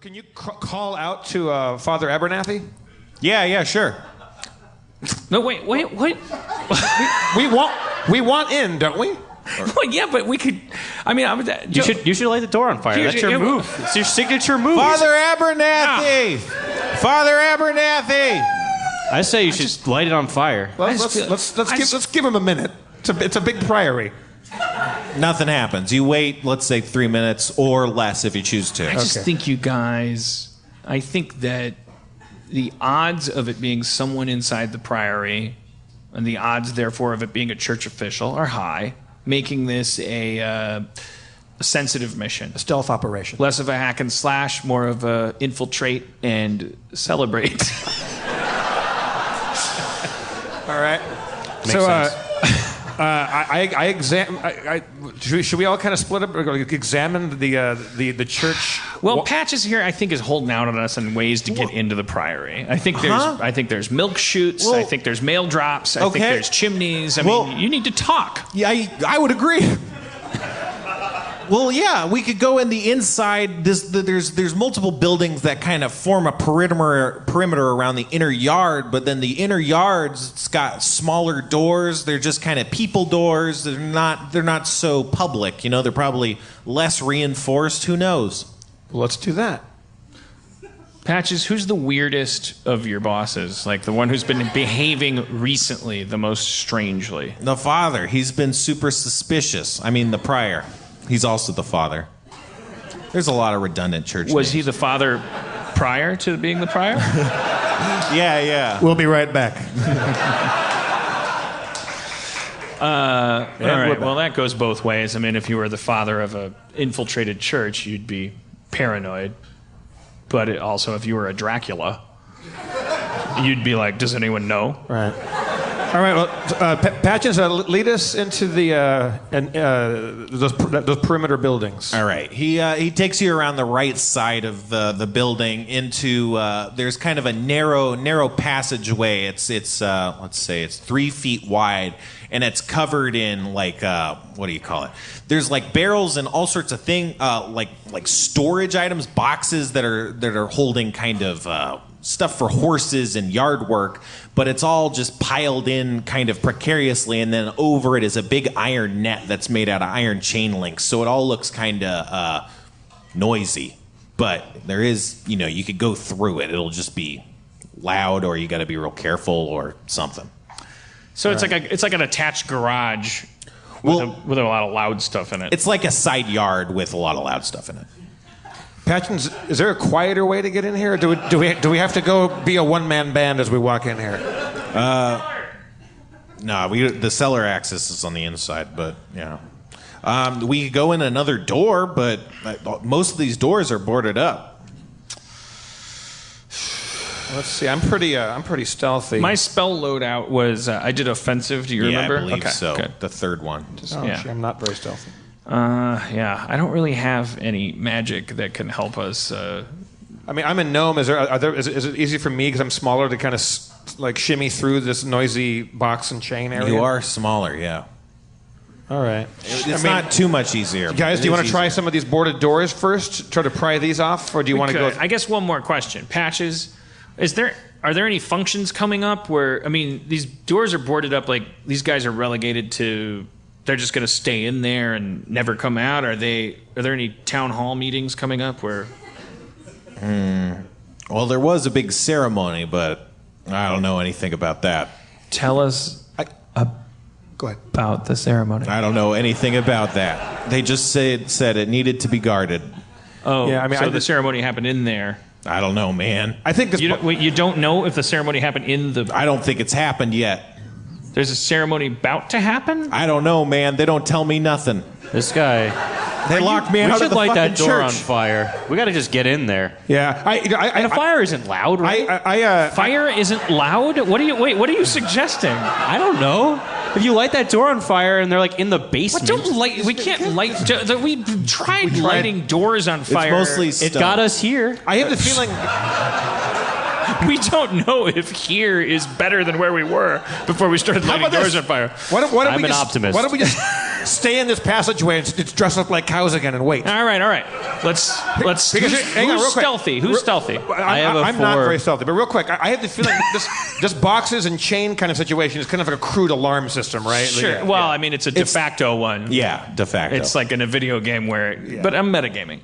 Can you call out to Father Abernathy? Yeah, sure. No, wait, what? We want in, don't we? Well, yeah, but we could. I mean, you should light the door on fire. That's your move. It's your signature move. Father Abernathy! Father Abernathy! I say you should light it on fire. Let's give him a minute. It's a big priory. Nothing happens. You wait, let's say 3 minutes or less if you choose to. I just think you guys. I think that the odds of it being someone inside the priory, and the odds, therefore, of it being a church official are high, making this a sensitive mission. A stealth operation. Less of a hack and slash, more of a infiltrate and celebrate. All right. Makes sense. Should we all kind of split up or examine the church? Well, Patches here, I think, is holding out on us in ways to get into the priory. I think there's milk chutes. I think there's mail drops. I think there's chimneys. I mean, you need to talk. Yeah, I would agree. Well, yeah, we could go in the inside. There's multiple buildings that kind of form a perimeter around the inner yard, but then the inner yard's it's got smaller doors. They're just kind of people doors. They're not so public. You know, they're probably less reinforced. Who knows? Well, let's do that. Patches, who's the weirdest of your bosses? Like the one who's been behaving recently the most strangely? The father. He's been super suspicious. I mean, the prior. He's also the father. There's a lot of redundant church names. Was he the father prior to being the prior? Yeah. We'll be right back. All right. Well, that goes both ways. I mean, if you were the father of an infiltrated church, you'd be paranoid. But also, if you were a Dracula, you'd be like, does anyone know? Right. All right, well, Patches, lead us into those perimeter buildings. All right, he takes you around the right side of the building into there's kind of a narrow passageway. It's let's say it's 3 feet wide, and it's covered in like what do you call it? There's like barrels and all sorts of like storage items, boxes that are holding kind of stuff for horses and yard work, but it's all just piled in kind of precariously, and then over it is a big iron net that's made out of iron chain links, so it all looks kind of noisy. But there is, you could go through it. It'll just be loud, or you got to be real careful or something. So it's like an attached garage with a lot of loud stuff in it. It's like a side yard with a lot of loud stuff in it. Patches, is there a quieter way to get in here? Do we have to go be a one-man band as we walk in here? No, the cellar access is on the inside, but yeah. We could go in another door, but most of these doors are boarded up. Let's see. I'm pretty stealthy. My spell loadout was I did offensive. Do you remember? I believe so. Good. The third one. I'm not very stealthy. Yeah, I don't really have any magic that can help us. I mean, I'm a gnome. Is it easy for me because I'm smaller to kind of like shimmy through this noisy box and chain area? You are smaller, yeah. All right. It's not too much easier. Guys, do you want to try some of these boarded doors first? Try to pry these off, or do you want to go? I guess one more question. Patches, are there any functions coming up where, I mean, these doors are boarded up like these guys are relegated to, they're just going to stay in there and never come out? Are there any town hall meetings coming up where? Well, there was a big ceremony, but I don't know anything about that. Tell us Go ahead. about the ceremony. I don't know anything about that. They just said it needed to be guarded. Oh, Yeah, I mean, so I the did- ceremony happened in there. I don't know, man. I think this. You don't know if the ceremony happened in the... I don't think it's happened yet. There's a ceremony about to happen? I don't know, man. They don't tell me nothing. This guy. They locked me We out should of the light fucking that door on church. fire. We got to just get in there. Yeah, And the fire isn't loud, right? Fire isn't loud? What are you suggesting? I don't know. If you light that door on fire and they're like in the basement. We can't light. We tried lighting doors on fire. It's mostly It stone. got us here. I have the feeling. We don't know if here is better than where we were before we started lighting about this? doors on fire. What if I'm we an just, optimist. Why don't we just stay in this passageway and dress up like cows again and wait? All right. Let's. Because hang on, real quick. Stealthy? Who's stealthy? I'm not very stealthy, but real quick, I have the feeling this boxes and chain kind of situation is kind of like a crude alarm system, right? Sure. Yeah, Well, yeah. I mean, it's a de facto one. Yeah, de facto. It's like in a video game where. But I'm metagaming.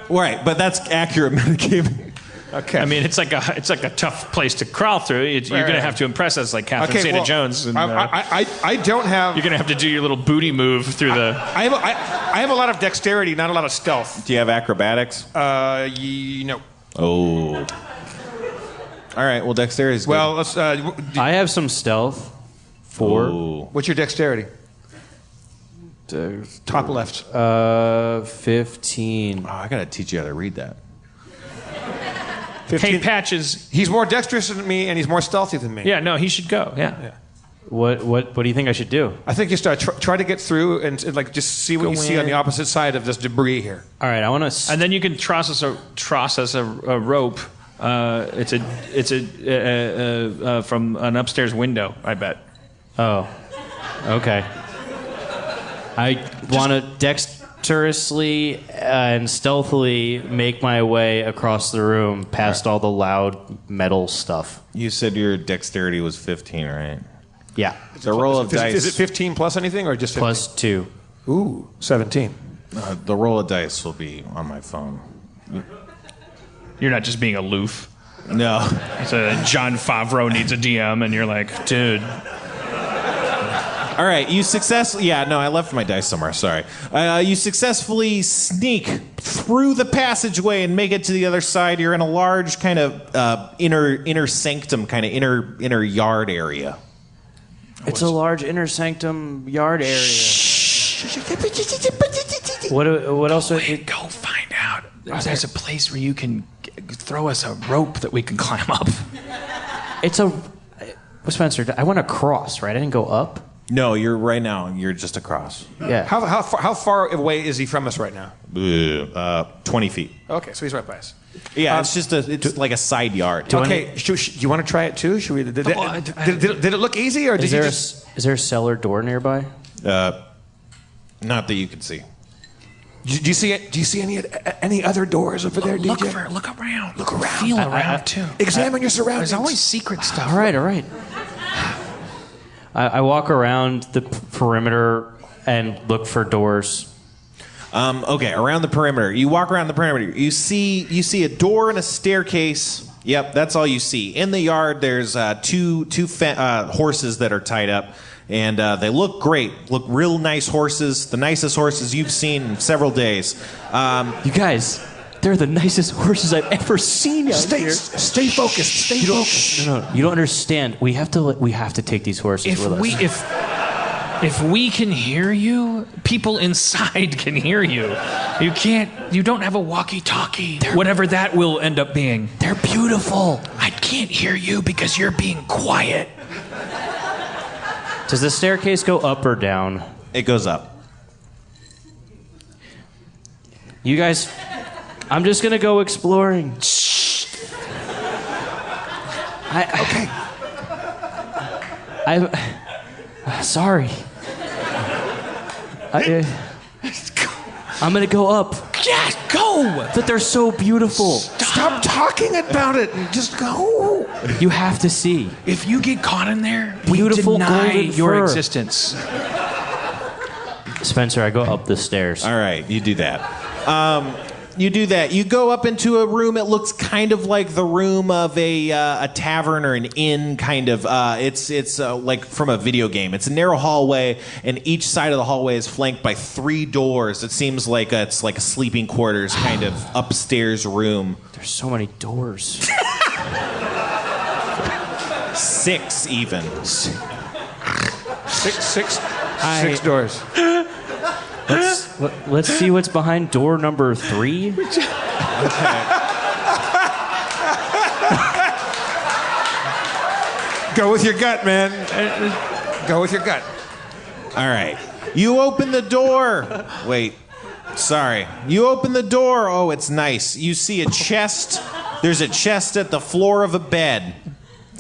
Right, but that's accurate metagaming. Okay. I mean, it's like a tough place to crawl through. You're going to have to impress us like Catherine Okay, well, Zeta-Jones. And, I don't have. you're going to have to do your little booty move through the. I have a lot of dexterity, not a lot of stealth. Do you have acrobatics? No. Oh. All right, well, dexterity is good. Well, let's. I have some stealth. 4. Ooh. What's your dexterity? Top left. 15. Oh, I got to teach you how to read that. 15. Hey, Patches. He's more dexterous than me, and he's more stealthy than me. Yeah, no, he should go. Yeah. What do you think I should do? I think you start try to get through and like just see what you see on the opposite side of this debris here. All right, I want to. And then you can truss us a rope. It's from an upstairs window, I bet. Oh, okay. I want to dexterously and stealthily make my way across the room past all the loud metal stuff. You said your dexterity was 15, right? Yeah. The roll of dice. Is it 15 plus anything or just 15? Plus 2. Ooh, 17. The roll of dice will be on my phone. You're not just being aloof. No. It's John Favreau needs a DM, and you're like, dude. All right, you successfully. Yeah, no, I left my dice somewhere. Sorry. You successfully sneak through the passageway and make it to the other side. You're in a large kind of inner sanctum, kind of inner yard area. It's a large inner sanctum yard area. What else? Go find out. There's a place where you can throw us a rope that we can climb up. It's a. Spencer, I went across, right? I didn't go up. No, you're right now. You're just across. Yeah. How far away is he from us right now? 20 feet. Okay, so he's right by us. Yeah, it's like a side yard. Okay, you want to try it too? Should we? Did it look easy, or did you just? Is there a cellar door nearby? Not that you can see. Do you see it? Do you see any other doors over there, DJ? Look around. Look around. Feel around too. Examine your surroundings. There's always secret stuff. All right. I walk around the perimeter and look for doors. Okay, around the perimeter. You walk around the perimeter. You see a door and a staircase. Yep, that's all you see. In the yard, there's two horses that are tied up, and they look great. Look real nice horses. The nicest horses you've seen in several days. You guys, they're the nicest horses I've ever seen out here. Stay focused. Stay focused. No, you don't understand. We have to take these horses with us. If we can hear you, people inside can hear you. You don't have a walkie-talkie. Whatever that will end up being. They're beautiful. I can't hear you because you're being quiet. Does the staircase go up or down? It goes up. You guys, I'm just gonna go exploring. Okay. Sorry. I'm gonna go up. Yeah, go! But they're so beautiful. Stop talking about it and just go. You have to see. If you get caught in there, Beautiful we deny golden your fur. existence. Spencer, I go up the stairs. All right, you do that. You do that. You go up into a room. It looks kind of like the room of a tavern or an inn, kind of. It's like from a video game. It's a narrow hallway, and each side of the hallway is flanked by 3 doors. It seems like it's like a sleeping quarters kind of upstairs room. There's so many doors. 6 even. Six doors. Let's see what's behind door number 3. Go with your gut, man. Go with your gut. All right. You open the door. Wait. Sorry. You open the door. Oh, it's nice. You see a chest. There's a chest at the floor of a bed.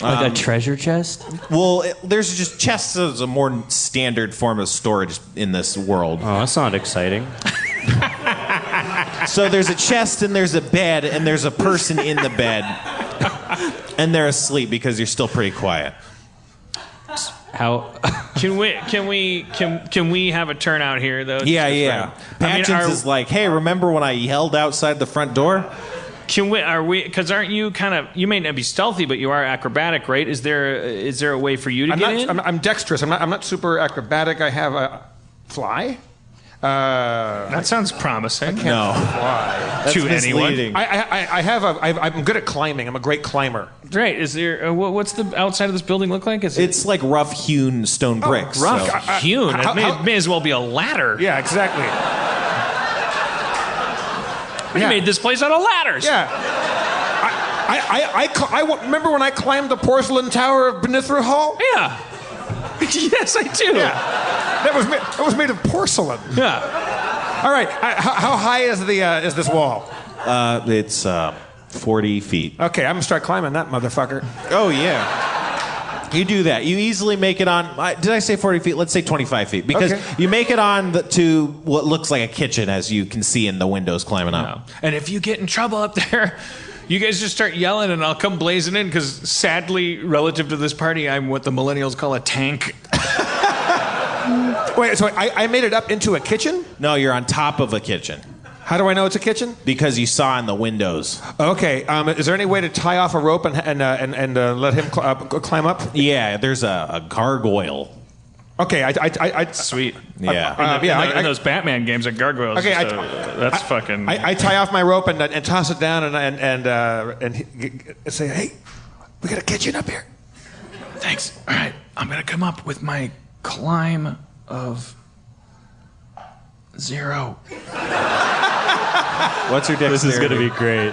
Like a treasure chest? Well, there's just chests as a more standard form of storage in this world. Oh, that's not exciting. So there's a chest and there's a bed and there's a person in the bed. And they're asleep because you're still pretty quiet. How Can we have a turnout here though? Yeah. Patchins is like, hey, remember when I yelled outside the front door? Because aren't you kind of, you may not be stealthy, but you are acrobatic, right? Is there a way for you to get in? I'm dexterous. I'm not super acrobatic. I have a fly. That sounds promising. No. Fly. That's misleading. I'm good at climbing. I'm a great climber. Right. Is there, what's the outside of this building look like? It's like rough hewn stone bricks. Rough so. hewn? It may as well be a ladder. Yeah, exactly. We made this place out of ladders. Yeah. I remember when I climbed the porcelain tower of Benithra Hall? Yeah. Yes, I do. Yeah. That was made of porcelain. Yeah. All right. How high is this wall? It's 40 feet. Okay, I'm gonna start climbing that motherfucker. Oh yeah. You do that. You easily make it on. Did I say 40 feet? Let's say 25 feet. Because you make it on to what looks like a kitchen, as you can see in the windows climbing up. And if you get in trouble up there, you guys just start yelling and I'll come blazing in because sadly, relative to this party, I'm what the millennials call a tank. Wait, so I made it up into a kitchen? No, you're on top of a kitchen. How do I know it's a kitchen? Because you saw in the windows. Okay. Is there any way to tie off a rope and let him climb up? Yeah, there's a gargoyle. Okay, I sweet. Yeah. In those Batman games, a gargoyle. Okay, that's fucking. I tie off my rope and toss it down and say, hey, we got a kitchen up here. Thanks. All right, I'm gonna come up with my climb of 0. What's your dexterity? This is gonna be great.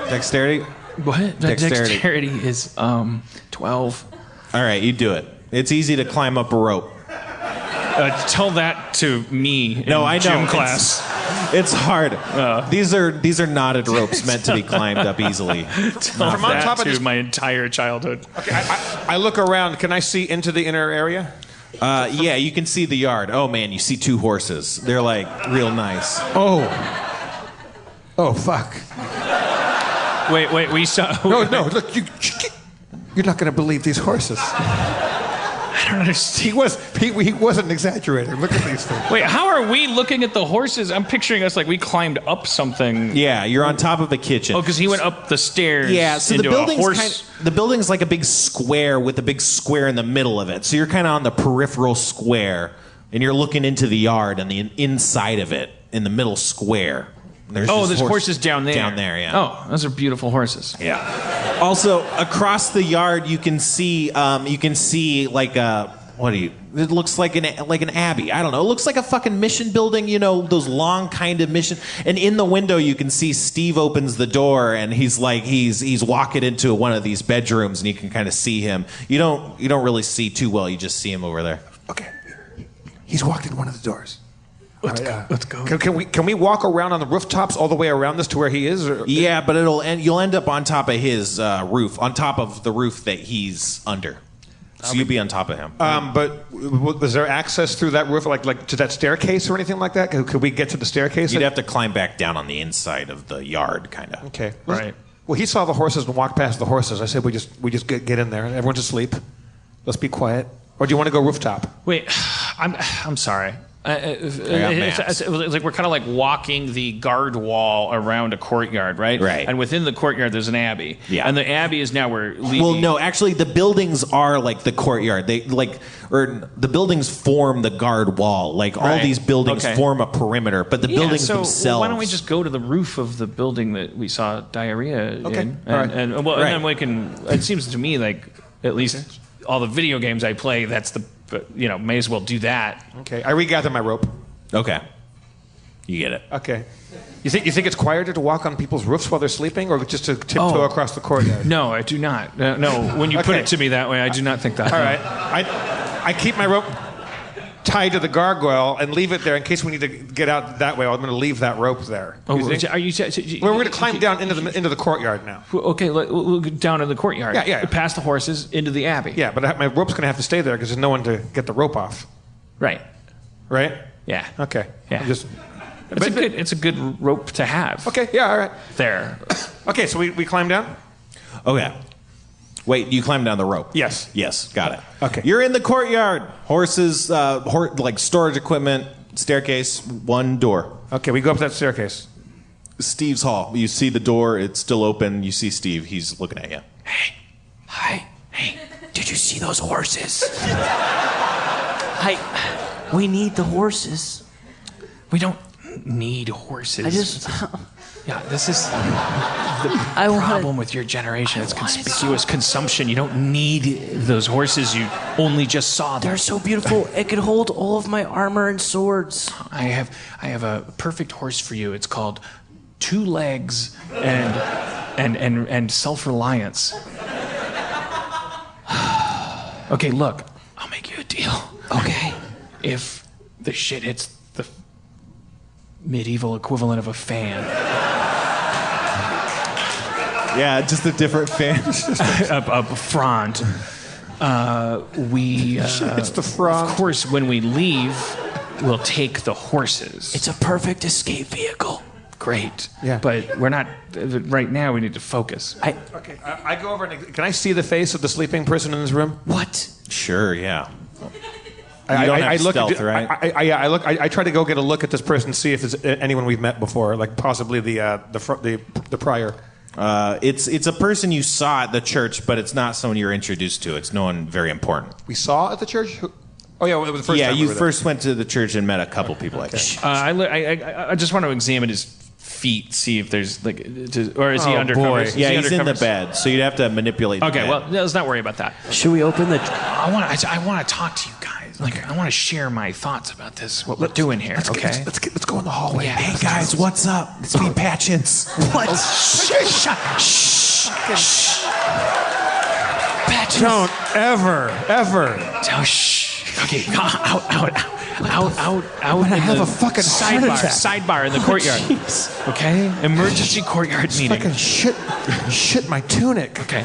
Dexterity? What? Dexterity is 12. All right, you do it. It's easy to climb up a rope. Tell that to me in I know. gym class. It's hard. These are knotted ropes meant to be climbed up easily. Tell that to my entire childhood. Okay, I look around. Can I see into the inner area? Yeah, you can see the yard. Oh man, you see 2 horses. They're like real nice. Oh, fuck. Wait, we saw. No, look, you're not going to believe these horses. I don't understand. He wasn't exaggerating. Look at these things. Wait, how are we looking at the horses? I'm picturing us like we climbed up something. Yeah, you're on top of a kitchen. Oh, because he went up the stairs. Yeah, so into the building's like a big square with a big square in the middle of it. So you're kind of on the peripheral square, and you're looking into the yard and the inside of it in the middle square. There's horses down there. Down there, yeah. Oh, those are beautiful horses. Yeah. Also, across the yard, you can see like a it looks like an abbey. I don't know. It looks like a fucking mission building. You know, those long kind of mission. And in the window, you can see Steve opens the door, and he's walking into one of these bedrooms, and you can kind of see him. You don't really see too well. You just see him over there. Okay. He's walked in one of the doors. Let's go. Can we walk around on the rooftops all the way around this to where he is? Or? Yeah, but you'll end up on top of his roof, on top of the roof that he's under. So you'll be on top of him. But was there access through that roof, like to that staircase or anything like that? Could we get to the staircase? You'd have to climb back down on the inside of the yard, kind of. Okay. Right. Well, he saw the horses and walked past the horses. I said we just get in there. Everyone's asleep. Let's be quiet. Or do you want to go rooftop? Wait, I'm sorry. It's like we're kind of like walking the guard wall around a courtyard, right? Right. And within the courtyard, there's an abbey. Yeah. And the abbey is now where. Well, no, actually, the buildings are like the courtyard. The buildings form the guard wall. Like all these buildings form a perimeter, but the buildings themselves. Why don't we just go to the roof of the building that we saw diarrhea in? And then we can. It seems to me like at least all the video games I play, that's the. May as well do that. Okay, I regather my rope. Okay, you get it. Okay, you think it's quieter to walk on people's roofs while they're sleeping, or just to tiptoe across the courtyard? No, I do not. No, when you put it to me that way, I do not think that. All right, I keep my rope tied to the gargoyle and leave it there in case we need to get out that way. I'm going to leave that rope there. Are you? We're going to climb down into the courtyard now. Okay, we'll go down in the courtyard. Yeah. Past the horses into the abbey. Yeah, but my rope's going to have to stay there because there's no one to get the rope off. Right. Right. Yeah. Okay. Yeah. It's a good rope to have. Okay. Yeah. All right. There. Okay. So we climb down. Okay. Wait, you climb down the rope? Yes. Yes, got it. Okay. You're in the courtyard. Horses, like storage equipment, staircase, one door. Okay, we go up that staircase. Steve's hall. You see the door, it's still open. You see Steve, he's looking at you. Hey. Hi. Hey, did you see those horses? We need the horses. We don't need horses. Yeah, this is the problem with your generation. It's conspicuous consumption. You don't need those horses. You only just saw them. They're so beautiful. It could hold all of my armor and swords. I have a perfect horse for you. It's called Two Legs and Self-Reliance. Okay, look, I'll make you a deal. Okay. If the shit hits the medieval equivalent of a fan. Yeah, just a different fan. a front. It's the front. Of course, when we leave, we'll take the horses. It's a perfect escape vehicle. Great. Yeah. But we're not. Right now, we need to focus. Okay. I go over and can I see the face of the sleeping person in this room? What? Sure, yeah. I don't have look stealth, right? I try to go get a look at this person, see if there's anyone we've met before, like possibly the prior. It's a person you saw at the church, but it's not someone you're introduced to. It's no one very important. We saw at the church. Oh yeah, it was the first. Yeah, time you we were first went to the church and met a couple people like that. I just want to examine his feet, see if there's or is he undercover? Yeah, he's in the bed, so you'd have to manipulate. The Okay, bed. well, let's not worry about that. Should we open the... I want to talk to you guys. Like, I want to share my thoughts about this, what we're doing here, okay? Let's go in the hallway. Yeah. Hey guys, what's up? It's me, Patchins. What? Shh. Patches. Don't ever. Oh, shh. Okay, out. I'm gonna have a fucking heart attack. Sidebar in the courtyard. Okay? Emergency courtyard meeting. Fucking shit my tunic. Okay.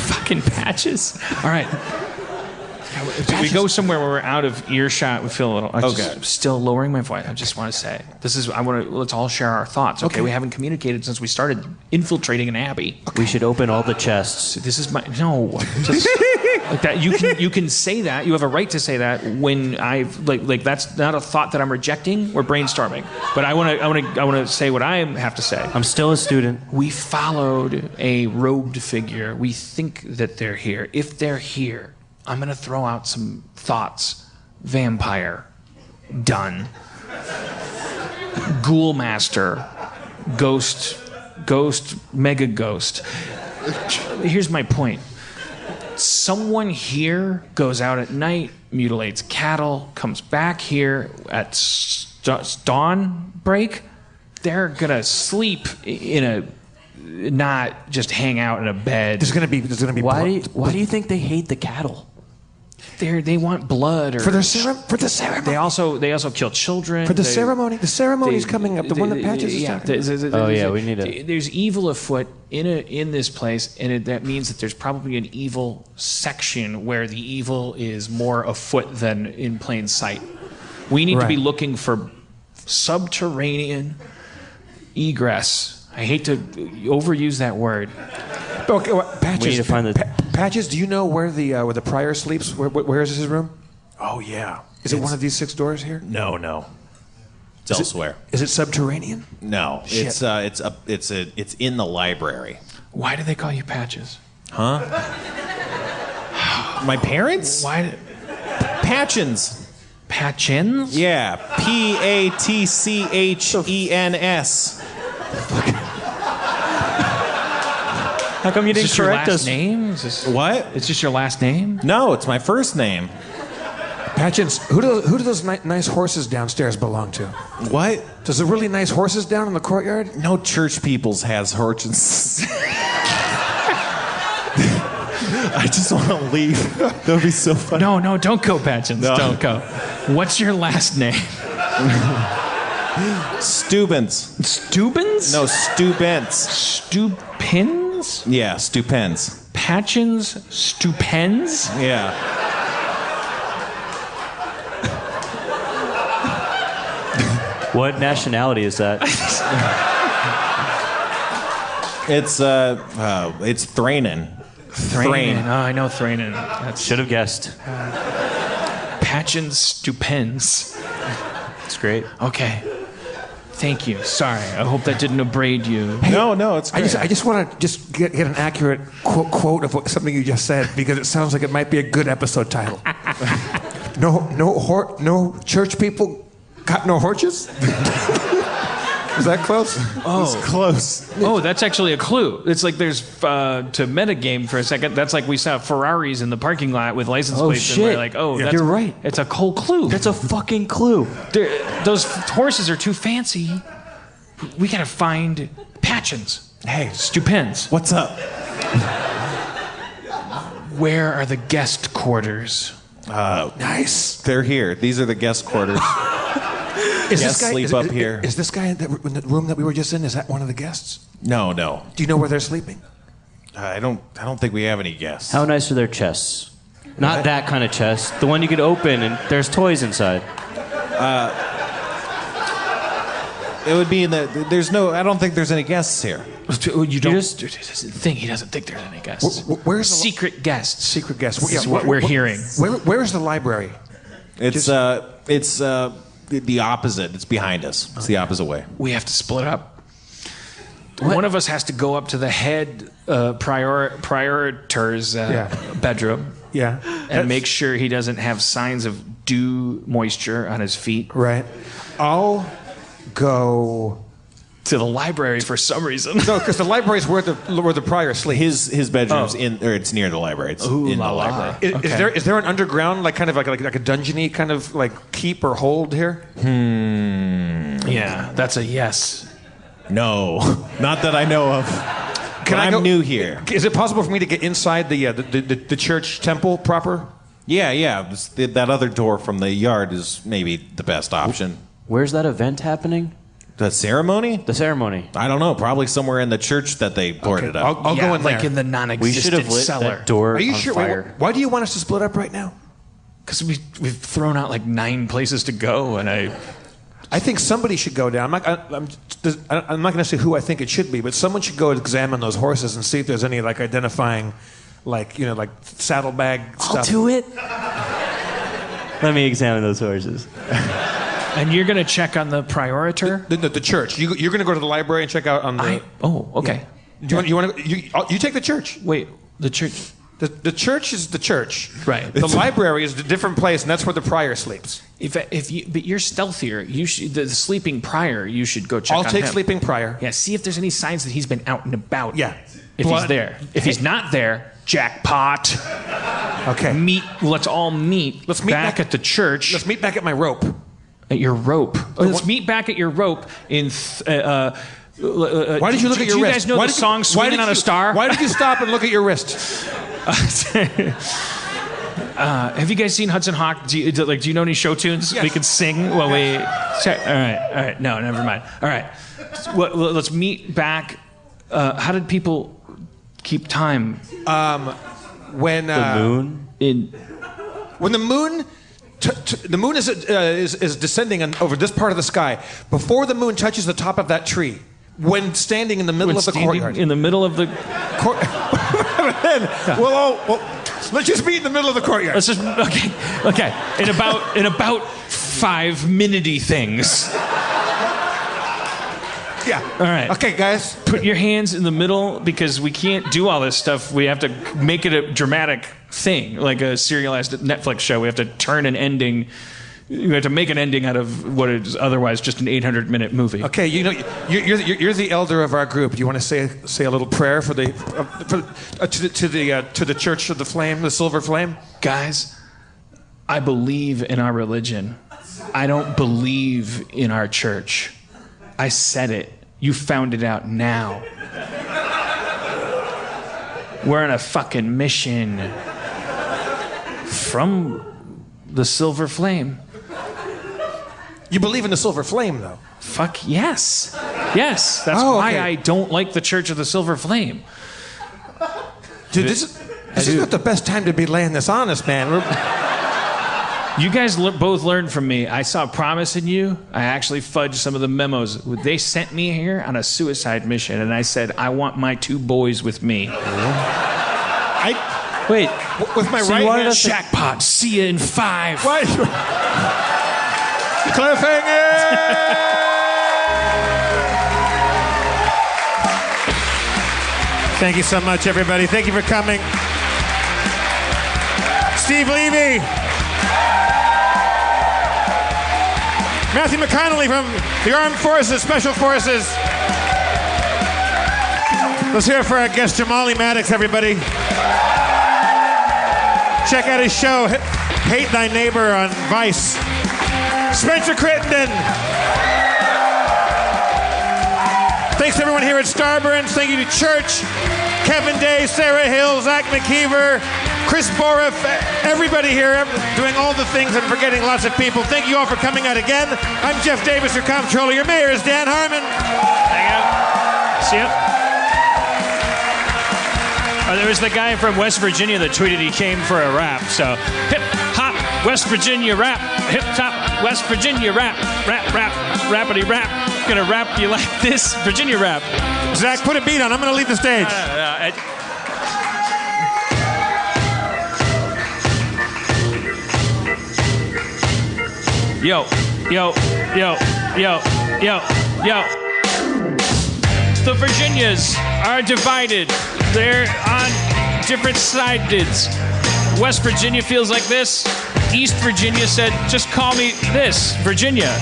Fucking Patches. All right. We go somewhere where we're out of earshot. We feel a little. I'm still lowering my voice. I just want to say let's all share our thoughts. Okay? We haven't communicated since we started infiltrating an abbey. We should open all the chests. This is like that. You can say that. You have a right to say that when I've like that's not a thought that I'm rejecting. We're brainstorming. But I want to say what I have to say. I'm still a student. We followed a robed figure. We think that they're here. If they're here, I'm going to throw out some thoughts. Vampire. Done. Ghoul master. Ghost. Mega ghost. Here's my point. Someone here goes out at night, mutilates cattle, comes back here at dawn break. They're going to sleep in a... not just hang out in a bed. There's gonna be. Why do you think they hate the cattle? they want blood or for the ceremony. They also kill children For the ceremony. The ceremony's coming up. The one that Patches is talking about. We need it. There's evil afoot in this place, and that means that there's probably an evil section where the evil is more afoot than in plain sight. We need to be looking for subterranean egress. I hate to overuse that word. Okay, Patches. We need to find the Patches. Do you know where the prior sleeps? Where is his room? Oh yeah. Is it one of these 6 doors here? No. It's elsewhere. Is it subterranean? No. Shit. It's in the library. Why do they call you Patches? Huh? My parents? Why? Patchins. Patchins? Yeah. Patchens. How come you didn't correct us? Name? What? It's just your last name? No, it's my first name. Patchins. Who do those nice horses downstairs belong to? What? Does the really nice horses down in the courtyard? No church peoples has Hortches. I just want to leave. That would be so funny. No, don't go, Patchins. No. Don't go. What's your last name? Stubens. Stubens? No, Stubens. Stupins? Yeah, Stupens. Patchins? Stupens? Yeah. What nationality is that? It's Thranen. Thranen. Oh, I know Thranen. Should have guessed. Patchins Stupens. It's great. Okay. Thank you. Sorry. I hope that didn't abrade you. No, it's great. I just want to get an accurate quote of something you just said because it sounds like it might be a good episode title. No church people got no Hortches? Is that close? It's close. Oh, that's actually a clue. It's like there's to metagame for a second. That's like we saw Ferraris in the parking lot with license plates. Shit. And we're like, that's, you're right. It's a whole clue. That's a fucking clue. Those horses are too fancy. We gotta find Patchins. Hey, Stupens. what's up? Where are the guest quarters? Nice. They're here. These are the guest quarters. Guests sleep up here. Is this guy in the room that we were just in? Is that one of the guests? No. Do you know where they're sleeping? I don't think we have any guests. How nice are their chests? Not that kind of chest. The one you could open and there's toys inside. It would be in the. There's no. I don't think there's any guests here. You don't. He doesn't think there's any guests. Where's the secret guests? Secret guests. This is what we're hearing. Where is the library? It's the opposite. It's behind us. It's the opposite way. We have to split up. One of us has to go up to the head prioriter's bedroom. Yeah. And make sure he doesn't have signs of dew moisture on his feet. Right. I'll go to the library for some reason. No, because the library is where the prior sleeps. His bedroom's in, or it's near the library. It's in the library. Is there an underground, like kind of like a dungeony kind of like keep or hold here? Yeah, that's a yes. No, not that I know of. I'm new here. Is it possible for me to get inside the church temple proper? Yeah. That other door from the yard is maybe the best option. Where's that event happening? The ceremony? The ceremony. I don't know. Probably somewhere in the church that they boarded up. I'll go in there. Like in the non-existent We should have lit cellar. that door Are you on sure? fire. Why do you want us to split up right now? Because we've thrown out like 9 places to go, and I think somebody should go down. I'm not going to say who I think it should be, but someone should go examine those horses and see if there's any like identifying, like saddlebag stuff. I'll do it. Let me examine those horses. And you're going to check on the prioriter? The church. You're going to go to the library and check out on the. Okay. Yeah. You take the church. Wait, the church. The church is the church. Right. The library is a different place, and that's where the prior sleeps. But you're stealthier. You should the sleeping prior. You should go check. I'll on take him. sleeping prior. Yeah. See if there's any signs that he's been out and about. Yeah. If he's there. If he's not there, jackpot. Okay. Let's all meet. Let's meet back at the church. Let's meet back at my rope. At your rope. Let's meet back at your rope in. Why did you look at your wrist? Do you guys know the song "Swinging on a Star"? Why did you stop and look at your wrist? Have you guys seen Hudson Hawk? Do you know any show tunes we can sing while we check? All right. No, never mind. All right. Well, let's meet back. How did people keep time? When The moon? when the moon the moon is descending over this part of the sky, before the moon touches the top of that tree, when standing in the middle of the courtyard. In the middle of the court. Let's just meet in the middle of the courtyard. Let's just okay. In about 5 minute-y things. Yeah. All right. Okay, guys. Put your hands in the middle, because we can't do all this stuff. We have to make it a dramatic thing, like a serialized Netflix show. We have to turn an ending. You have to make an ending out of what is otherwise just an 800-minute movie. Okay, you're the elder of our group. Do you want to say a little prayer to the Church of the Flame, the Silver Flame? Guys, I believe in our religion. I don't believe in our church. I said it. You found it out now. We're on a fucking mission from the Silver Flame. You believe in the Silver Flame, though? Fuck yes. Yes, that's why I don't like the Church of the Silver Flame. Dude, this is not the best time to be laying this on us, man. You guys both learned from me. I saw promise in you. I actually fudged some of the memos. They sent me here on a suicide mission, and I said, I want my 2 boys with me. Wait, with my right hand? Jackpot. See you in 5. What? Cliffhanger! Thank you so much, everybody. Thank you for coming. Steve Levy. Matthew McConaughey from the Armed Forces, Special Forces. Let's hear it for our guest, Jamali Maddox, everybody. Check out his show, Hate Thy Neighbor, on Vice. Spencer Crittenden. Thanks to everyone here at Starburns. Thank you to Church, Kevin Day, Sarah Hill, Zach McKeever, Chris Boroff, everybody here doing all the things and forgetting lots of people. Thank you all for coming out again. I'm Jeff Davis, your comptroller. Your mayor is Dan Harmon. Hang out. See ya. There was the guy from West Virginia that tweeted he came for a rap. So, hip hop, West Virginia rap. Hip hop, West Virginia rap. Rap, rappity rap. Gonna rap you like this, Virginia rap. Zach, put a beat on. I'm gonna leave the stage. Yo. The Virginias are divided. They're on different sides. West Virginia feels like this. East Virginia said, just call me this, Virginia.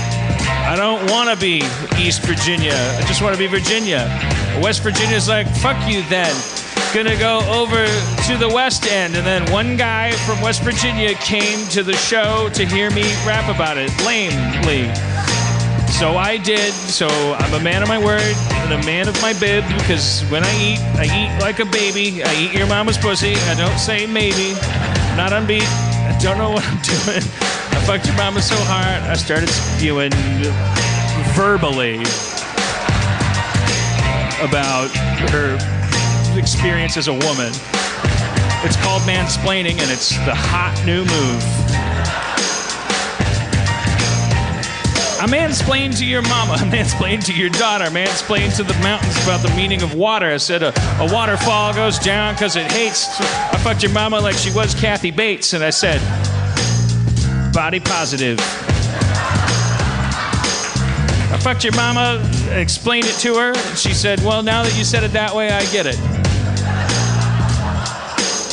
I don't want to be East Virginia. I just want to be Virginia. West Virginia's like, fuck you then. Gonna go over to the West End. And then one guy from West Virginia came to the show to hear me rap about it, lamely. So I did. So I'm a man of my word and a man of my bib, because when I eat like a baby. I eat your mama's pussy. I don't say maybe. I'm not on beat. I don't know what I'm doing. I fucked your mama so hard, I started spewing verbally about her experience as a woman. It's called mansplaining, and it's the hot new move. I mansplained to your mama, I mansplained to your daughter, I mansplained to the mountains about the meaning of water. I said a waterfall goes down because it hates. I fucked your mama like she was Kathy Bates, and I said, body positive. I fucked your mama, explained it to her, and she said, well, now that you said it that way, I get it.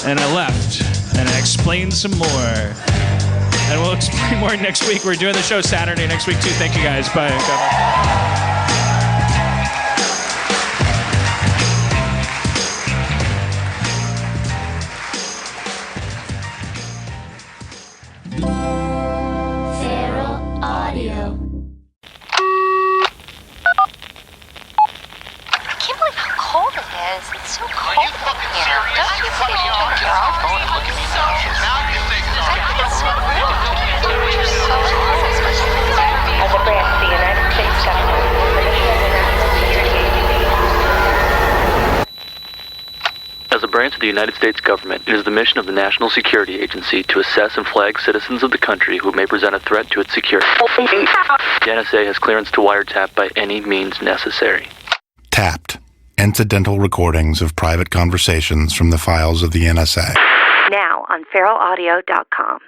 And I left, and I explained some more. And we'll explain more next week. We're doing the show Saturday next week, too. Thank you, guys. Bye. Feral Audio. I can't believe how cold it is. It's so cold in here. Don't you think you should turn your phone and look at me now? As a branch of the United States government, it is the mission of the National Security Agency to assess and flag citizens of the country who may present a threat to its security. The NSA has clearance to wiretap by any means necessary. Tapped. Incidental recordings of private conversations from the files of the NSA. Now on feralaudio.com.